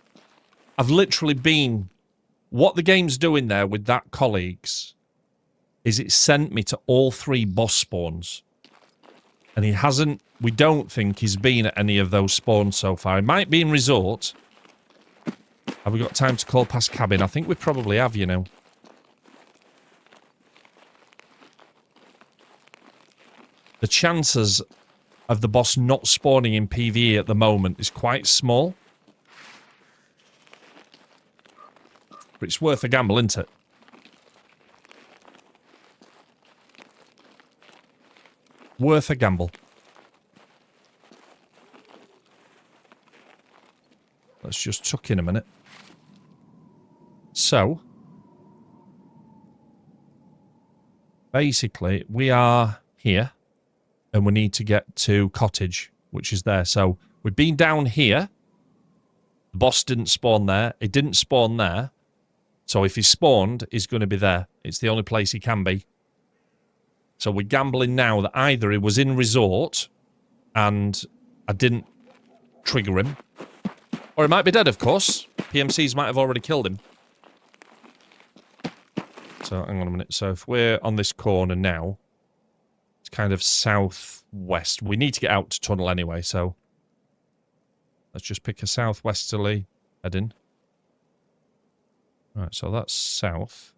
I've literally been... What the game's doing there with that colleagues is it sent me to all 3 boss spawns. And he hasn't... We don't think he's been at any of those spawns so far. He might be in Resort. Have we got time to call past cabin? I think we probably have, you know. The chances of the boss not spawning in PvE at the moment is quite small. But it's worth a gamble, isn't it? Worth a gamble. Let's just tuck in a minute. So, basically, we are here, and we need to get to Cottage, which is there. So, we've been down here. The boss didn't spawn there. It didn't spawn there. So, if he spawned, he's going to be there. It's the only place he can be. So, we're gambling now that either he was in Resort, and I didn't trigger him, or he might be dead, of course. PMCs might have already killed him. So, hang on a minute. So, if we're on this corner now, it's kind of southwest. We need to get out to tunnel anyway, so let's just pick a southwesterly heading. Right, so that's south.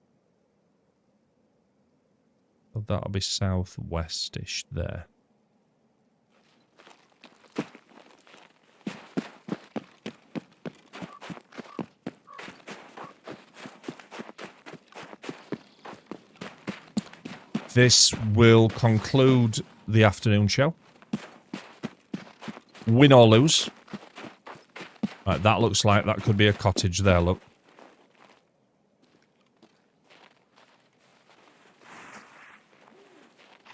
So that'll be southwestish there. This will conclude the afternoon show. Win or lose. Right, that looks like that could be a cottage there, look.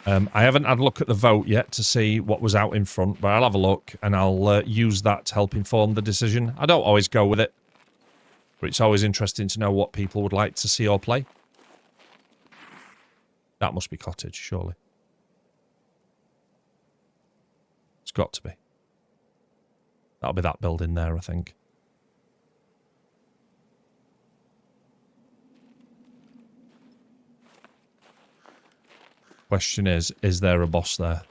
I haven't had a look at the vote yet to see what was out in front, but I'll have a look and I'll use that to help inform the decision. I don't always go with it, but it's always interesting to know what people would like to see or play. That must be cottage, surely. It's got to be. That'll be that building there, I think. Question is there a boss there?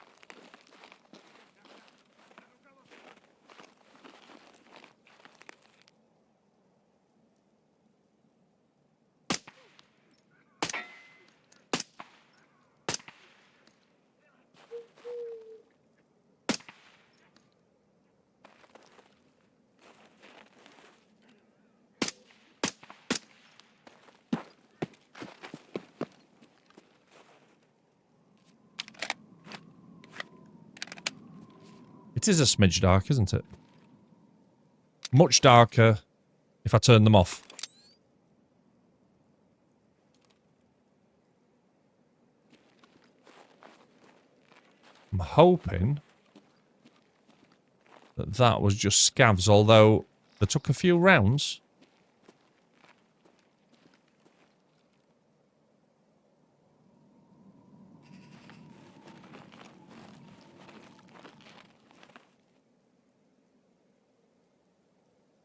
It is a smidge dark, isn't it? Much darker if I turn them off. I'm hoping that that was just scavs, although they took a few rounds.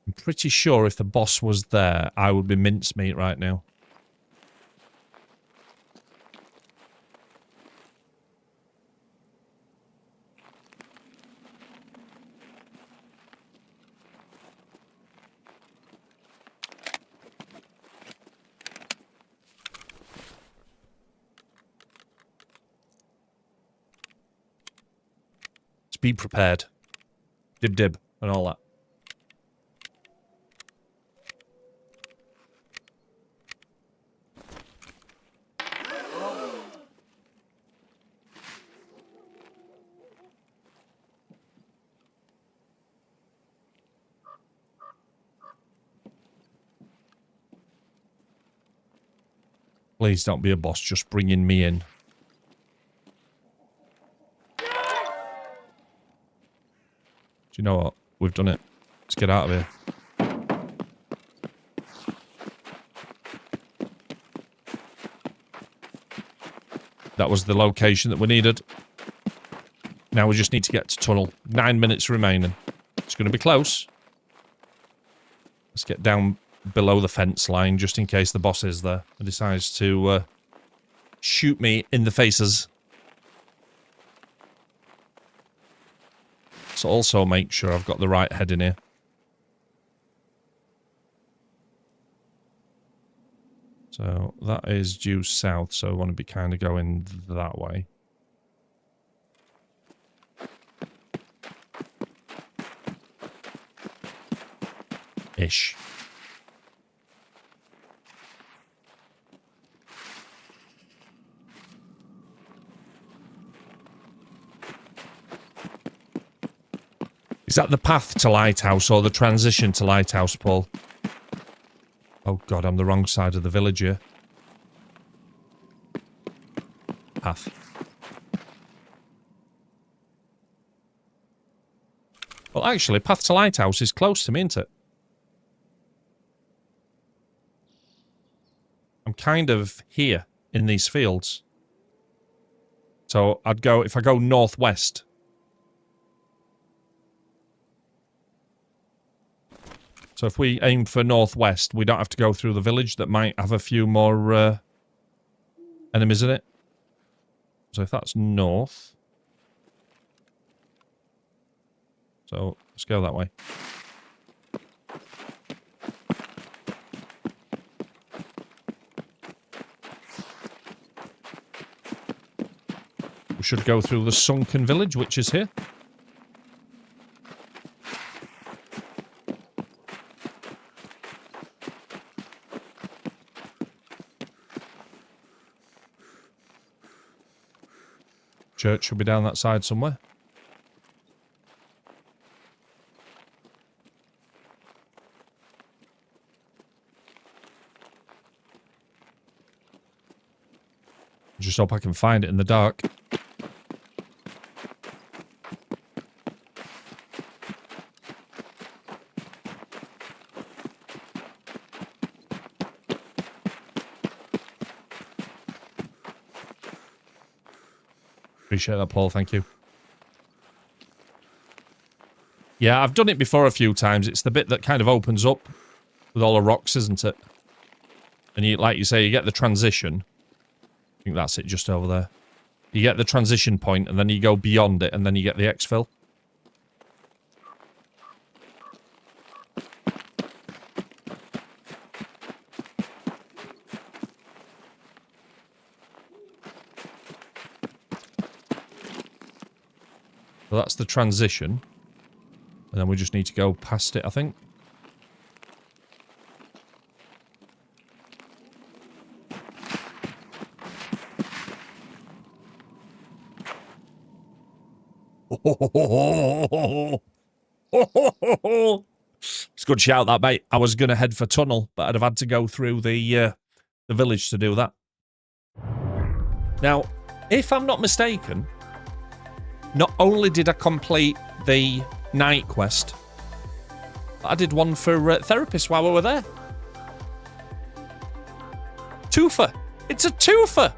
I'm pretty sure if the boss was there, I would be mincemeat right now. Just be prepared. Dib dib and all that. Please don't be a boss just bringing me in. Do you know what? We've done it. Let's get out of here. That was the location that we needed. Now we just need to get to tunnel. 9 minutes remaining. It's going to be close. Let's get down below the fence line just in case the boss is there and decides to shoot me in the faces. So also make sure I've got the right head in here. So that is due south, so I want to be kind of going that way. Ish. Is that the path to Lighthouse or the transition to Lighthouse, Paul? Oh god, I'm the wrong side of the village here. Path. Well, actually, path to Lighthouse is close to me, isn't it? I'm kind of here in these fields. So I'd go, if I go northwest. So if we aim for northwest, we don't have to go through the village that might have a few more enemies in it. So if that's north. So let's go that way. We should go through the sunken village, which is here. Church should be down that side somewhere. Just hope I can find it in the dark. Appreciate that, Paul. Thank you. Yeah, I've done it before a few times. It's the bit that kind of opens up with all the rocks, isn't it? And you, like you say, you get the transition. I think that's it just over there. You get the transition point, and then you go beyond it, and then you get the exfil. So that's the transition. And then we just need to go past it, I think. It's a good shout, that, mate. I was going to head for tunnel, but I'd have had to go through the village to do that. Now, if I'm not mistaken, not only did I complete the night quest, but I did one for therapist while we were there. Twofer. It's a twofer.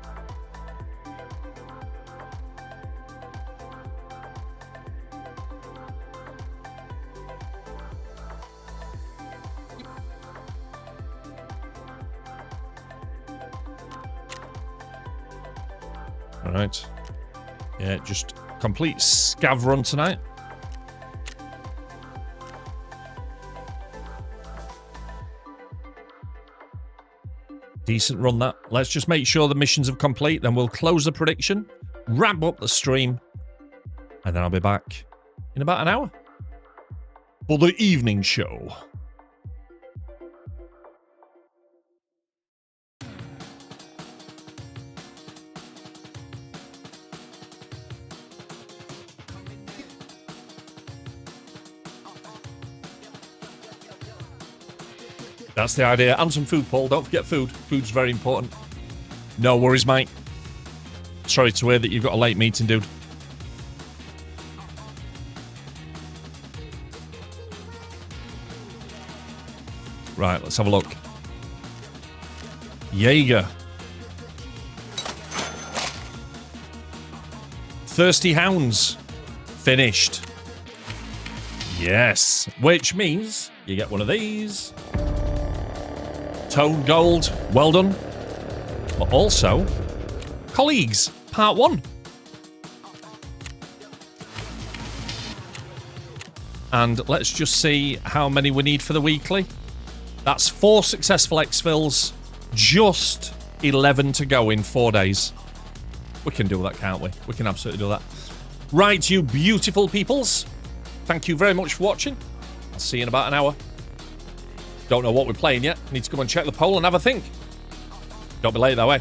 All right. Yeah, just complete scav run tonight. Decent run, that. Let's just make sure the missions are complete, then we'll close the prediction, wrap up the stream, and then I'll be back in about an hour for the evening show. That's the idea. And some food, Paul. Don't forget food. Food's very important. No worries, mate. Sorry to hear that you've got a late meeting, dude. Right, let's have a look. Jaeger. Thirsty Hounds. Finished. Yes. Which means you get one of these. Tone Gold, well done. But also, Colleagues, Part 1. And let's just see how many we need for the weekly. That's 4 successful exfils, just 11 to go in 4 days. We can do that, can't we? We can absolutely do that. Right, you beautiful peoples. Thank you very much for watching. I'll see you in about an hour. Don't know what we're playing yet. Need to come and check the poll and have a think. Don't be late that way.